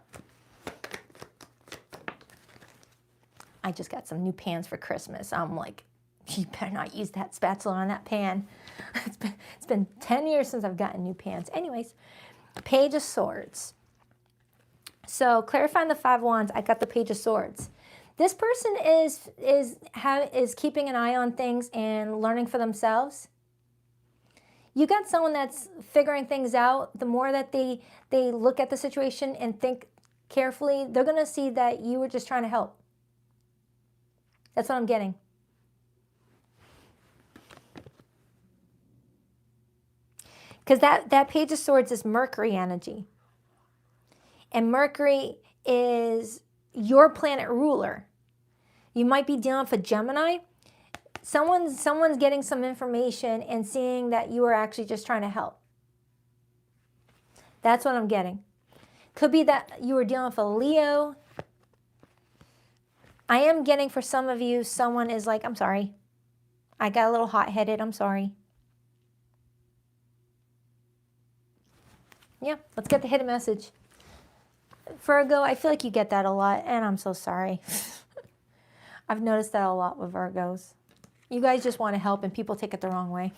A: I just got some new pans for Christmas. I'm like, you better not use that spatula on that pan. It's been 10 years since I've gotten new pans. Anyways, Page of Swords. So clarifying the Five of Wands, I got the Page of Swords. This person is keeping an eye on things and learning for themselves. You got someone that's figuring things out. The more that they look at the situation and think carefully, they're going to see that you were just trying to help. That's what I'm getting. Because that Page of Swords is Mercury energy. And Mercury is your planet ruler. You might be dealing with a Gemini. Someone's getting some information and seeing that you are actually just trying to help. That's what I'm getting. Could be that you were dealing with a Leo. I am getting, for some of you, someone is like, I'm sorry. I got a little hot-headed. I'm sorry. Yeah, let's get the hidden message. Virgo, I feel like you get that a lot, and I'm so sorry. I've noticed that a lot with Virgos. You guys just want to help, and people take it the wrong way.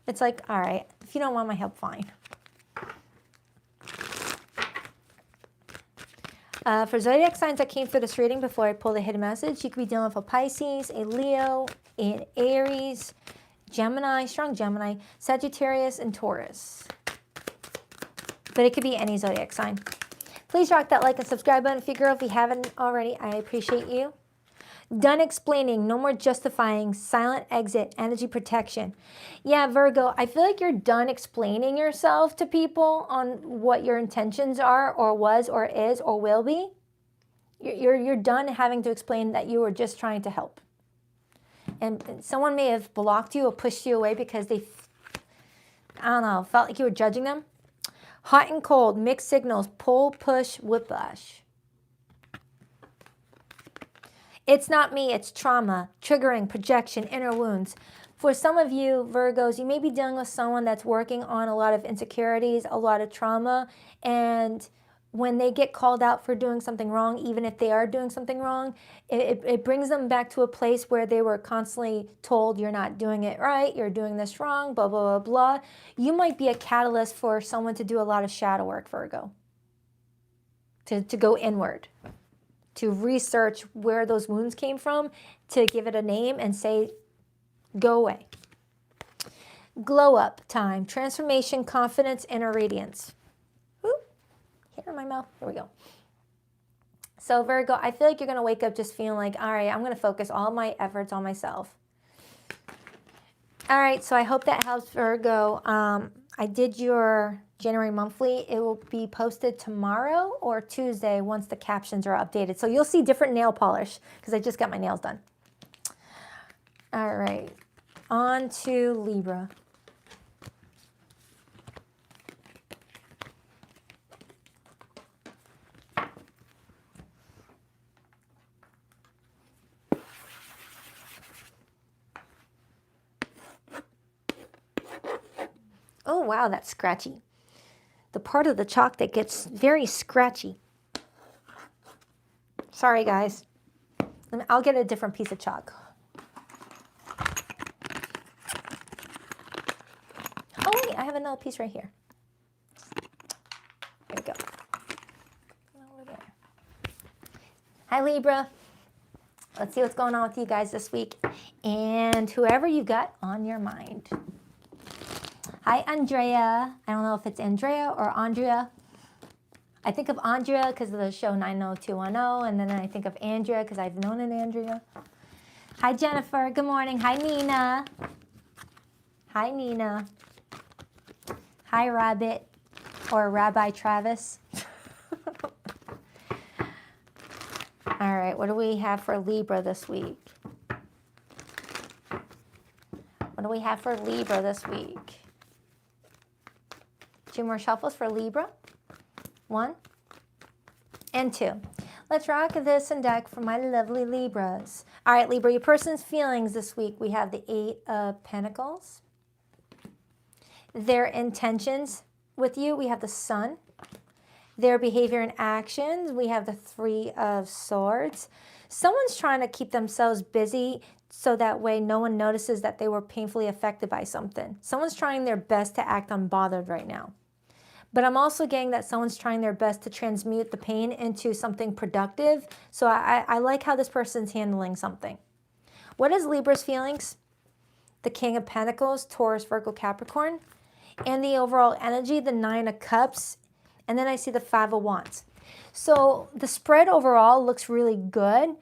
A: It's like, all right, if you don't want my help, fine. For zodiac signs that came through this reading before I pull the hidden message, you could be dealing with a Pisces, a Leo, an Aries, Gemini, strong Gemini, Sagittarius, and Taurus. But it could be any zodiac sign. Please rock that like and subscribe button if you girl. If you haven't already, I appreciate you. Done explaining. No more justifying. Silent exit. Energy protection. Yeah, Virgo, I feel like you're done explaining yourself to people on what your intentions are or was or is or will be. You're done having to explain that you were just trying to help. And someone may have blocked you or pushed you away because they, I don't know, felt like you were judging them. Hot and cold, mixed signals, pull, push, whiplash. It's not me, it's trauma, triggering, projection, inner wounds. For some of you, Virgos, you may be dealing with someone that's working on a lot of insecurities, a lot of trauma, and when they get called out for doing something wrong, even if they are doing something wrong, it brings them back to a place where they were constantly told you're not doing it right, you're doing this wrong, blah, blah, blah, blah. You might be a catalyst for someone to do a lot of shadow work, Virgo, to go inward, to research where those wounds came from, to give it a name and say, go away. Glow up time, transformation, confidence, inner radiance. Hair in my mouth. Here we go. So Virgo, I feel like you're going to wake up just feeling like, all right, I'm going to focus all my efforts on myself. All right, so I hope that helps, Virgo. I did your January monthly. It will be posted tomorrow or Tuesday once the captions are updated. So you'll see different nail polish because I just got my nails done. All right, on to Libra. Oh, wow, that's scratchy. The part of the chalk that gets very scratchy. Sorry, guys. I'll get a different piece of chalk. Oh, wait, I have another piece right here. There we go. Over there. Hi, Libra. Let's see what's going on with you guys this week. And whoever you got on your mind. Hi, Andrea. I don't know if it's Andrea or Andrea. I think of Andrea because of the show 90210, and then I think of Andrea because I've known an Andrea. Hi, Jennifer. Good morning. Hi, Nina. Hi, Nina. Hi, Rabbit, or Rabbi Travis. All right, what do we have for Libra this week? What do we have for Libra this week? 2 more shuffles for Libra. 1 and 2. Let's rock this and deck for my lovely Libras. All right, Libra, your person's feelings this week. We have the 8 of Pentacles. Their intentions with you, we have the Sun. Their behavior and actions, we have the 3 of Swords. Someone's trying to keep themselves busy so that way no one notices that they were painfully affected by something. Someone's trying their best to act unbothered right now. But I'm also getting that someone's trying their best to transmute the pain into something productive. So I like how this person's handling something. What is Libra's feelings? The King of Pentacles, Taurus, Virgo, Capricorn. And the overall energy, the 9 of Cups. And then I see the 5 of Wands. So the spread overall looks really good.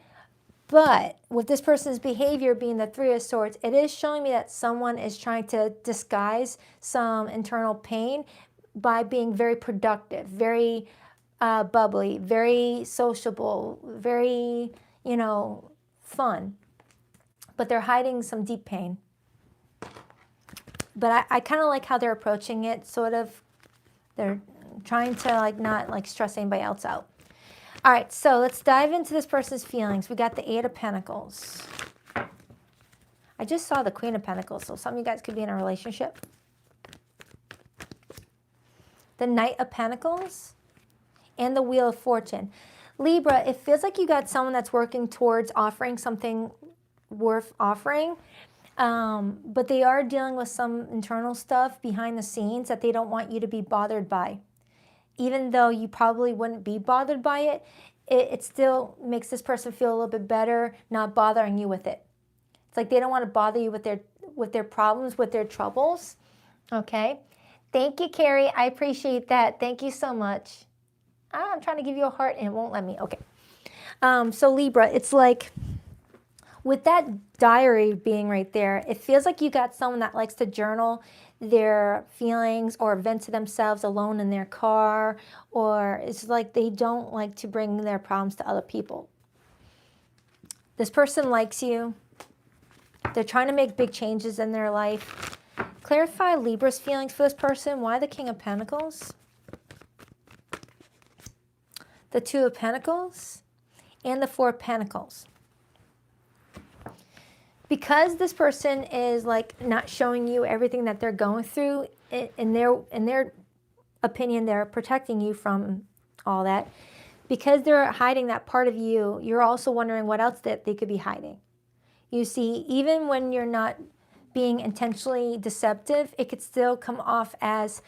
A: But with this person's behavior being the 3 of Swords, it is showing me that someone is trying to disguise some internal pain by being very productive, very bubbly, very sociable, very, fun. But they're hiding some deep pain. But I kind of like how they're approaching it, sort of. They're trying to not stress anybody else out. All right, so let's dive into this person's feelings. We got the 8 of Pentacles. I just saw the Queen of Pentacles, so some of you guys could be in a relationship. The Knight of Pentacles, and the Wheel of Fortune. Libra, it feels like you got someone that's working towards offering something worth offering, but they are dealing with some internal stuff behind the scenes that they don't want you to be bothered by. Even though you probably wouldn't be bothered by it, it still makes this person feel a little bit better not bothering you with it. It's like they don't want to bother you with their problems, with their troubles, okay? Thank you, Carrie. I appreciate that. Thank you so much. I'm trying to give you a heart and it won't let me. Okay. So Libra, it's like with that diary being right there, it feels like you got someone that likes to journal their feelings or vent to themselves alone in their car, or it's like they don't like to bring their problems to other people. This person likes you. They're trying to make big changes in their life. Clarify Libra's feelings for this person. Why the King of Pentacles? The 2 of Pentacles and the 4 of Pentacles. Because this person is not showing you everything that they're going through, in their opinion, they're protecting you from all that. Because they're hiding that part of you, you're also wondering what else that they could be hiding. You see, even when you're not being intentionally deceptive, it could still come off as,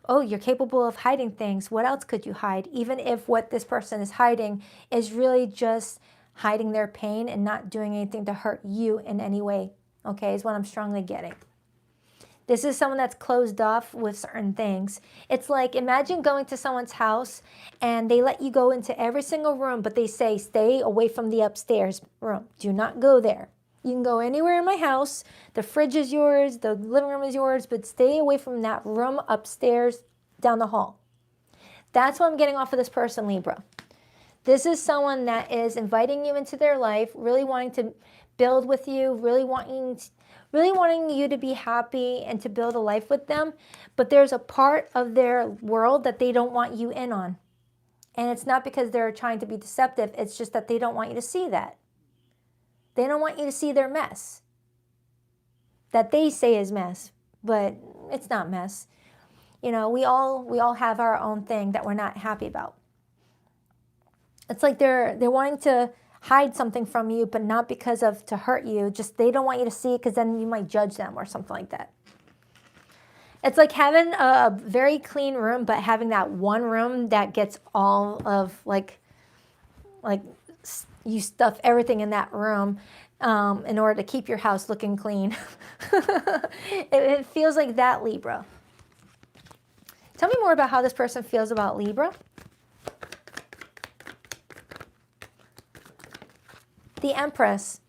A: oh, you're capable of hiding things. What else could you hide? Even if what this person is hiding is really just hiding their pain and not doing anything to hurt you in any way, okay, is what I'm strongly getting. This is someone that's closed off with certain things. It's like, imagine going to someone's house and they let you go into every single room, but they say, stay away from the upstairs room. Do not go there. You can go anywhere in my house. The fridge is yours. The living room is yours, but stay away from that room upstairs down the hall. That's what I'm getting off of this person, Libra. This is someone that is inviting you into their life, really wanting to build with you, really wanting you to be happy and to build a life with them, but there's a part of their world that they don't want you in on. And it's not because they're trying to be deceptive, it's just that they don't want you to see that. They don't want you to see their mess. That they say is mess, but it's not mess. You know, we all have our own thing that we're not happy about. It's like they're wanting to hide something from you, but not because of to hurt you. Just they don't want you to see it because then you might judge them or something like that. It's like having a very clean room, but having that one room that gets all of like you stuff everything in that room in order to keep your house looking clean. It feels like that, Libra. Tell me more about how this person feels about Libra. The Empress.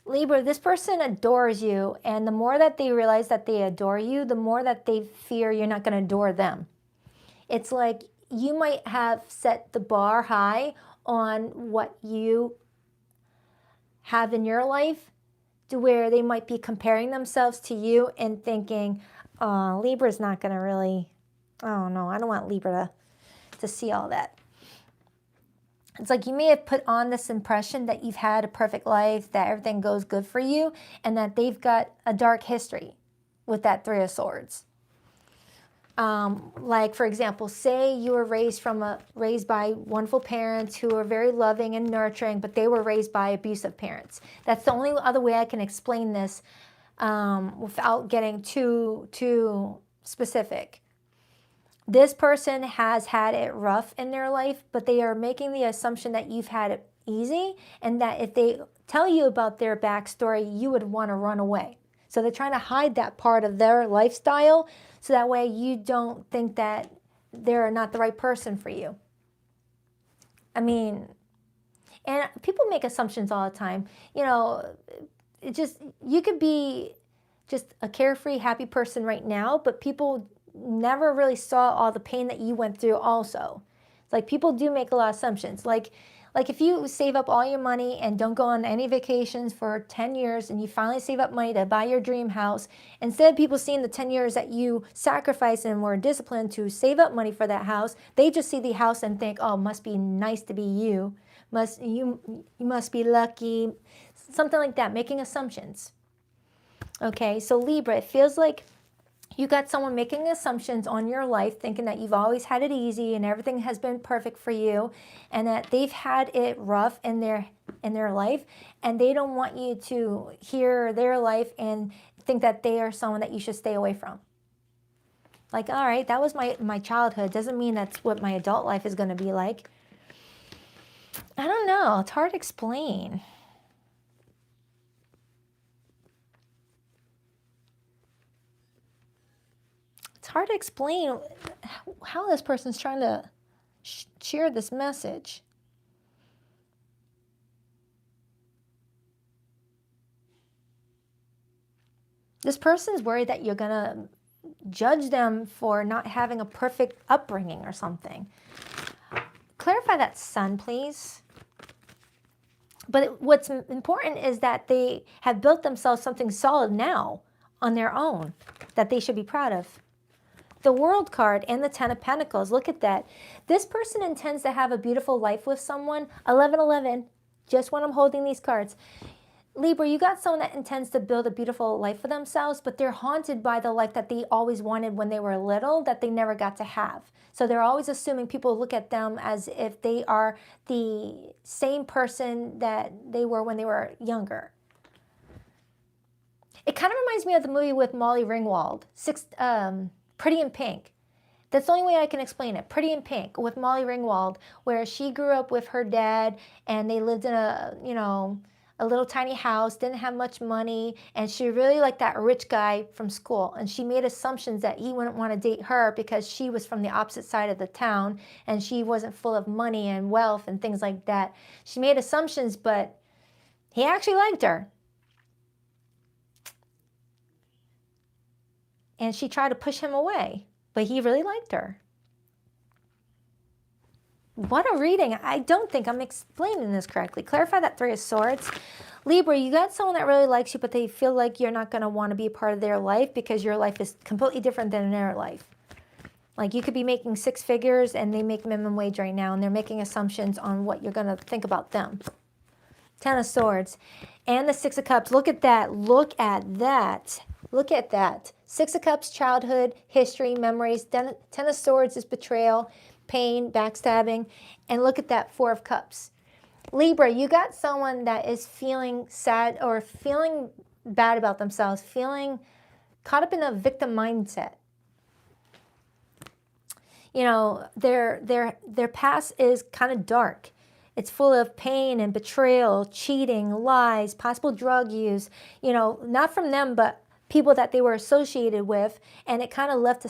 A: Libra, this person adores you, and the more that they realize that they adore you, the more that they fear you're not going to adore them. It's like you might have set the bar high on what you have in your life to where they might be comparing themselves to you and thinking, oh, Libra's not going to really, oh no, I don't want Libra to see all that. It's like you may have put on this impression that you've had a perfect life, that everything goes good for you, and that they've got a dark history with that Three of Swords. Like, for example, say you were raised by wonderful parents who were very loving and nurturing, but they were raised by abusive parents. That's the only other way I can explain this without getting too specific. This person has had it rough in their life, but they are making the assumption that you've had it easy and that if they tell you about their backstory, you would want to run away. So they're trying to hide that part of their lifestyle so that way you don't think that they're not the right person for you. I mean, and people make assumptions all the time. You know, you could be just a carefree, happy person right now, but people never really saw all the pain that you went through also. It's like people do make a lot of assumptions. Like if you save up all your money and don't go on any vacations for 10 years and you finally save up money to buy your dream house, instead of people seeing the 10 years that you sacrificed and were disciplined to save up money for that house, they just see the house and think, oh, must be nice to be you. You must be lucky. Something like that, making assumptions. Okay, so Libra, it feels like you got someone making assumptions on your life, thinking that you've always had it easy and everything has been perfect for you, and that they've had it rough in their life, and they don't want you to hear their life and think that they are someone that you should stay away from. Like, all right, that was my childhood. Doesn't mean that's what my adult life is going to be like. I don't know. It's hard to explain. It's hard to explain how this person's trying to share this message. This person's worried that you're going to judge them for not having a perfect upbringing or something. Clarify that, Sun, please. But what's important is that they have built themselves something solid now on their own that they should be proud of. The World card and the Ten of Pentacles, look at that. This person intends to have a beautiful life with someone. 1111, just when I'm holding these cards. Libra, you got someone that intends to build a beautiful life for themselves, but they're haunted by the life that they always wanted when they were little that they never got to have. So they're always assuming people look at them as if they are the same person that they were when they were younger. It kind of reminds me of the movie with Molly Ringwald, Pretty in Pink. That's the only way I can explain it. Pretty in Pink with Molly Ringwald, where she grew up with her dad and they lived in a little tiny house, didn't have much money, and she really liked that rich guy from school. And she made assumptions that he wouldn't want to date her because she was from the opposite side of the town and she wasn't full of money and wealth and things like that. She made assumptions, but he actually liked her. And she tried to push him away, but he really liked her. What a reading. I don't think I'm explaining this correctly. Clarify that Three of Swords. Libra, you got someone that really likes you, but they feel like you're not going to want to be a part of their life because your life is completely different than their life. Like you could be making 6 figures and they make minimum wage right now and they're making assumptions on what you're going to think about them. 10 of Swords and the 6 of Cups. Look at that. Look at that. Look at that. 6 of Cups, childhood, history, memories. 10 of Swords is betrayal, pain, backstabbing. And look at that 4 of Cups. Libra, you got someone that is feeling sad or feeling bad about themselves, feeling caught up in a victim mindset. You know, their past is kind of dark. It's full of pain and betrayal, cheating, lies, possible drug use, you know, not from them, but people that they were associated with. And it kind of left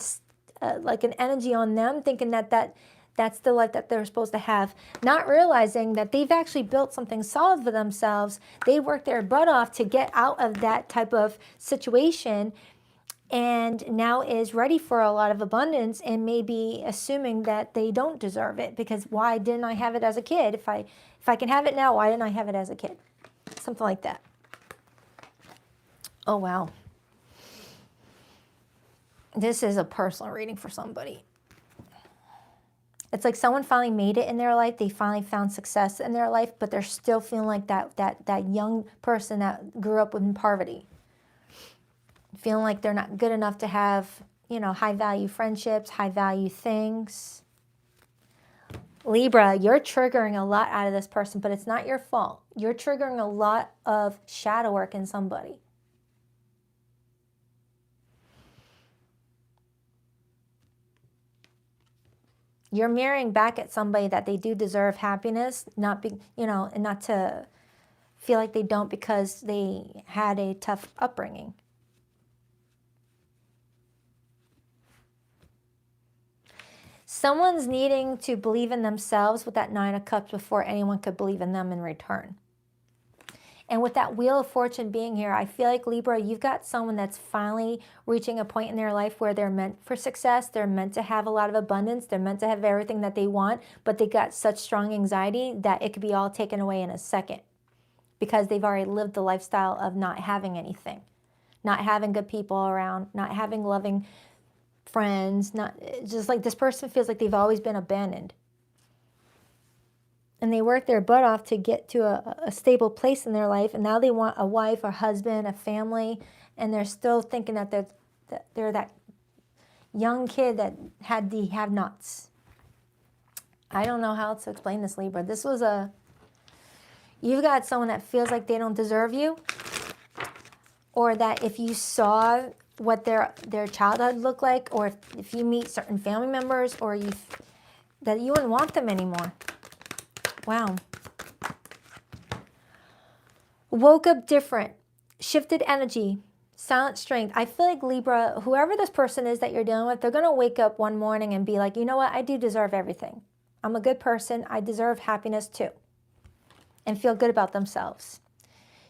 A: like an energy on them, thinking that's the life that they're supposed to have, not realizing that they've actually built something solid for themselves. They worked their butt off to get out of that type of situation and now is ready for a lot of abundance and maybe assuming that they don't deserve it because why didn't I have it as a kid? If I can have it now, why didn't I have it as a kid? Something like that. Oh, wow. This is a personal reading for somebody. It's like someone finally made it in their life. They finally found success in their life, but they're still feeling like that young person that grew up in poverty. Feeling like they're not good enough to have, you know, high-value friendships, high-value things. Libra, you're triggering a lot out of this person, but it's not your fault. You're triggering a lot of shadow work in somebody. You're mirroring back at somebody that they do deserve happiness, not be, you know, and not to feel like they don't because they had a tough upbringing. Someone's needing to believe in themselves with that 9 of Cups before anyone could believe in them in return. And with that Wheel of Fortune being here, I feel like, Libra, you've got someone that's finally reaching a point in their life where they're meant for success. They're meant to have a lot of abundance. They're meant to have everything that they want, but they got such strong anxiety that it could be all taken away in a second because they've already lived the lifestyle of not having anything, not having good people around, not having loving friends, not just like this person feels like they've always been abandoned. And they work their butt off to get to a stable place in their life. And now they want a wife, a husband, a family. And they're still thinking that they're that young kid that had the have-nots. I don't know how else to explain this, Libra. This was you've got someone that feels like they don't deserve you. Or that if you saw what their childhood looked like, or if you meet certain family members, or that you wouldn't want them anymore. Wow. Woke up different. Shifted energy. Silent strength. I feel like, Libra, whoever this person is that you're dealing with, they're going to wake up one morning and be like, you know what? I do deserve everything. I'm a good person. I deserve happiness too. And feel good about themselves.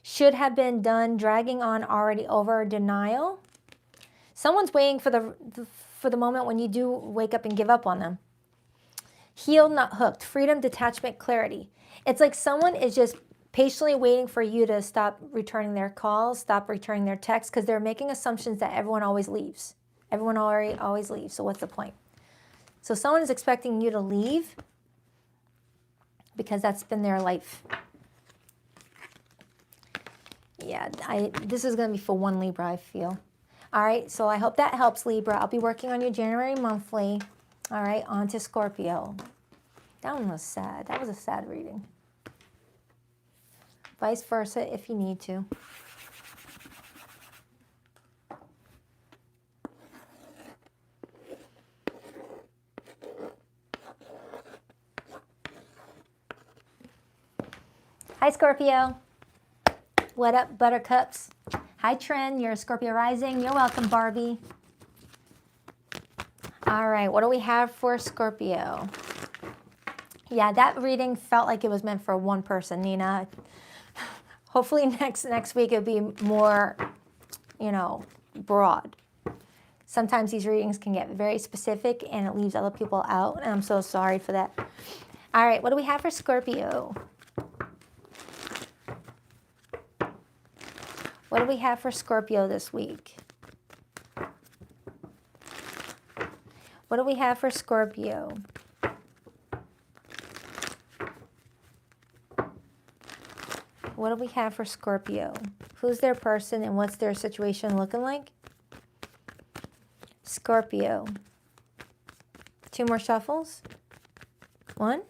A: Should have been done, dragging on, already over, denial. Someone's waiting for the moment when you do wake up and give up on them. Healed, not hooked. Freedom, detachment, clarity. It's like someone is just patiently waiting for you to stop returning their calls, stop returning their texts, because they're making assumptions that everyone always leaves. Everyone always leaves, so what's the point? So someone is expecting you to leave because that's been their life. Yeah, this is going to be for one Libra, I feel. All right, so I hope that helps, Libra. I'll be working on your January monthly. All right, on to Scorpio. That one was sad. That was a sad reading. Vice versa if you need to. Hi, Scorpio. What up, buttercups? Hi, Trin. You're a Scorpio rising. You're welcome, Barbie. All right, what do we have for Scorpio? Yeah, that reading felt like it was meant for one person, Nina. Hopefully next week it'll be more, broad. Sometimes these readings can get very specific and it leaves other people out, and I'm so sorry for that. All right, what do we have for Scorpio? What do we have for Scorpio this week? What do we have for Scorpio? What do we have for Scorpio? Who's their person and what's their situation looking like? Scorpio. 2 more shuffles. 1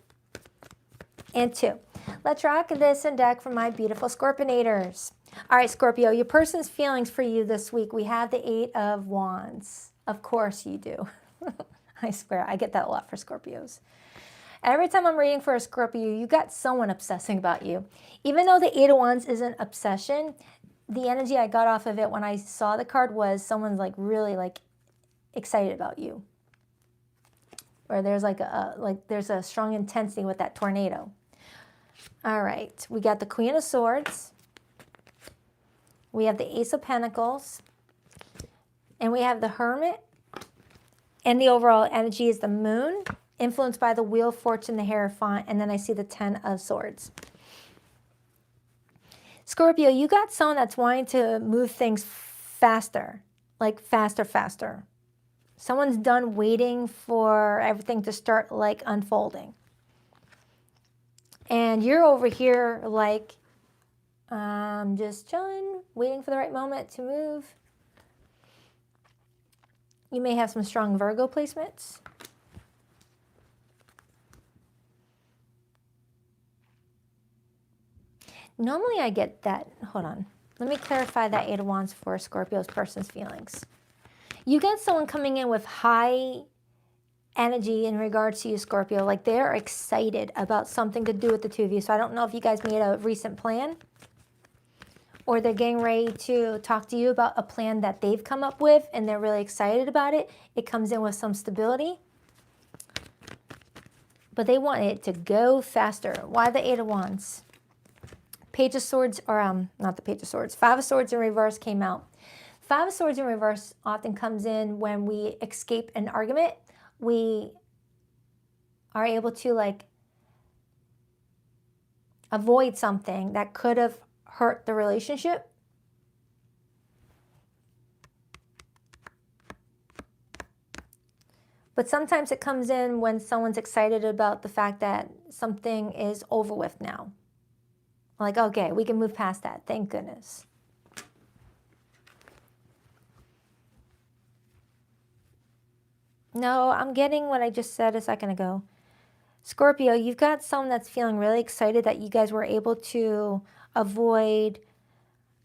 A: and 2. Let's rock this and deck for my beautiful Scorpionators. All right, Scorpio, your person's feelings for you this week. We have the 8 of Wands. Of course you do. I swear, I get that a lot for Scorpios. Every time I'm reading for a Scorpio, you got someone obsessing about you. Even though the 8 of Wands isn't obsession, the energy I got off of it when I saw the card was someone's really excited about you. Or there's there's a strong intensity with that tornado. All right, we got the Queen of Swords. We have the Ace of Pentacles. And we have the Hermit. And the overall energy is the Moon, influenced by the Wheel of Fortune, the Hierophant, and then I see the 10 of Swords. Scorpio, you got someone that's wanting to move things faster, faster. Someone's done waiting for everything to start unfolding. And you're over here just chilling, waiting for the right moment to move. You may have some strong Virgo placements. Normally I get that. Hold on. Let me clarify that 8 of Wands for Scorpio's person's feelings. You get someone coming in with high energy in regards to you, Scorpio. They're excited about something to do with the 2 of you. So I don't know if you guys made a recent plan or they're getting ready to talk to you about a plan that they've come up with and they're really excited about it. It comes in with some stability. But they want it to go faster. Why the 8 of Wands? Page of Swords, or not the Page of Swords, 5 of Swords in reverse came out. 5 of Swords in reverse often comes in when we escape an argument. We are able to avoid something that could have hurt the relationship. But sometimes it comes in when someone's excited about the fact that something is over with now. Okay, we can move past that. Thank goodness. No, I'm getting what I just said a second ago. Scorpio, you've got someone that's feeling really excited that you guys were able to avoid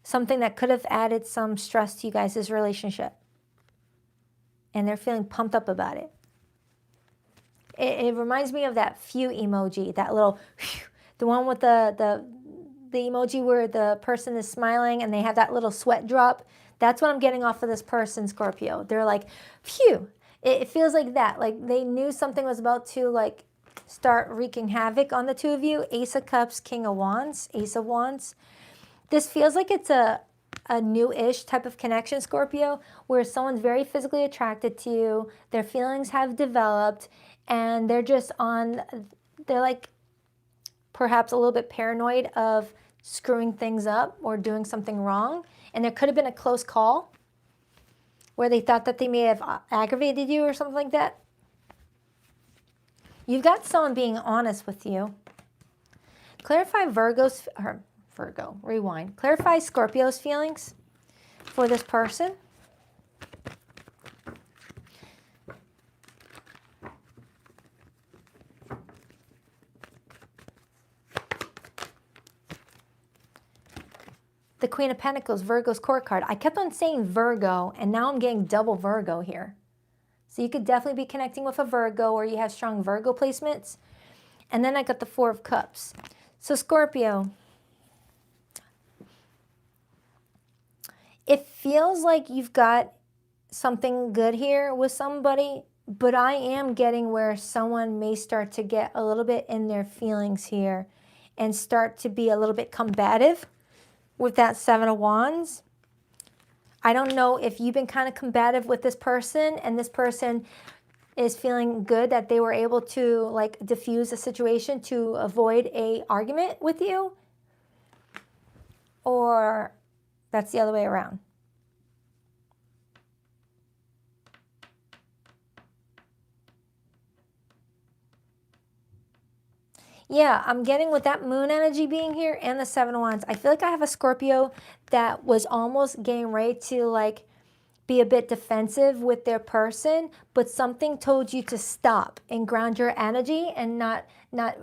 A: something that could have added some stress to you guys' relationship. And they're feeling pumped up about it. It reminds me of that phew emoji, that little, the one with the emoji where the person is smiling and they have that little sweat drop. That's what I'm getting off of this person, Scorpio. They're like, phew. It feels like that. They knew something was about to start wreaking havoc on the 2 of you. Ace of Cups, King of Wands, Ace of Wands. This feels like it's a new-ish type of connection, Scorpio, where someone's very physically attracted to you. Their feelings have developed and they're just they're perhaps a little bit paranoid of screwing things up or doing something wrong. And there could have been a close call where they thought that they may have aggravated you or something like that. You've got someone being honest with you. Clarify Virgo's, or Virgo. Rewind. Clarify Scorpio's feelings for this person. The Queen of Pentacles, Virgo's court card. I kept on saying Virgo, and now I'm getting double Virgo here. So you could definitely be connecting with a Virgo, or you have strong Virgo placements. And then I got the Four of Cups. So Scorpio, it feels like you've got something good here with somebody, but I am getting where someone may start to get a little bit in their feelings here and start to be a little bit combative with that Seven of Wands. I don't know if you've been kind of combative with this person and this person is feeling good that they were able to like diffuse a situation to avoid a argument with you, or that's the other way around. Yeah, I'm getting with that moon energy being here and the Seven of Wands. I feel like I have a Scorpio that was almost getting ready to like be a bit defensive with their person, but something told you to stop and ground your energy and not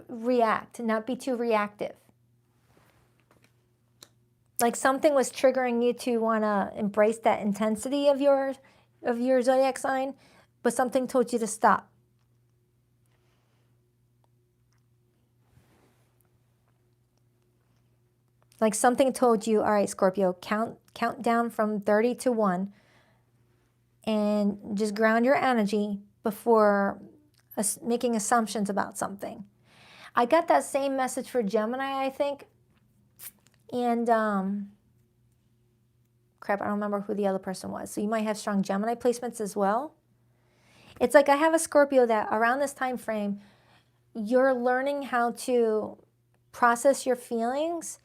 A: react, not be too reactive. Like something was triggering you to want to embrace that intensity of your zodiac sign, but something told you to stop. Like something told you, all right, Scorpio, count down from 30 to 1 and just ground your energy before making assumptions about something. I got that same message for Gemini, I think. And, crap, I don't remember who the other person was. So you might have strong Gemini placements as well. It's like I have a Scorpio that around this time frame, you're learning how to process your feelings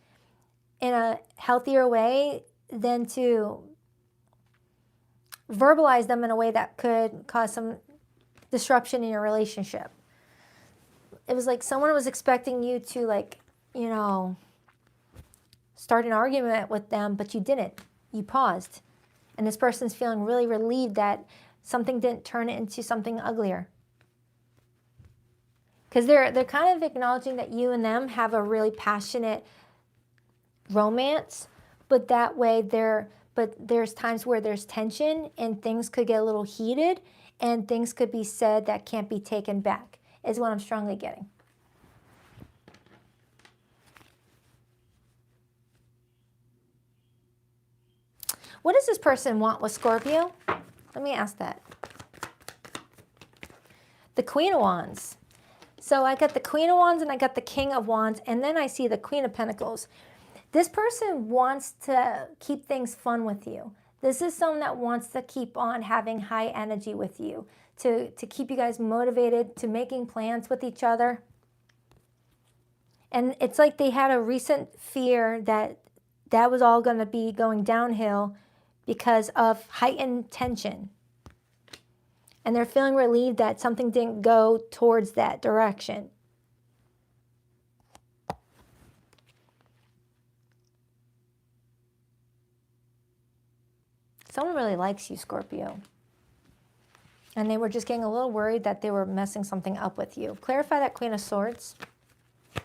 A: in a healthier way than to verbalize them in a way that could cause some disruption in your relationship. It was like someone was expecting you to, like, you know, start an argument with them, but you didn't. You paused. And this person's feeling really relieved that something didn't turn it into something uglier. Because they're kind of acknowledging that you and them have a really passionate romance, but that way there's times where there's tension and things could get a little heated and things could be said that can't be taken back, is what I'm strongly getting. What does this person want with Scorpio? Let me ask that. The Queen of Wands. So I got the Queen of Wands and I got the King of Wands, and then I see the Queen of Pentacles. This person wants to keep things fun with you. This is someone that wants to keep on having high energy with you, to keep you guys motivated, to making plans with each other. And it's like they had a recent fear that that was all going to be going downhill because of heightened tension. And they're feeling relieved that something didn't go towards that direction. Someone really likes you, Scorpio. And they were just getting a little worried that they were messing something up with you. Clarify that Queen of Swords. The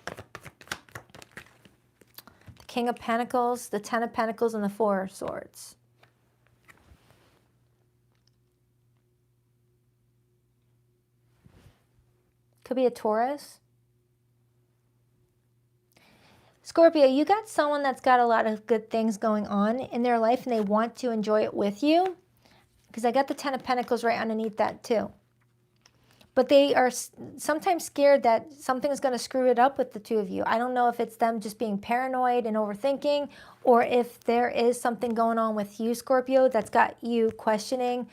A: King of Pentacles, the Ten of Pentacles, and the Four of Swords. Could be a Taurus. Scorpio, you got someone that's got a lot of good things going on in their life and they want to enjoy it with you. Because I got the Ten of Pentacles right underneath that too. But they are sometimes scared that something is going to screw it up with the two of you. I don't know if it's them just being paranoid and overthinking, or if there is something going on with you, Scorpio, that's got you questioning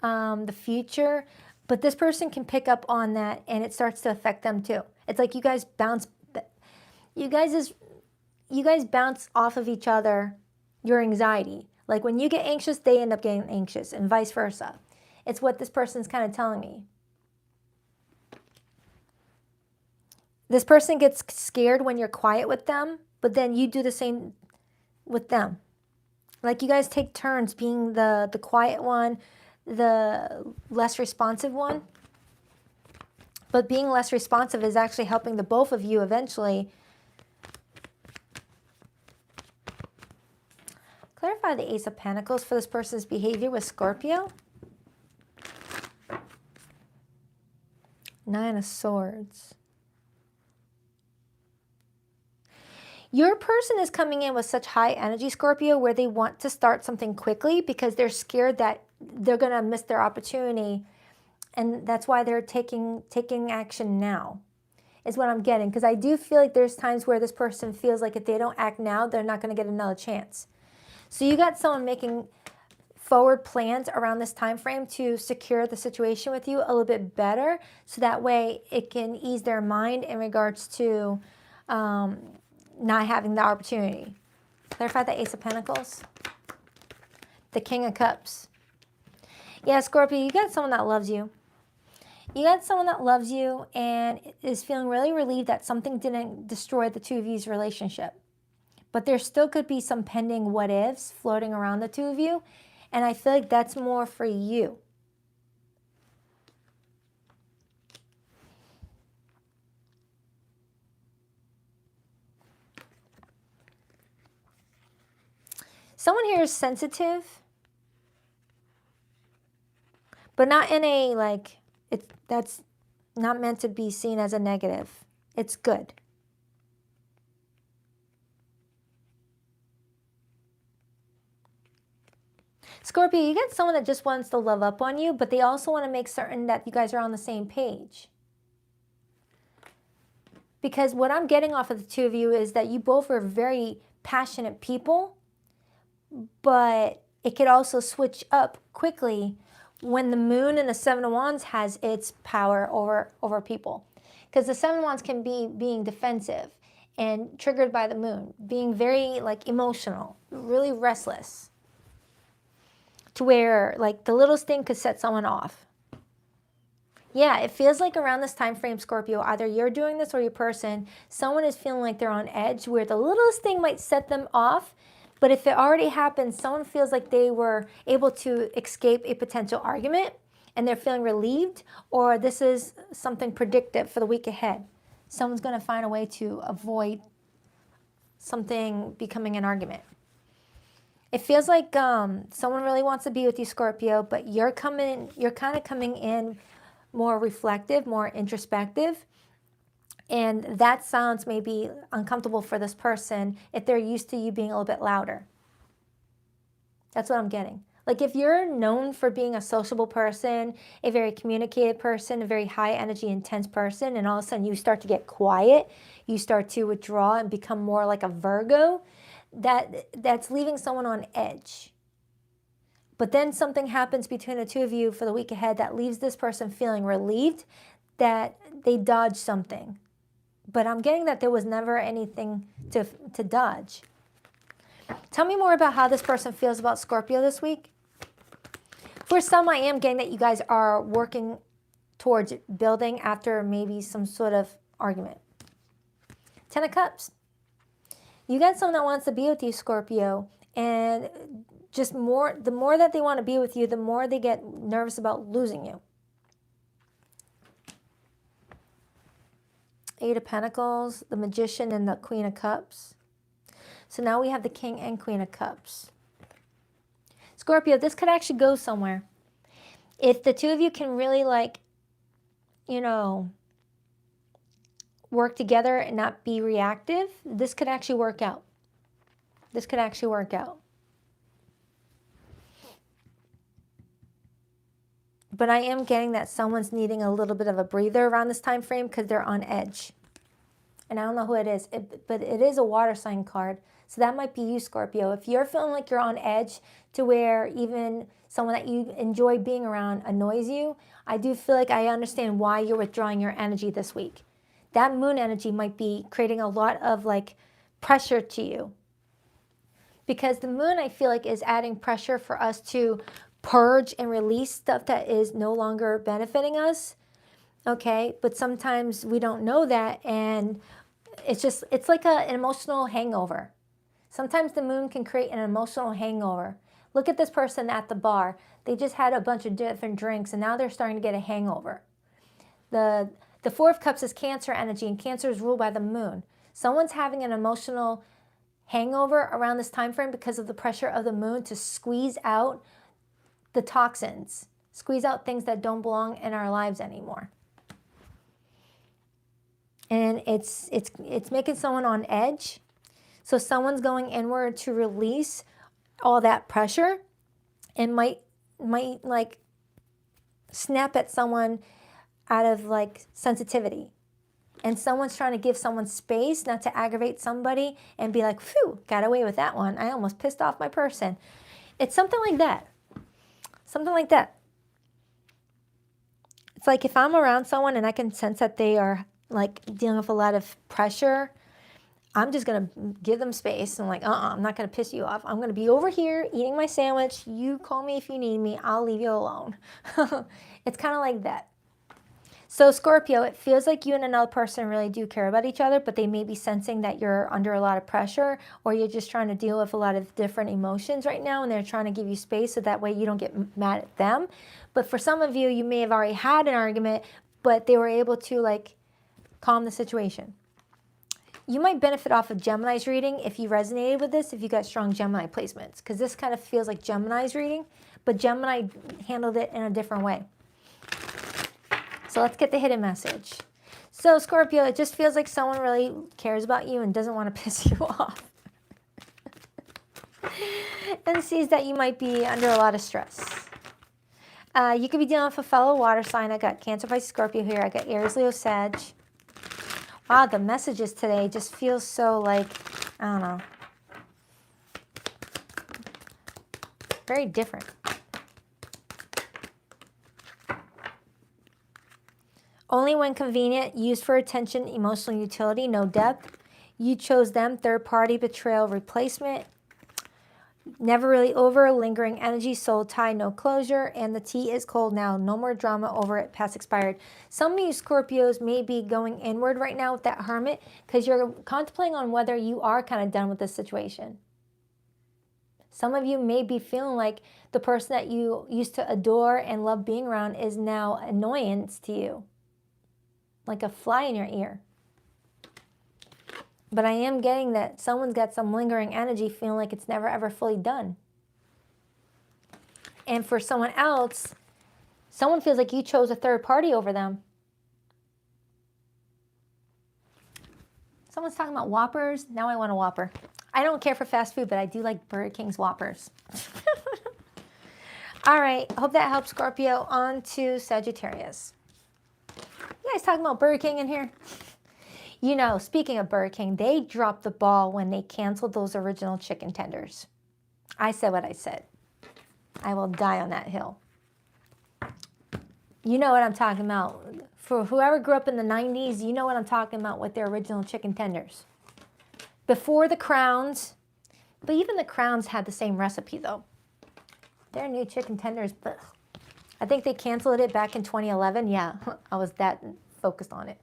A: the future. But this person can pick up on that and it starts to affect them too. It's like you guys bounce off of each other your anxiety. Like when you get anxious, they end up getting anxious and vice versa. It's what this person's kind of telling me. This person gets scared when you're quiet with them but then you do the same with them. Like you guys take turns being the quiet one, the less responsive one. But being less responsive is actually helping the both of you eventually. Clarify the Ace of Pentacles for this person's behavior with Scorpio. Nine of Swords. Your person is coming in with such high energy, Scorpio, where they want to start something quickly because they're scared that they're going to miss their opportunity. And that's why they're taking action now, is what I'm getting. Because I do feel like there's times where this person feels like if they don't act now, they're not going to get another chance. So you got someone making forward plans around this time frame to secure the situation with you a little bit better. So that way it can ease their mind in regards to not having the opportunity. Clarify the Ace of Pentacles. The King of Cups. Yeah, Scorpio, you got someone that loves you. You got someone that loves you and is feeling really relieved that something didn't destroy the two of you's relationship. But there still could be some pending what ifs floating around the two of you. And I feel like that's more for you. Someone here is sensitive, but not in a like, that's not meant to be seen as a negative. It's good. Scorpio, you get someone that just wants to love up on you, but they also want to make certain that you guys are on the same page. Because what I'm getting off of the two of you is that you both are very passionate people, but it could also switch up quickly when the moon and the Seven of Wands has its power over people. Because the Seven of Wands can be being defensive and triggered by the moon, being very like emotional, really restless, to where like the littlest thing could set someone off. Yeah, it feels like around this time frame, Scorpio, either you're doing this or your person, someone is feeling like they're on edge where the littlest thing might set them off. But if it already happened, someone feels like they were able to escape a potential argument and they're feeling relieved, or this is something predictive for the week ahead. Someone's going to find a way to avoid something becoming an argument. It feels like someone really wants to be with you, Scorpio, but you're kind of coming in more reflective, more introspective. And that sounds maybe uncomfortable for this person if they're used to you being a little bit louder. That's what I'm getting. Like if you're known for being a sociable person, a very communicative person, a very high energy, intense person, and all of a sudden you start to get quiet, you start to withdraw and become more like a Virgo, that's leaving someone on edge. But then something happens between the two of you for the week ahead that leaves this person feeling relieved that they dodged something. But I'm getting that there was never anything to dodge. Tell me more about how this person feels about Scorpio this week. For some, I am getting that you guys are working towards building after maybe some sort of argument. Ten of Cups. You got someone that wants to be with you, Scorpio, and just the more that they want to be with you, the more they get nervous about losing you. Eight of Pentacles, the Magician, and the Queen of Cups. So now we have the King and Queen of Cups. Scorpio, this could actually go somewhere. If the two of you can really work together and not be reactive, this could actually work out. This could actually work out. But I am getting that someone's needing a little bit of a breather around this time frame because they're on edge. And I don't know who it is, but it is a water sign card. So that might be you, Scorpio. If you're feeling like you're on edge to where even someone that you enjoy being around annoys you, I do feel like I understand why you're withdrawing your energy this week. That moon energy might be creating a lot of pressure to you. Because the moon, I feel like, is adding pressure for us to purge and release stuff that is no longer benefiting us. Okay, but sometimes we don't know that, and it's like an emotional hangover. Sometimes the moon can create an emotional hangover. Look at this person at the bar. They just had a bunch of different drinks and now they're starting to get a hangover. The Four of Cups is Cancer energy, and Cancer is ruled by the moon. Someone's having an emotional hangover around this time frame because of the pressure of the moon to squeeze out the toxins, squeeze out things that don't belong in our lives anymore. And it's making someone on edge. So someone's going inward to release all that pressure and might like snap at someone out of like sensitivity. And someone's trying to give someone space not to aggravate somebody and be like, phew, got away with that one. I almost pissed off my person. It's something like that. Something like that. It's like if I'm around someone and I can sense that they are like dealing with a lot of pressure, I'm just going to give them space. And like, I'm not going to piss you off. I'm going to be over here eating my sandwich. You call me if you need me. I'll leave you alone. It's kind of like that. So Scorpio, it feels like you and another person really do care about each other, but they may be sensing that you're under a lot of pressure or you're just trying to deal with a lot of different emotions right now and they're trying to give you space so that way you don't get mad at them. But for some of you, you may have already had an argument, but they were able to like calm the situation. You might benefit off of Gemini's reading if you resonated with this, if you got strong Gemini placements, because this kind of feels like Gemini's reading, but Gemini handled it in a different way. So let's get the hidden message. So Scorpio, it just feels like someone really cares about you and doesn't want to piss you off. And sees that you might be under a lot of stress. You could be dealing with a fellow water sign. I got Cancer, Pisces, Scorpio here. I got Aries, Leo, Sag. Wow, the messages today just feel so like, I don't know, very different. Only when convenient, used for attention, emotional utility, no depth. You chose them, third party, betrayal, replacement. Never really over, lingering energy, soul tie, no closure. And the tea is cold now. No more drama over it, past expired. Some of you Scorpios may be going inward right now with that hermit because you're contemplating on whether you are kind of done with this situation. Some of you may be feeling like the person that you used to adore and love being around is now annoyance to you. Like a fly in your ear. But I am getting that someone's got some lingering energy feeling like it's never ever fully done. And for someone else, someone feels like you chose a third party over them. Someone's talking about Whoppers. Now I want a Whopper. I don't care for fast food, but I do like Burger King's Whoppers. All right, hope that helps, Scorpio. On to Sagittarius. You guys talking about Burger King in here? You know, speaking of Burger King, they dropped the ball when they canceled those original chicken tenders. I said what I said. I will die on that hill. You know what I'm talking about. For whoever grew up in the 90s, you know what I'm talking about with their original chicken tenders. Before the Crowns, but even the Crowns had the same recipe though. Their new chicken tenders, but I think they canceled it back in 2011. Yeah, I was that focused on it.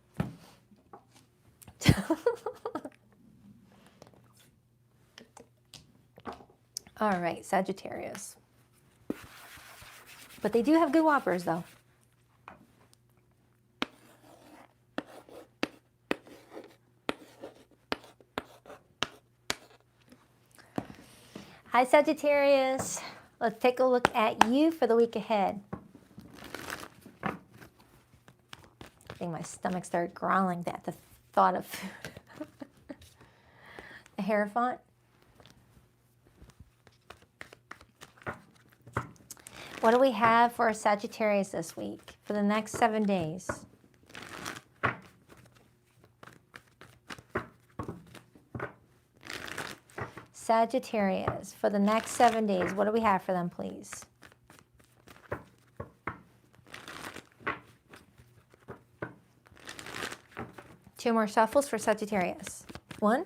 A: All right, Sagittarius. But they do have good Whoppers, though. Hi, Sagittarius. Let's take a look at you for the week ahead. I think my stomach started growling at the thought of food. The Hierophant. What do we have for Sagittarius this week for the next 7 days? Sagittarius, for the next 7 days, what do we have for them, please? Two more shuffles for Sagittarius. 1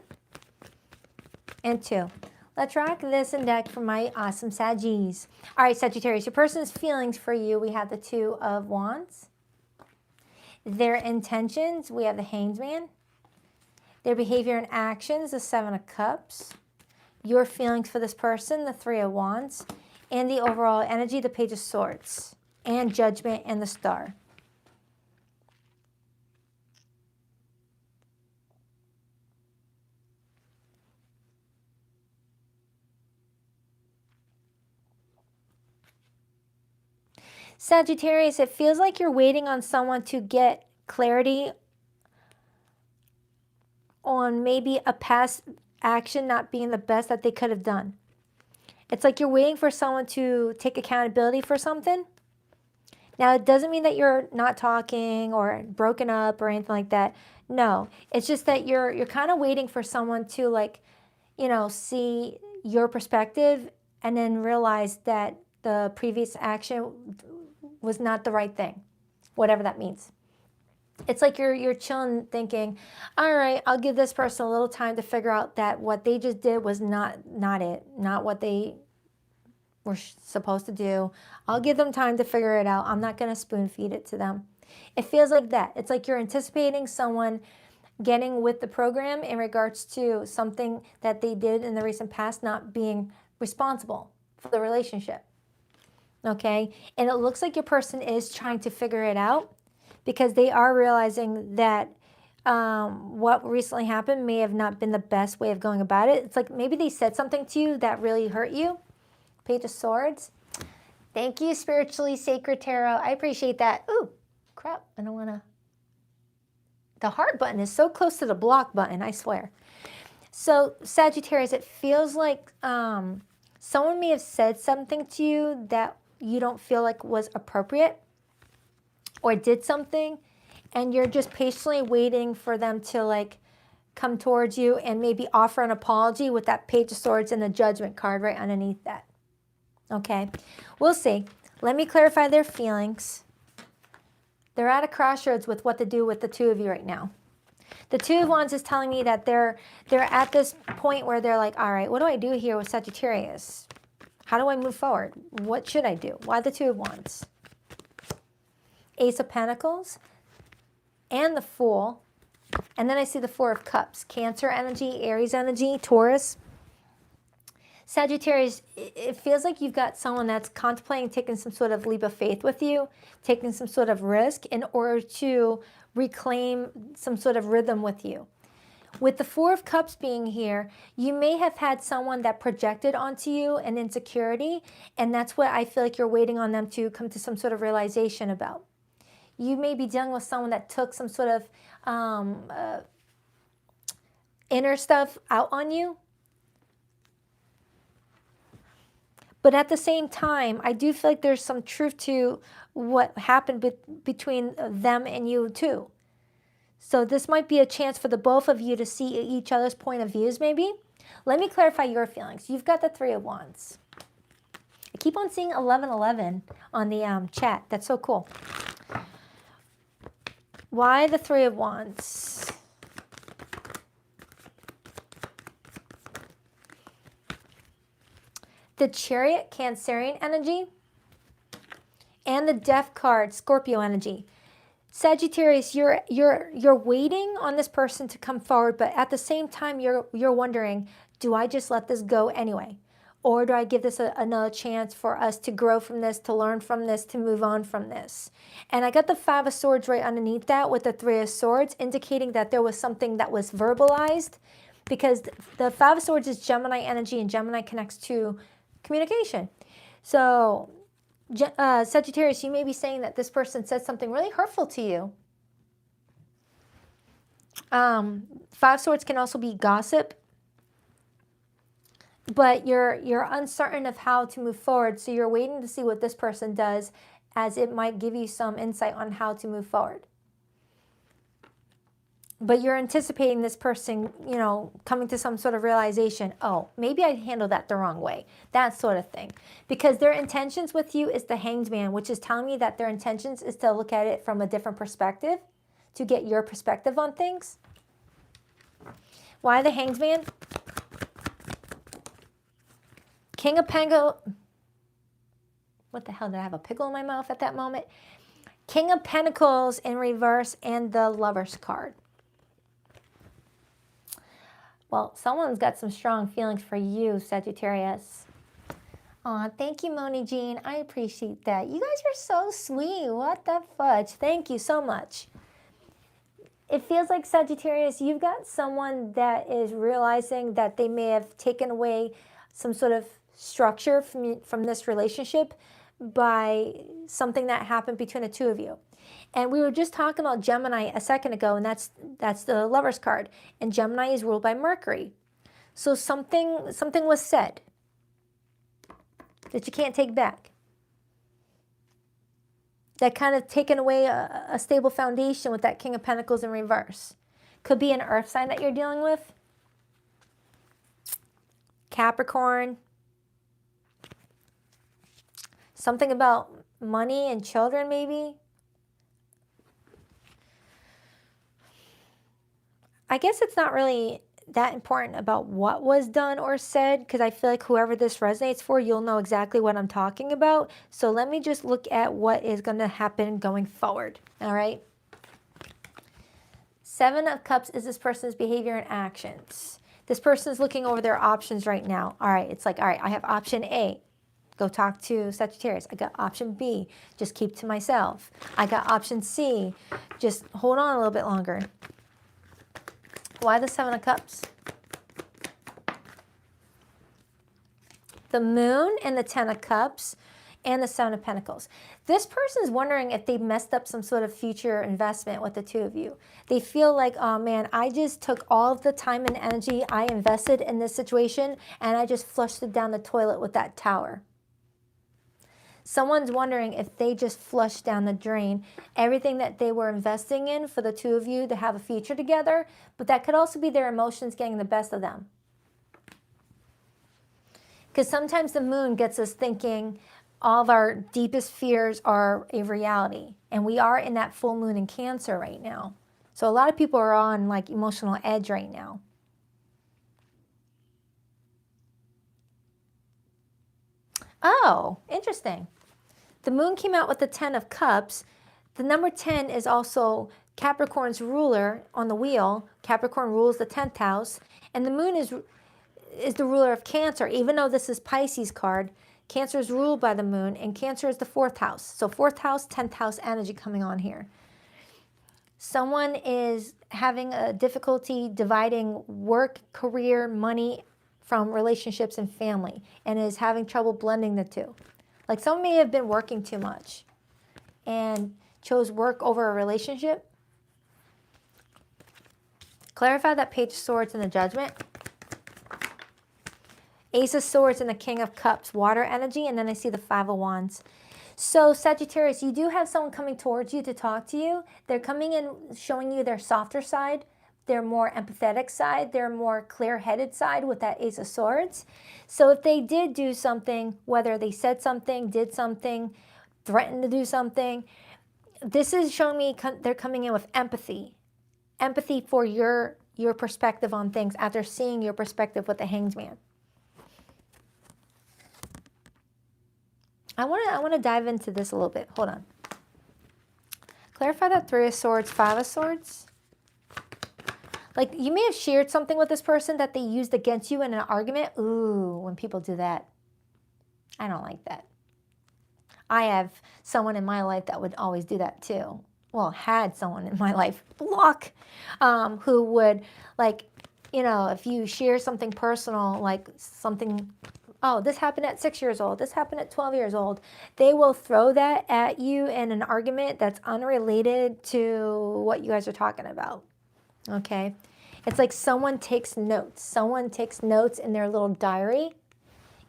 A: and 2. Let's rock this and deck for my awesome Saggies. All right, Sagittarius, your person's feelings for you, we have the Two of Wands. Their intentions, we have the Hanged Man. Their behavior and actions, the Seven of Cups. Your feelings for this person, the Three of Wands. And the overall energy, the Page of Swords. And Judgment and the Star. Sagittarius, it feels like you're waiting on someone to get clarity on maybe a past action not being the best that they could have done. It's like you're waiting for someone to take accountability for something. Now, it doesn't mean that you're not talking or broken up or anything like that. No, it's just that you're kind of waiting for someone to, like, you know, see your perspective and then realize that the previous action was not the right thing, whatever that means. It's like you're chilling thinking, all right, I'll give this person a little time to figure out that what they just did was not it, not what they were supposed to do. I'll give them time to figure it out. I'm not going to spoon feed it to them. It feels like that. It's like you're anticipating someone getting with the program in regards to something that they did in the recent past not being responsible for the relationship. Okay? And it looks like your person is trying to figure it out because they are realizing that what recently happened may have not been the best way of going about it. It's like maybe they said something to you that really hurt you. Page of Swords. Thank you, Spiritually Sacred Tarot. I appreciate that. Ooh, crap. I don't want to. The heart button is so close to the block button, I swear. So, Sagittarius, it feels like someone may have said something to you that you don't feel like was appropriate or did something, and you're just patiently waiting for them to, like, come towards you and maybe offer an apology with that Page of Swords and the Judgment card right underneath that. Okay, we'll see. Let me clarify their feelings. They're at a crossroads with what to do with the two of you right now. The Two of Wands is telling me that they're at this point where they're like, all right, what do I do here with Sagittarius? How do I move forward? What should I do? Why the Two of Wands? Ace of Pentacles and the Fool. And then I see the Four of Cups. Cancer energy, Aries energy, Taurus. Sagittarius, it feels like you've got someone that's contemplating taking some sort of leap of faith with you, taking some sort of risk in order to reclaim some sort of rhythm with you. With the Four of Cups being here, you may have had someone that projected onto you an insecurity, and that's what I feel like you're waiting on them to come to some sort of realization about. You may be dealing with someone that took some sort of inner stuff out on you. But at the same time, I do feel like there's some truth to what happened between them and you too. So this might be a chance for the both of you to see each other's point of views maybe. Let me clarify your feelings. You've got the Three of Wands. I keep on seeing 1111 on the chat. That's so cool. Why the Three of Wands? The Chariot, Cancerian energy, and the Death card, Scorpio energy. Sagittarius, you're waiting on this person to come forward, but at the same time, you're wondering, do I just let this go anyway? Or do I give this another chance for us to grow from this, to learn from this, to move on from this? And I got the Five of Swords right underneath that with the Three of Swords, indicating that there was something that was verbalized, because the Five of Swords is Gemini energy, and Gemini connects to communication. So Sagittarius, you may be saying that this person said something really hurtful to you. Five of Swords can also be gossip, but you're uncertain of how to move forward, so you're waiting to see what this person does, as it might give you some insight on how to move forward. But you're anticipating this person, you know, coming to some sort of realization, oh, maybe I handled that the wrong way, that sort of thing. Because their intentions with you is the Hanged Man, which is telling me that their intentions is to look at it from a different perspective, to get your perspective on things. Why the Hanged Man? King of Pentacles. What the hell, did I have a pickle in my mouth at that moment? King of Pentacles in reverse and the Lover's card. Well, someone's got some strong feelings for you, Sagittarius. Aw, thank you, Moni Jean. I appreciate that. You guys are so sweet. What the fudge? Thank you so much. It feels like, Sagittarius, you've got someone that is realizing that they may have taken away some sort of structure from this relationship by something that happened between the two of you. And we were just talking about Gemini a second ago, and that's the Lover's card. And Gemini is ruled by Mercury. So something was said that you can't take back. That kind of taken away a stable foundation with that King of Pentacles in reverse. Could be an earth sign that you're dealing with. Capricorn. Something about money and children, maybe. I guess it's not really that important about what was done or said, because I feel like whoever this resonates for, you'll know exactly what I'm talking about. So let me just look at what is going to happen going forward. All right. 7 of Cups is this person's behavior and actions. This person's looking over their options right now. All right. It's like, all right, I have option A. Go talk to Sagittarius. I got option B. Just keep to myself. I got option C. Just hold on a little bit longer. Why the 7 of Cups? The Moon and the 10 of Cups and the 7 of Pentacles. This person's wondering if they messed up some sort of future investment with the two of you. They feel like, oh man, I just took all of the time and energy I invested in this situation and I just flushed it down the toilet with that tower. Someone's wondering if they just flushed down the drain everything that they were investing in for the two of you to have a future together, but that could also be their emotions getting the best of them. Because sometimes the moon gets us thinking all of our deepest fears are a reality, and we are in that full moon in Cancer right now. So a lot of people are on like emotional edge right now. Oh, interesting. The moon came out with the 10 of Cups. The number 10 is also Capricorn's ruler on the wheel. Capricorn rules the 10th house. And the moon is the ruler of Cancer. Even though this is Pisces card, Cancer is ruled by the moon, and Cancer is the 4th house. So 4th house, 10th house energy coming on here. Someone is having a difficulty dividing work, career, money from relationships and family, and is having trouble blending the two. Like someone may have been working too much and chose work over a relationship. Clarify that Page of Swords and the Judgment. Ace of Swords and the King of Cups, water energy, and then I see the 5 of Wands. So Sagittarius, you do have someone coming towards you to talk to you. They're coming in showing you their softer side, their more empathetic side, their more clear-headed side with that Ace of Swords. So if they did do something, whether they said something, did something, threatened to do something, this is showing me they're coming in with empathy. Empathy for your perspective on things after seeing your perspective with the Hanged Man. I want to dive into this a little bit. Hold on. Clarify that 3 of Swords, 5 of Swords. Like you may have shared something with this person that they used against you in an argument. Ooh, when people do that, I don't like that. I have someone in my life that would always do that too. Well, had someone in my life, block, who would like, you know, if you share something personal, like something, oh, this happened at 6 years old, this happened at 12 years old, they will throw that at you in an argument that's unrelated to what you guys are talking about. Okay, it's like someone takes notes. Someone takes notes in their little diary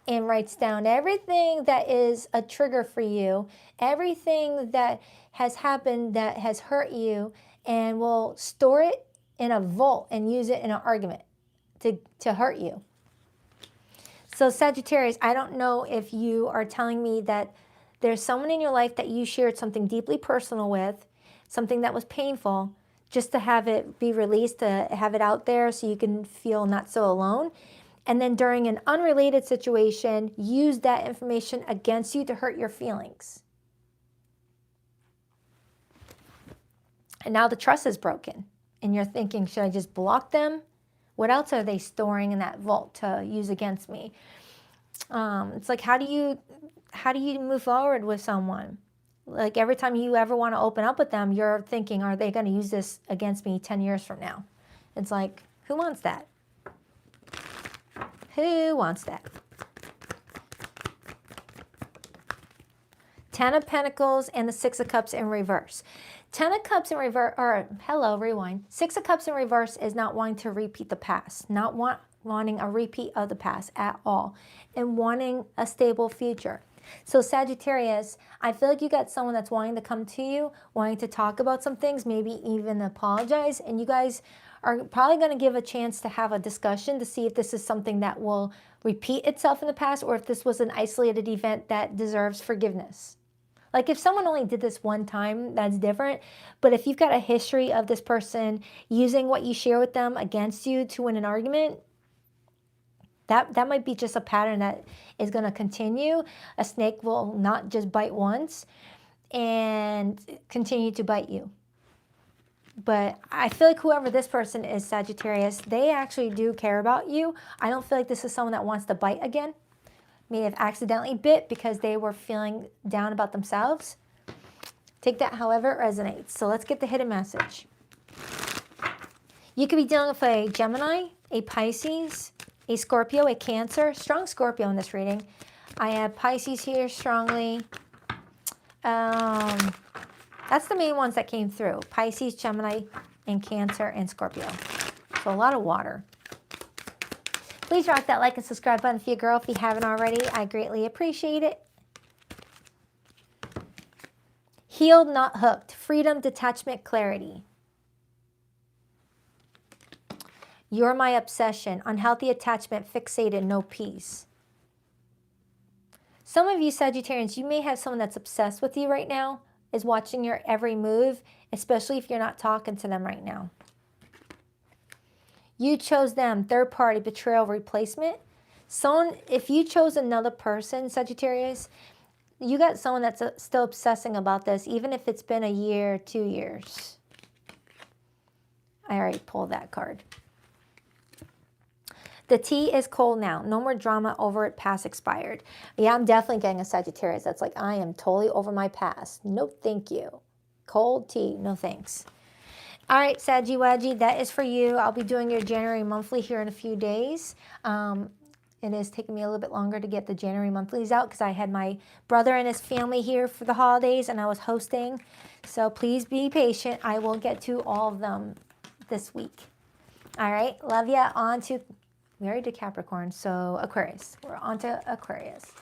A: and writes down everything that is a trigger for you, everything that has happened that has hurt you, and will store it in a vault and use it in an argument to hurt you. So Sagittarius, I don't know if you are telling me that there's someone in your life that you shared something deeply personal with, something that was painful, just to have it be released, to have it out there so you can feel not so alone. And then during an unrelated situation, use that information against you to hurt your feelings. And now the trust is broken. And you're thinking, should I just block them? What else are they storing in that vault to use against me? It's like, how do you move forward with someone? Like every time you ever want to open up with them, you're thinking, are they going to use this against me 10 years from now? It's like, who wants that? Who wants that? 10 of Pentacles and the 6 of Cups in reverse. 10 of Cups in reverse, or hello, rewind. 6 of Cups in reverse is not wanting to repeat the past, not wanting a repeat of the past at all, and wanting a stable future. So Sagittarius, I feel like you got someone that's wanting to come to you, wanting to talk about some things, maybe even apologize, and you guys are probably going to give a chance to have a discussion to see if this is something that will repeat itself in the past or if this was an isolated event that deserves forgiveness. Like if someone only did this one time, that's different. But if you've got a history of this person using what you share with them against you to win an argument, that might be just a pattern that is going to continue. A snake will not just bite once and continue to bite you. But I feel like whoever this person is, Sagittarius, they actually do care about you. I don't feel like this is someone that wants to bite again. May have accidentally bit because they were feeling down about themselves. Take that however it resonates. So let's get the hidden message. You could be dealing with a Gemini, a Pisces, a Scorpio, a Cancer. Strong Scorpio in this reading. I have Pisces here strongly. That's the main ones that came through. Pisces, Gemini, and Cancer, and Scorpio. So a lot of water. Please rock that like and subscribe button for your girl if you haven't already. I greatly appreciate it. Healed, not hooked. Freedom, detachment, clarity. You're my obsession. Unhealthy attachment, fixated, no peace. Some of you Sagittarians, you may have someone that's obsessed with you right now, is watching your every move, especially if you're not talking to them right now. You chose them, third party, betrayal, replacement. Someone, if you chose another person, Sagittarius, you got someone that's still obsessing about this, even if it's been a year, 2 years. I already pulled that card. The tea is cold now. No more drama over it, past expired. Yeah, I'm definitely getting a Sagittarius that's like, I am totally over my past. No, thank you. Cold tea, no thanks. All right, Saggy Wadgy, that is for you. I'll be doing your January monthly here in a few days. It is taking me a little bit longer to get the January monthlies out because I had my brother and his family here for the holidays and I was hosting. So please be patient. I will get to all of them this week. All right, love ya. On to, we already did Capricorn, so Aquarius. We're on to Aquarius.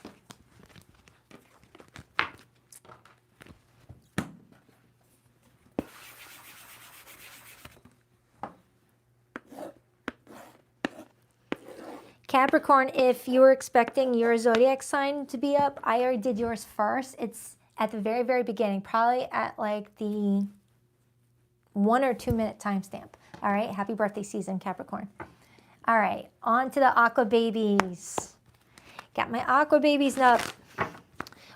A: Capricorn, if you were expecting your zodiac sign to be up, I already did yours first. It's at the very, very beginning, probably at like the 1 or 2 minute timestamp. All right, happy birthday season, Capricorn. All right, on to the Aqua Babies. Got my Aqua Babies up.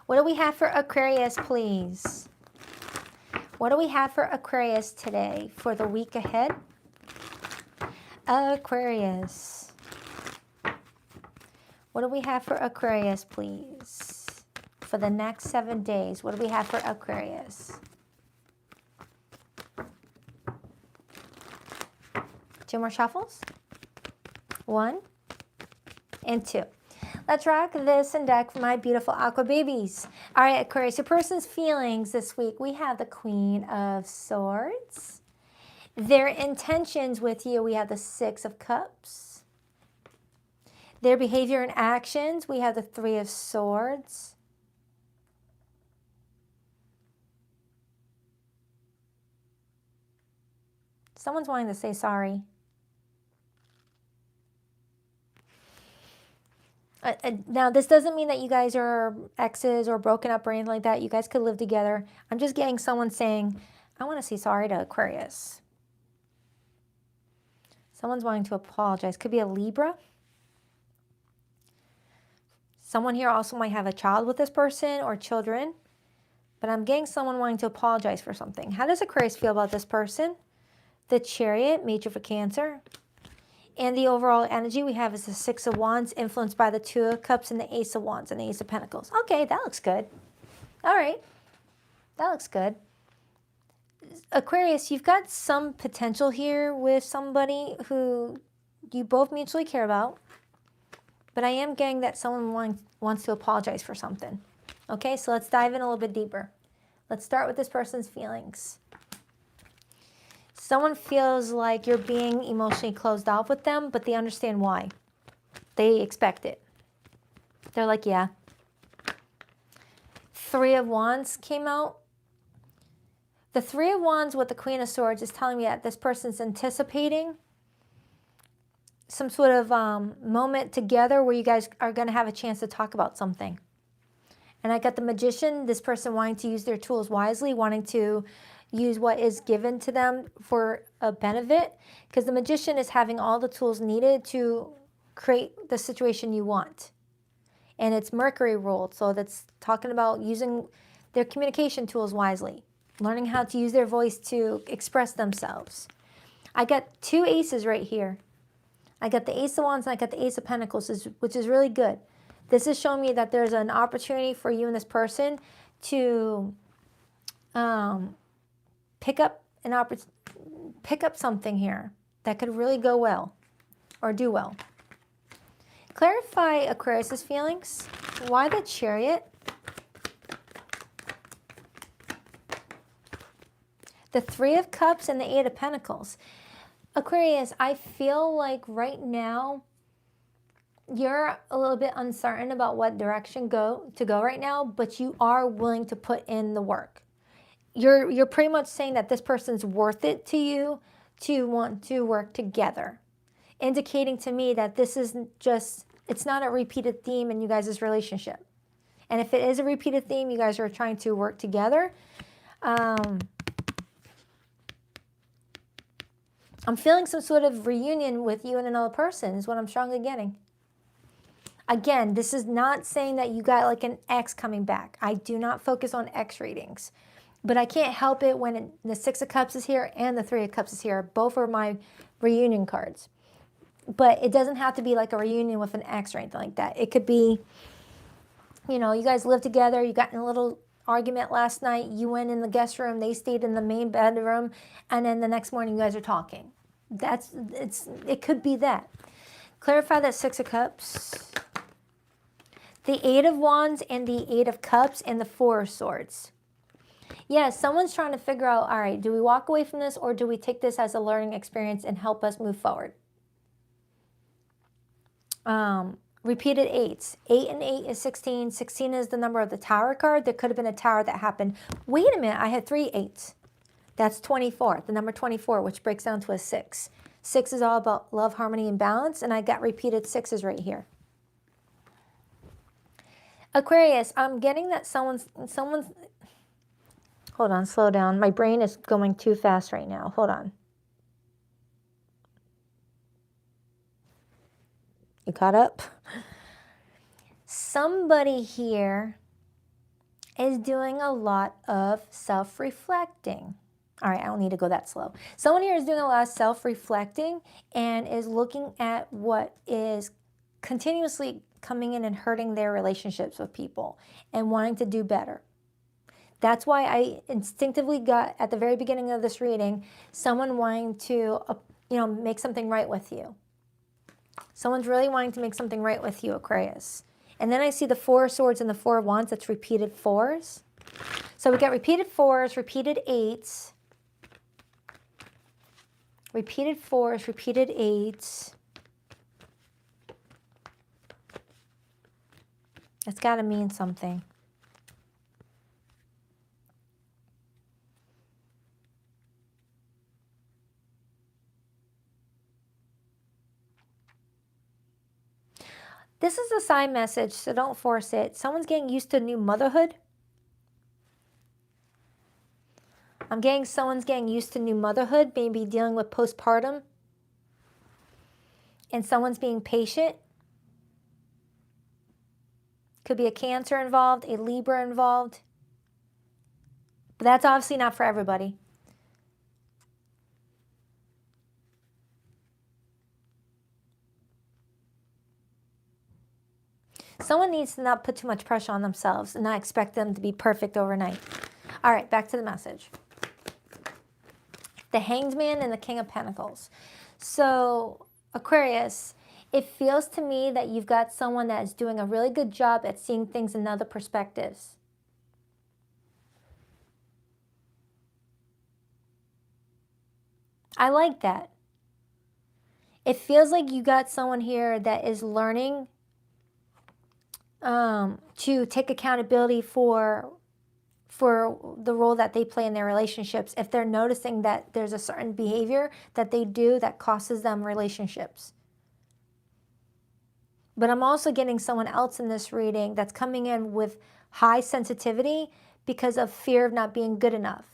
A: What do we have for Aquarius, please? What do we have for Aquarius today for the week ahead? Aquarius. What do we have for Aquarius, please? For the next 7 days, what do we have for Aquarius? 2 more shuffles. 1 and 2. Let's rock this and deck for my beautiful Aqua Babies. All right, Aquarius, your person's feelings this week. We have the Queen of Swords. Their intentions with you, we have the 6 of Cups. Their behavior and actions, we have the 3 of Swords. Someone's wanting to say sorry. Now, this doesn't mean that you guys are exes or broken up or anything like that. You guys could live together. I'm just getting someone saying, I want to say sorry to Aquarius. Someone's wanting to apologize. Could be a Libra. Someone here also might have a child with this person or children. But I'm getting someone wanting to apologize for something. How does Aquarius feel about this person? The Chariot, major for Cancer. And the overall energy we have is the Six of Wands, influenced by the Two of Cups and the Ace of Wands and the Ace of Pentacles. Okay, that looks good. All right, that looks good. Aquarius, you've got some potential here with somebody who you both mutually care about, but I am getting that someone wants to apologize for something. Okay, so let's dive in a little bit deeper. Let's start with this person's feelings. Someone feels like you're being emotionally closed off with them, but they understand why. They expect it. They're like, yeah. Three of Wands came out. The Three of Wands with the Queen of Swords is telling me that this person's anticipating some sort of moment together where you guys are going to have a chance to talk about something. And I got the Magician, this person wanting to use their tools wisely, wanting to use what is given to them for a benefit, because the Magician is having all the tools needed to create the situation you want. And it's Mercury ruled, so that's talking about using their communication tools wisely, learning how to use their voice to express themselves. I got two aces right here. I got the Ace of Wands and I got the Ace of Pentacles, which is really good. This is showing me that there's an opportunity for you and this person to pick up something here that could really go well or do well. Clarify Aquarius's feelings. Why the Chariot? The Three of Cups and the Eight of Pentacles. Aquarius, I feel like right now you're a little bit uncertain about what direction to go right now, but you are willing to put in the work. You're pretty much saying that this person's worth it to you to want to work together, indicating to me that this isn't just, it's not a repeated theme in you guys' relationship. And if it is a repeated theme, you guys are trying to work together. I'm feeling some sort of reunion with you and another person is what I'm strongly getting. Again, this is not saying that you got like an ex coming back. I do not focus on ex readings. But I can't help it when the Six of Cups is here and the Three of Cups is here. Both are my reunion cards. But it doesn't have to be like a reunion with an ex or anything like that. It could be, you know, you guys live together. You got in a little argument last night. You went in the guest room. They stayed in the main bedroom. And then the next morning you guys are talking. It could be that. Clarify that Six of Cups. The Eight of Wands and the Eight of Cups and the Four of Swords. Yeah, someone's trying to figure out, all right, do we walk away from this or do we take this as a learning experience and help us move forward? Repeated eights. 8 and 8 is 16. 16 is the number of the Tower card. There could have been a Tower that happened. Wait a minute, I had 3 8s. That's 24, the number 24, which breaks down to a 6. 6 is all about love, harmony, and balance, and I got repeated 6s right here. Aquarius, I'm getting that someone's, hold on, slow down. My brain is going too fast right now. Hold on. You caught up? Somebody here is doing a lot of self-reflecting. All right, I don't need to go that slow. Someone here is doing a lot of self-reflecting and is looking at what is continuously coming in and hurting their relationships with people and wanting to do better. That's why I instinctively got, at the very beginning of this reading, someone wanting to, make something right with you. Someone's really wanting to make something right with you, Aquarius. And then I see the Four of Swords and the Four of Wands. That's repeated 4s. So we got repeated 4s, repeated 8s, repeated 4s, repeated 8s. It's got to mean something. This is a side message, so don't force it. Someone's getting used to new motherhood. I'm getting someone's getting used to new motherhood, maybe dealing with postpartum. And someone's being patient. Could be a Cancer involved, a Libra involved. But that's obviously not for everybody. Someone needs to not put too much pressure on themselves and not expect them to be perfect overnight. All right, back to the message. The Hanged Man and the King of Pentacles. So, Aquarius, it feels to me that you've got someone that is doing a really good job at seeing things in other perspectives. I like that. It feels like you got someone here that is learning to take accountability for the role that they play in their relationships if they're noticing that there's a certain behavior that they do that costs them relationships. But I'm also getting someone else in this reading that's coming in with high sensitivity because of fear of not being good enough.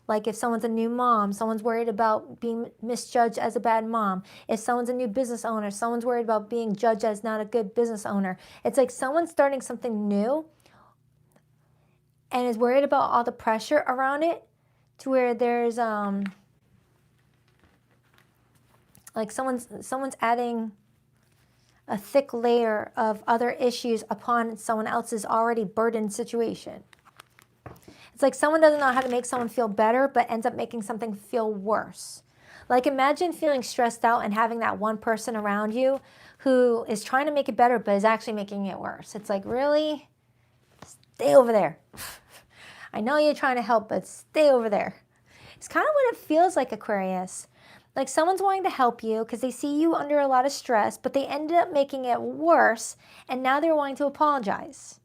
A: Like if someone's a new mom, someone's worried about being misjudged as a bad mom. If someone's a new business owner, someone's worried about being judged as not a good business owner. It's like someone's starting something new and is worried about all the pressure around it, to where there's like someone's adding a thick layer of other issues upon someone else's already burdened situation. It's like someone doesn't know how to make someone feel better, but ends up making something feel worse. Like imagine feeling stressed out and having that one person around you who is trying to make it better, but is actually making it worse. It's like, really? Stay over there. I know you're trying to help, but stay over there. It's kind of what it feels like, Aquarius. Like someone's wanting to help you because they see you under a lot of stress, but they ended up making it worse, and now they're wanting to apologize.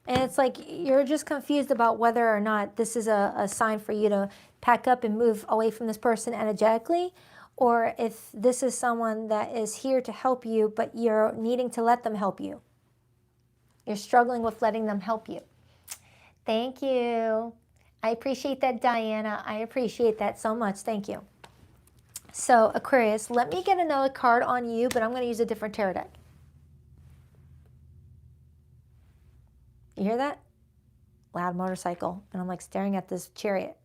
A: And it's like you're just confused about whether or not this is a sign for you to pack up and move away from this person energetically, or if this is someone that is here to help you, but you're needing to let them help you. You're struggling with letting them help you. Thank you. I appreciate that, Diana. I appreciate that so much. Thank you. So, Aquarius, let me get another card on you, but I'm going to use a different tarot deck. You hear that? Loud motorcycle. And I'm like staring at this chariot.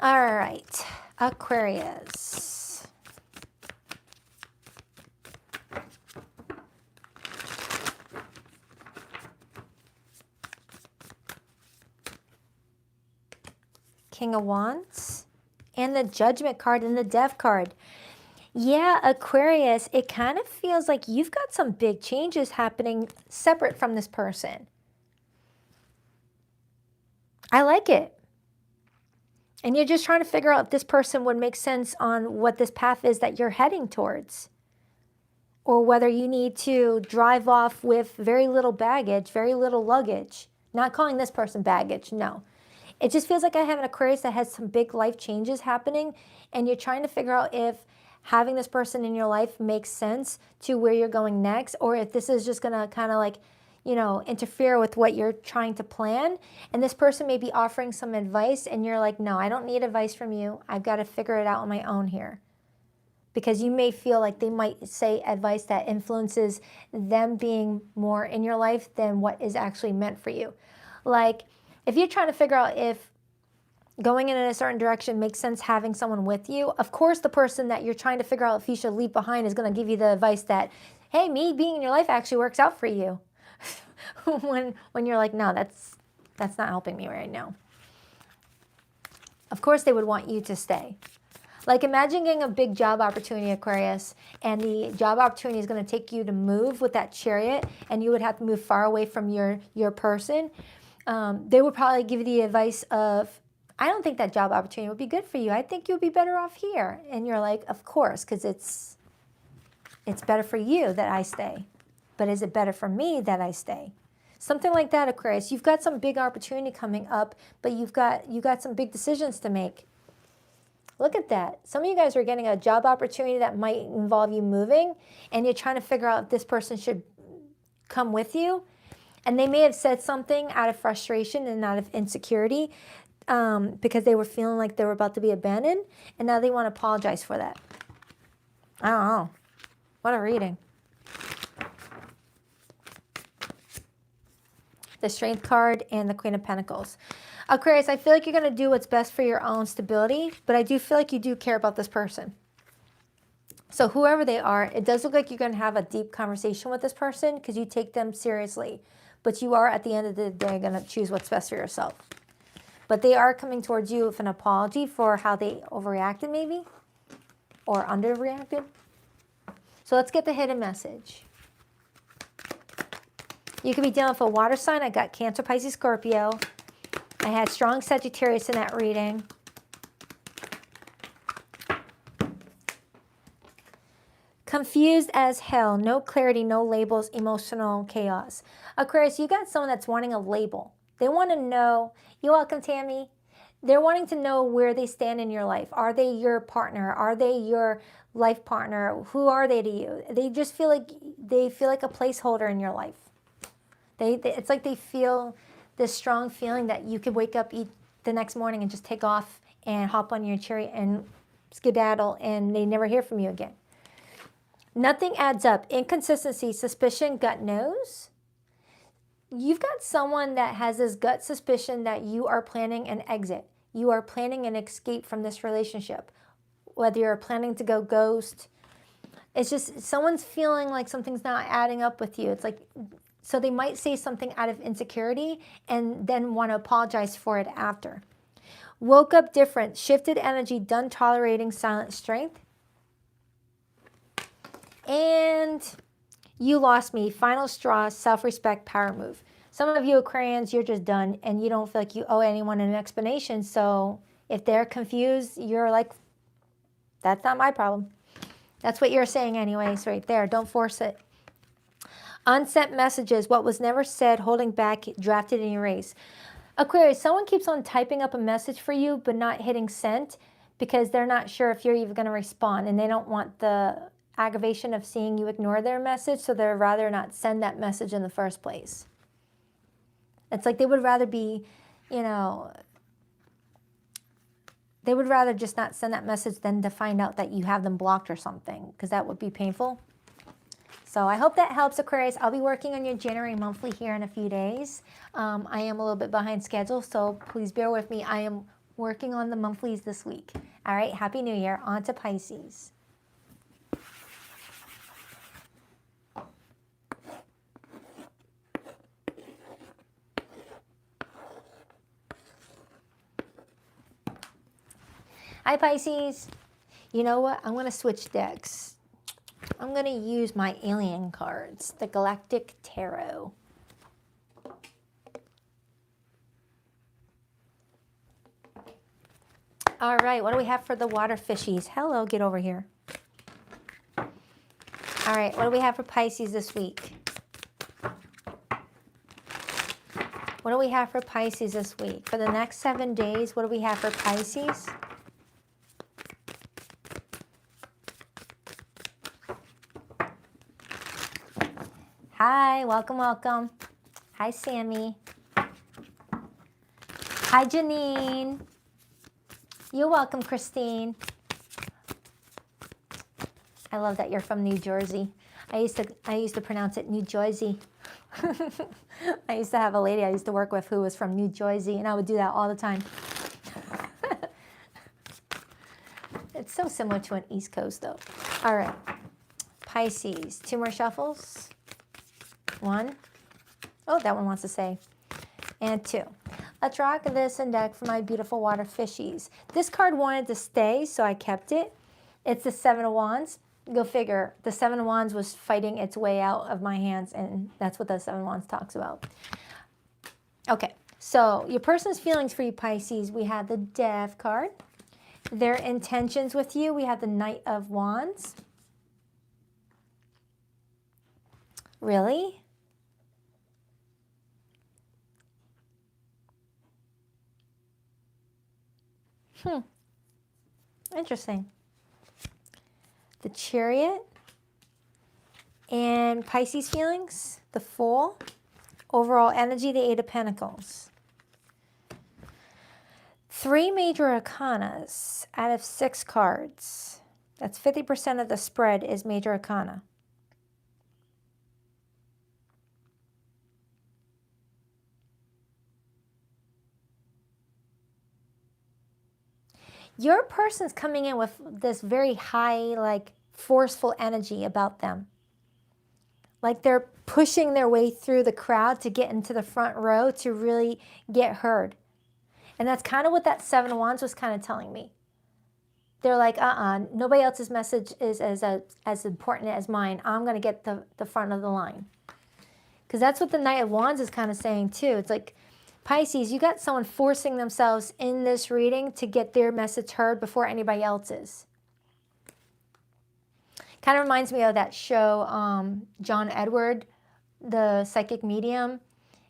A: All right, Aquarius. King of Wands and the Judgment card and the Death card. Yeah, Aquarius, it kind of feels like you've got some big changes happening separate from this person. I like it. And you're just trying to figure out if this person would make sense on what this path is that you're heading towards. Or whether you need to drive off with very little baggage, very little luggage. Not calling this person baggage, no. It just feels like I have an Aquarius that has some big life changes happening, and you're trying to figure out if having this person in your life makes sense to where you're going next, or if this is just going to kind of like, you know, interfere with what you're trying to plan. And this person may be offering some advice and you're like, no, I don't need advice from you. I've got to figure it out on my own here. Because you may feel like they might say advice that influences them being more in your life than what is actually meant for you. Like if you're trying to figure out if going in a certain direction makes sense having someone with you, of course the person that you're trying to figure out if you should leave behind is going to give you the advice that, hey, me being in your life actually works out for you. when you're like, no, that's not helping me right now. Of course they would want you to stay. Like imagine getting a big job opportunity, Aquarius, and the job opportunity is going to take you to move with that chariot, and you would have to move far away from your person. They would probably give you the advice of, I don't think that job opportunity would be good for you. I think you'll be better off here. And you're like, of course, because it's better for you that I stay. But is it better for me that I stay? Something like that, Aquarius. You've got some big opportunity coming up, but you've got some big decisions to make. Look at that. Some of you guys are getting a job opportunity that might involve you moving, and you're trying to figure out if this person should come with you. And they may have said something out of frustration and out of insecurity because they were feeling like they were about to be abandoned, and now they want to apologize for that. I don't know. What a reading. the Strength card, and the Queen of Pentacles. Aquarius, I feel like you're going to do what's best for your own stability, but I do feel like you do care about this person. So whoever they are, it does look like you're going to have a deep conversation with this person because you take them seriously. But you are, at the end of the day, going to choose what's best for yourself. But they are coming towards you with an apology for how they overreacted maybe, or underreacted. So let's get the hidden message. You could be dealing with a water sign. I got Cancer, Pisces, Scorpio. I had strong Sagittarius in that reading. Confused as hell. No clarity, no labels, emotional chaos. Aquarius, you got someone that's wanting a label. They want to know. You're welcome, Tammy. They're wanting to know where they stand in your life. Are they your partner? Are they your life partner? Who are they to you? They just feel like a placeholder in your life. It's like they feel this strong feeling that you could wake up the next morning and just take off and hop on your chariot and skedaddle, and they never hear from you again. Nothing adds up. Inconsistency, suspicion, gut knows. You've got someone that has this gut suspicion that you are planning an exit. You are planning an escape from this relationship. Whether you're planning to go ghost. It's just someone's feeling like something's not adding up with you. It's like, so they might say something out of insecurity and then want to apologize for it after. Woke up different. Shifted energy. Done tolerating silent strength. And you lost me. Final straw, self-respect, power move. Some of you Aquarians, you're just done and you don't feel like you owe anyone an explanation. So if they're confused, you're like, that's not my problem. That's what you're saying anyways right there. Don't force it. Unsent messages, what was never said, holding back, drafted and erased. Aquarius, someone keeps on typing up a message for you but not hitting send because they're not sure if you're even going to respond, and they don't want the aggravation of seeing you ignore their message, so they'd rather not send that message in the first place. It's like they would rather be, they would rather just not send that message than to find out that you have them blocked or something, because that would be painful. So I hope that helps, Aquarius. I'll be working on your January monthly here in a few days. I am a little bit behind schedule, so please bear with me. I am working on the monthlies this week. All right, Happy New Year. On to Pisces. Hi, Pisces. You know what? I'm going to switch decks. I'm going to use my alien cards, the Galactic Tarot. All right, what do we have for the water fishies? Hello, get over here. All right, what do we have for Pisces this week? What do we have for Pisces this week? For the next 7 days, what do we have for Pisces? Hi, welcome, welcome. Hi, Sammy. Hi, Janine. You're welcome, Christine. I love that you're from New Jersey. I used to pronounce it New Jersey. I used to have a lady I used to work with who was from New Jersey, and I would do that all the time. It's so similar to an East Coast, though. All right. Pisces. 2 more shuffles. 1. Oh, that one wants to say. And 2. Let's rock this and deck for my beautiful water fishies. This card wanted to stay, so I kept it. It's the 7 of Wands. Go figure. The 7 of Wands was fighting its way out of my hands, and that's what the 7 of Wands talks about. Okay, so your person's feelings for you, Pisces. We have the Death card. Their intentions with you. We have the Knight of Wands. Really? Interesting. The Chariot and Pisces feelings, the Fool, overall energy, the 8 of Pentacles. 3 major arcanas out of 6 cards. That's 50% of the spread is major arcana. Your person's coming in with this very high, like forceful energy about them. Like they're pushing their way through the crowd to get into the front row to really get heard. And that's kind of what that Seven of Wands was kind of telling me. They're like, nobody else's message is as important as mine. I'm going to get the front of the line. Because that's what the Knight of Wands is kind of saying too. It's like, Pisces, you got someone forcing themselves in this reading to get their message heard before anybody else's. Kind of reminds me of that show, John Edward, the psychic medium.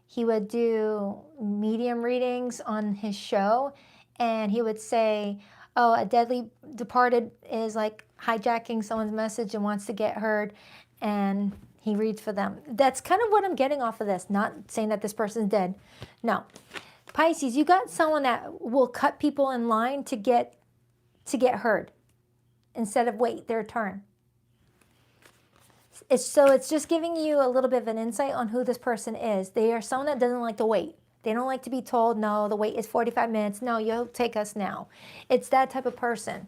A: He would do medium readings on his show, and he would say, oh, a deadly departed is like hijacking someone's message and wants to get heard, and he reads for them. That's kind of what I'm getting off of this, not saying that this person's dead. No. Pisces, you got someone that will cut people in line to get heard instead of wait their turn. It's just giving you a little bit of an insight on who this person is. They are someone that doesn't like to wait. They don't like to be told, no, the wait is 45 minutes. No, you'll take us now. It's that type of person.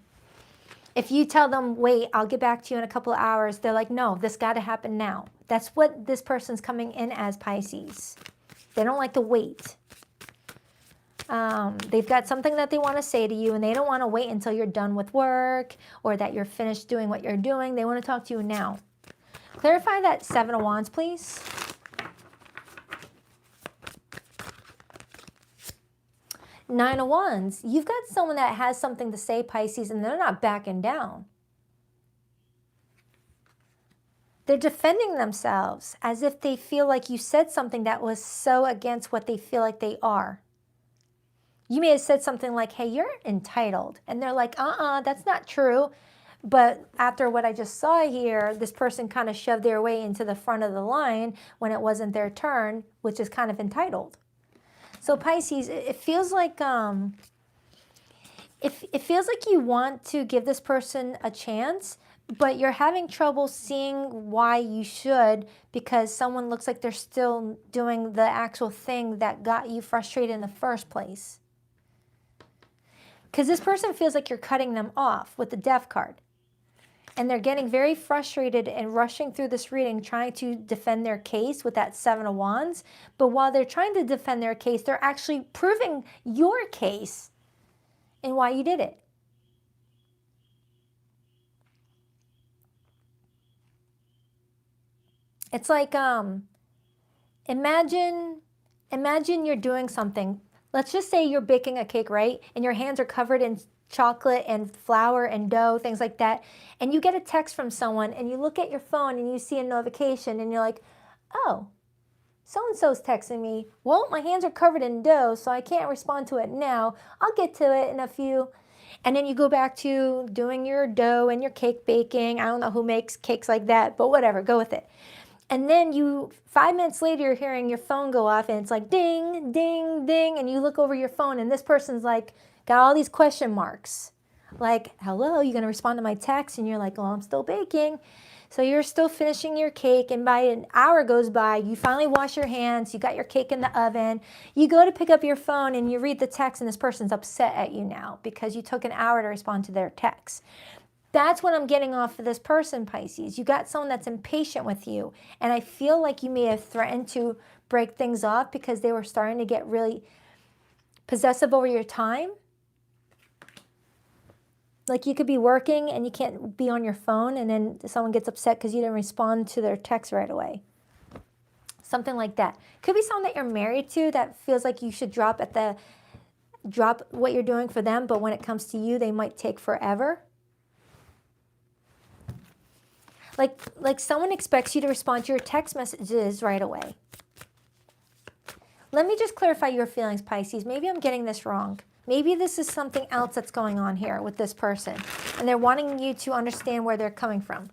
A: If you tell them, wait, I'll get back to you in a couple of hours, they're like, no, this got to happen now. That's what this person's coming in as, Pisces. They don't like to wait. They've got something that they want to say to you, and they don't want to wait until you're done with work or that you're finished doing what you're doing. They want to talk to you now. Clarify that Seven of Wands, please. Nine of Wands. You've got someone that has something to say, Pisces, and they're not backing down. They're defending themselves as if they feel like you said something that was so against what they feel like they are. You may have said something like, hey, you're entitled. And they're like, that's not true. But after what I just saw here, this person kind of shoved their way into the front of the line when it wasn't their turn, which is kind of entitled. So Pisces, it feels like it feels like you want to give this person a chance, but you're having trouble seeing why you should, because someone looks like they're still doing the actual thing that got you frustrated in the first place. Because this person feels like you're cutting them off with the Death card. And they're getting very frustrated and rushing through this reading, trying to defend their case with that Seven of Wands. But while they're trying to defend their case, they're actually proving your case and why you did it. It's like, imagine you're doing something. Let's just say you're baking a cake, right? And your hands are covered in chocolate and flour and dough, things like that. And you get a text from someone and you look at your phone and you see a notification and you're like, oh, so-and-so's texting me. Well, my hands are covered in dough, so I can't respond to it now. I'll get to it in a few. And then you go back to doing your dough and your cake baking. I don't know who makes cakes like that, but whatever, go with it. And then 5 minutes later, you're hearing your phone go off and it's like ding, ding, ding. And you look over your phone and this person's like, got all these question marks. Like, hello, you going to respond to my text? And you're like, oh, I'm still baking. So you're still finishing your cake. And by an hour goes by, you finally wash your hands. You got your cake in the oven. You go to pick up your phone and you read the text and this person's upset at you now because you took an hour to respond to their text. That's what I'm getting off of this person, Pisces. You got someone that's impatient with you. And I feel like you may have threatened to break things off because they were starting to get really possessive over your time. Like you could be working and you can't be on your phone and then someone gets upset because you didn't respond to their text right away. Something like that. Could be someone that you're married to that feels like you should drop what you're doing for them, but when it comes to you, they might take forever. Like someone expects you to respond to your text messages right away. Let me just clarify your feelings, Pisces. Maybe I'm getting this wrong. Maybe this is something else that's going on here with this person. And they're wanting you to understand where they're coming from.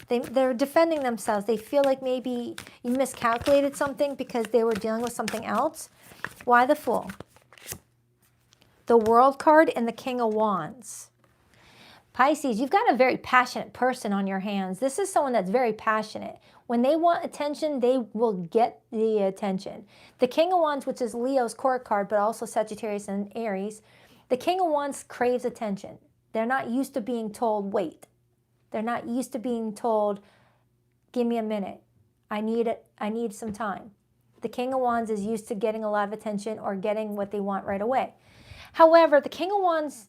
A: They're defending themselves. They feel like maybe you miscalculated something because they were dealing with something else. Why the Fool? The World card and the King of Wands. Pisces, you've got a very passionate person on your hands. This is someone that's very passionate. When they want attention, they will get the attention. The King of Wands, which is Leo's court card, but also Sagittarius and Aries, The King of Wands craves attention. They're not used to being told, wait. They're not used to being told, give me a minute. I need some time. The King of Wands is used to getting a lot of attention or getting what they want right away. However, the King of Wands,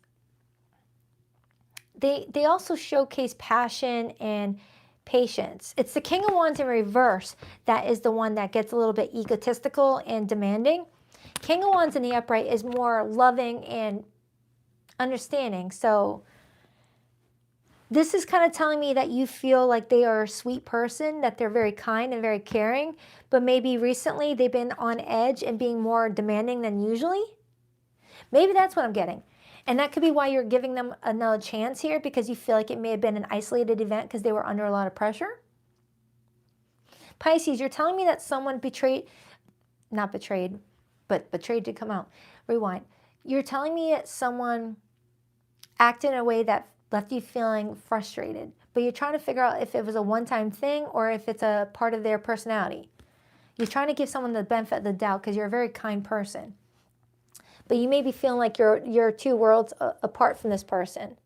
A: they also showcase passion and patience. It's the King of Wands in reverse that is the one that gets a little bit egotistical and demanding. King of Wands in the upright is more loving and understanding. So this is kind of telling me that you feel like they are a sweet person, that they're very kind and very caring, but maybe recently they've been on edge and being more demanding than usually. Maybe that's what I'm getting. And that could be why you're giving them another chance here, because you feel like it may have been an isolated event because they were under a lot of pressure. Pisces, you're telling me that someone not betrayed, but betrayed did come out. Rewind. You're telling me that someone acted in a way that left you feeling frustrated, but you're trying to figure out if it was a one-time thing or if it's a part of their personality. You're trying to give someone the benefit of the doubt because you're a very kind person. But you may be feeling like you're two worlds apart from this person.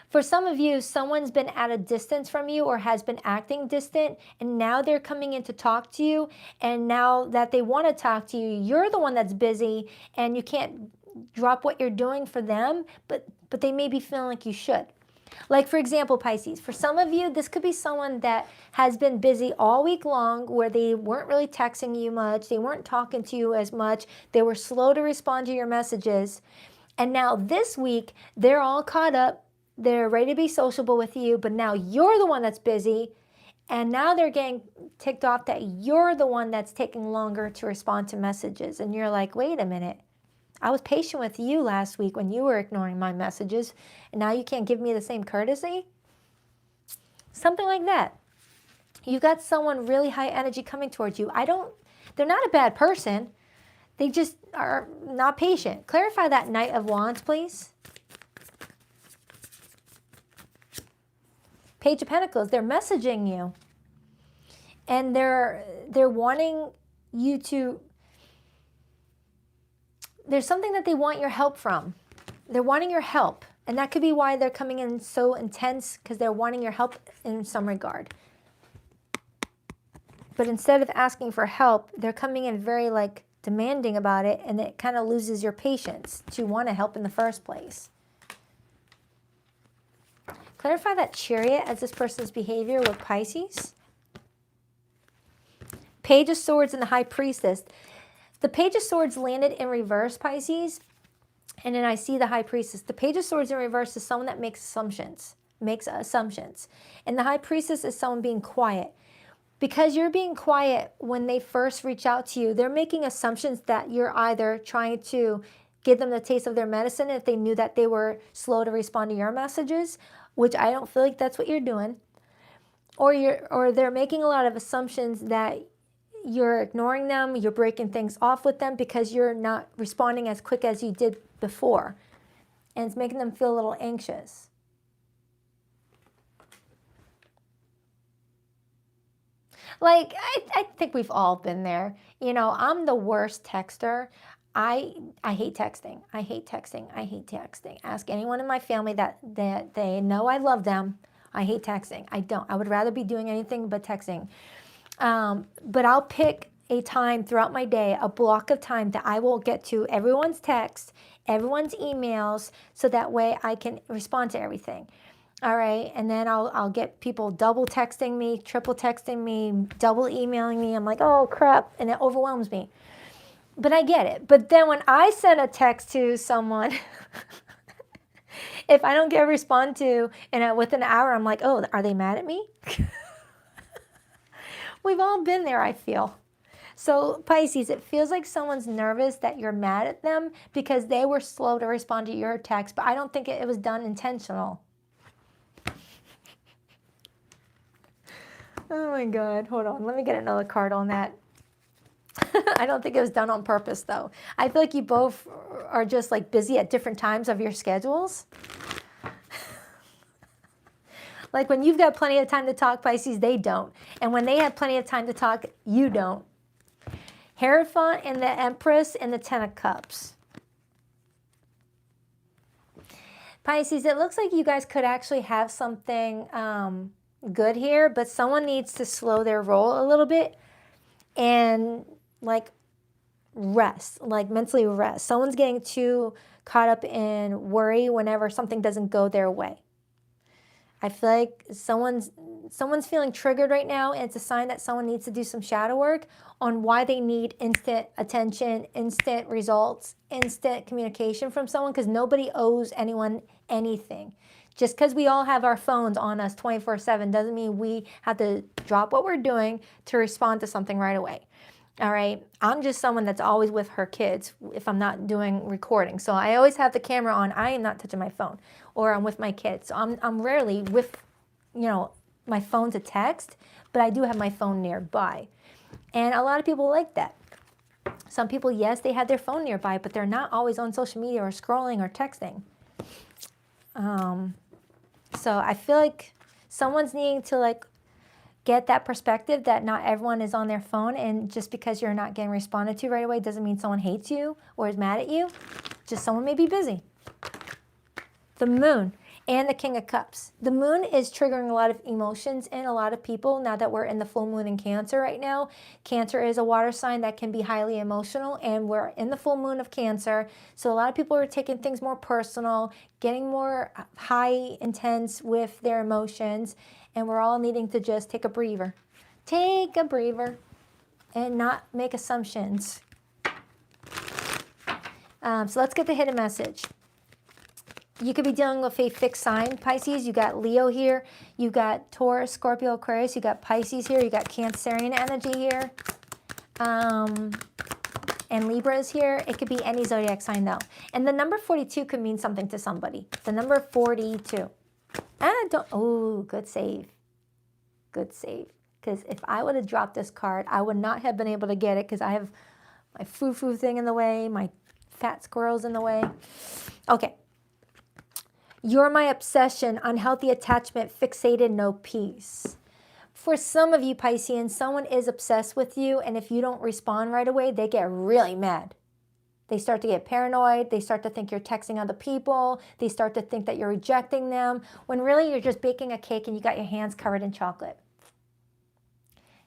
A: For some of you, someone's been at a distance from you or has been acting distant, and now they're coming in to talk to you, and now that they want to talk to you, you're the one that's busy, and you can't drop what you're doing for them, but they may be feeling like you should. Like, for example, Pisces, for some of you, this could be someone that has been busy all week long where they weren't really texting you much, they weren't talking to you as much, they were slow to respond to your messages, and now this week, they're all caught up, they're ready to be sociable with you, but now you're the one that's busy, and now they're getting ticked off that you're the one that's taking longer to respond to messages, and you're like, wait a minute. I was patient with you last week when you were ignoring my messages, and now you can't give me the same courtesy? Something like that. You've got someone really high energy coming towards you. They're not a bad person. They just are not patient. Clarify that Knight of Wands, please. Page of Pentacles, they're messaging you. And they're wanting you to... There's something that they want your help from. They're wanting your help. And that could be why they're coming in so intense, because they're wanting your help in some regard. But instead of asking for help, they're coming in very demanding about it, and it kind of loses your patience to want to help in the first place. Clarify that Chariot as this person's behavior with Pisces. Page of Swords and the High Priestess. The Page of Swords landed in reverse, Pisces, and then I see the High Priestess. The Page of Swords in reverse is someone that makes assumptions. And the High Priestess is someone being quiet. Because you're being quiet when they first reach out to you, they're making assumptions that you're either trying to give them the taste of their medicine if they knew that they were slow to respond to your messages, which I don't feel like that's what you're doing. Or they're making a lot of assumptions that you're ignoring them, you're breaking things off with them because you're not responding as quick as you did before. And it's making them feel a little anxious. I think we've all been there. You know, I'm the worst texter. I hate texting. I hate texting. Ask anyone in my family that they know I love them. I hate texting. I don't. I would rather be doing anything but texting. But I'll pick a time throughout my day, a block of time that I will get to everyone's text, everyone's emails, so that way I can respond to everything. All right, and then I'll get people double texting me, triple texting me, double emailing me. I'm like, oh crap, and it overwhelms me. But I get it. But then when I send a text to someone, if I don't get a response to, and within an hour, I'm like, oh, are they mad at me? We've all been there, I feel. So Pisces, it feels like someone's nervous that you're mad at them because they were slow to respond to your text, but I don't think it was done intentional. Oh my God, hold on. Let me get another card on that. I don't think it was done on purpose, though. I feel like you both are just busy at different times of your schedules. Like when you've got plenty of time to talk, Pisces, they don't. And when they have plenty of time to talk, you don't. Hierophant and the Empress and the Ten of Cups. Pisces, it looks like you guys could actually have something good here, but someone needs to slow their roll a little bit and like rest, like mentally rest. Someone's getting too caught up in worry whenever something doesn't go their way. I feel like someone's feeling triggered right now, and it's a sign that someone needs to do some shadow work on why they need instant attention, instant results, instant communication from someone, because nobody owes anyone anything. Just because we all have our phones on us 24/7 doesn't mean we have to drop what we're doing to respond to something right away. All right, I'm just someone that's always with her kids if I'm not doing recording. So I always have the camera on. I am not touching my phone, or I'm with my kids. So I'm rarely with, my phone to text, but I do have my phone nearby. And a lot of people like that. Some people, yes, they have their phone nearby, but they're not always on social media or scrolling or texting. So I feel like someone's needing to get that perspective that not everyone is on their phone, and just because you're not getting responded to right away doesn't mean someone hates you or is mad at you. Just someone may be busy. The Moon and the King of Cups. The Moon is triggering a lot of emotions in a lot of people now that we're in the full moon in Cancer right now. Cancer is a water sign that can be highly emotional, and we're in the full moon of Cancer. So a lot of people are taking things more personal, getting more high intense with their emotions, and we're all needing to just take a breather. Take a breather and not make assumptions. So let's get the hidden message. You could be dealing with a fixed sign, Pisces. You got Leo here. You got Taurus, Scorpio, Aquarius. You got Pisces here. You got Cancerian energy here. And Libra is here. It could be any zodiac sign, though. And the number 42 could mean something to somebody. The number 42. Oh, good save. Good save. Because if I would have dropped this card, I would not have been able to get it because I have my foo-foo thing in the way, my fat squirrel's in the way. Okay. You're my obsession, unhealthy attachment, fixated, no peace. For some of you Pisceans, someone is obsessed with you, and if you don't respond right away, they get really mad. They start to get paranoid. They start to think you're texting other people. They start to think that you're rejecting them, when really you're just baking a cake and you got your hands covered in chocolate.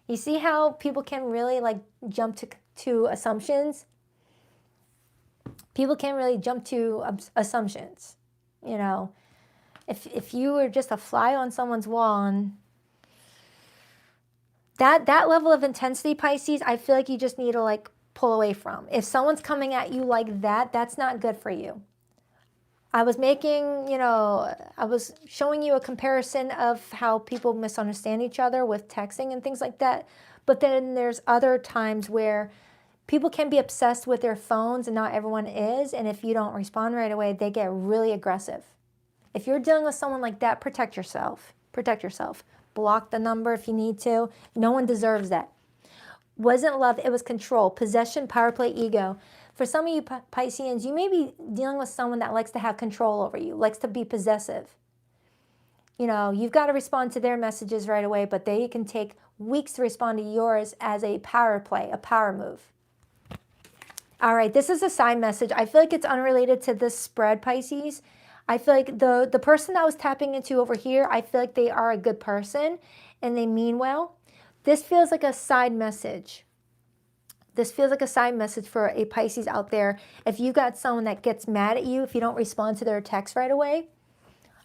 A: You see how people can really jump to assumptions? People can really jump to assumptions. If you were just a fly on someone's wall, and that level of intensity, Pisces, I feel like you just need to pull away from. If someone's coming at you like that, that's not good for you. I was I was showing you a comparison of how people misunderstand each other with texting and things like that. But then there's other times where people can be obsessed with their phones, and not everyone is. And if you don't respond right away, they get really aggressive. If you're dealing with someone like that, protect yourself. Protect yourself. Block the number if you need to. No one deserves that. Wasn't love, it was control. Possession, power play, ego. For some of you Pisceans, you may be dealing with someone that likes to have control over you, likes to be possessive. You've got to respond to their messages right away, but they can take weeks to respond to yours as a power play, a power move. All right, this is a side message. I feel like it's unrelated to this spread, Pisces. I feel like the person that I was tapping into over here, I feel like they are a good person and they mean well. This feels like a side message. This feels like a side message for a Pisces out there. If you got someone that gets mad at you if you don't respond to their text right away,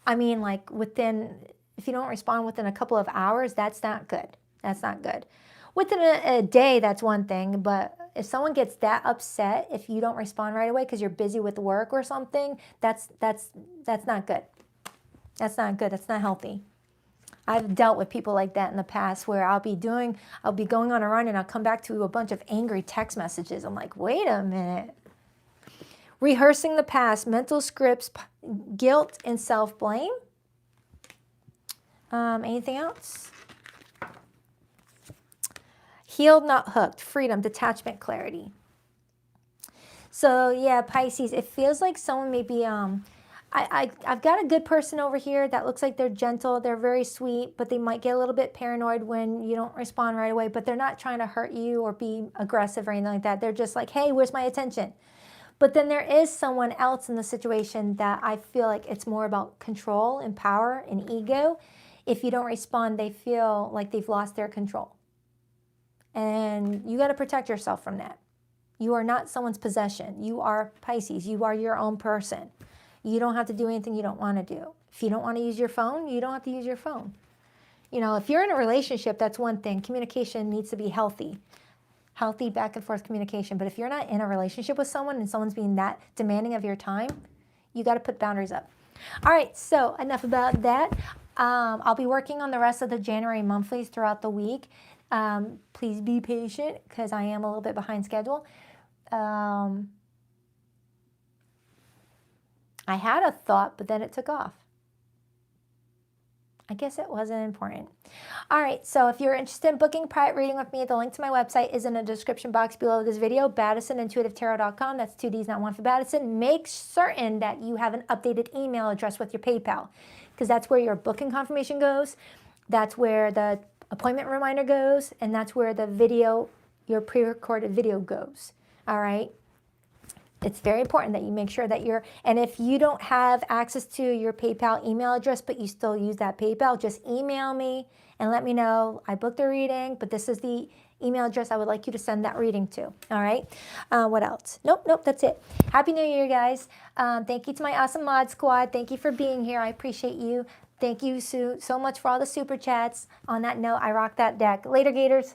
A: I mean, if you don't respond within a couple of hours, that's not good. That's not good. Within a day, that's one thing, but if someone gets that upset if you don't respond right away because you're busy with work or something, that's not good. That's not good. That's not healthy. I've dealt with people like that in the past where I'll be going on a run and I'll come back to a bunch of angry text messages. I'm like, wait a minute. Rehearsing the past, mental scripts, guilt, and self-blame. Anything else? Healed, not hooked. Freedom, detachment, clarity. So yeah, Pisces, it feels like someone may be I've got a good person over here that looks like they're gentle, they're very sweet, but they might get a little bit paranoid when you don't respond right away, but they're not trying to hurt you or be aggressive or anything like that. They're just like, hey, where's my attention? But then there is someone else in the situation that I feel like it's more about control and power and ego. If you don't respond, they feel like they've lost their control. And you got to protect yourself from that. You are not someone's possession. You are Pisces. You are your own person. You don't have to do anything you don't want to do. If you don't want to use your phone, you don't have to use your phone. You know, if you're in a relationship, that's one thing. Communication needs to be healthy. Healthy back and forth communication. But if you're not in a relationship with someone and someone's being that demanding of your time, you got to put boundaries up. All right, so enough about that. I'll be working on the rest of the January monthlies throughout the week. Please be patient because I am a little bit behind schedule. I had a thought, but then it took off. I guess it wasn't important. All right, so if you're interested in booking a private reading with me, the link to my website is in the description box below this video, BaddisonIntuitiveTarot.com. That's 2 D's, not 1 for Baddison. Make certain that you have an updated email address with your PayPal, because that's where your booking confirmation goes, that's where the appointment reminder goes, and that's where the video, your pre-recorded video goes. All right? It's very important that you make sure that and if you don't have access to your PayPal email address, but you still use that PayPal, just email me and let me know I booked a reading, but this is the email address I would like you to send that reading to. All right. What else? Nope, that's it. Happy New Year, guys. Thank you to my awesome mod squad. Thank you for being here. I appreciate you. Thank you so much for all the super chats. On that note, I rock that deck. Later, Gators.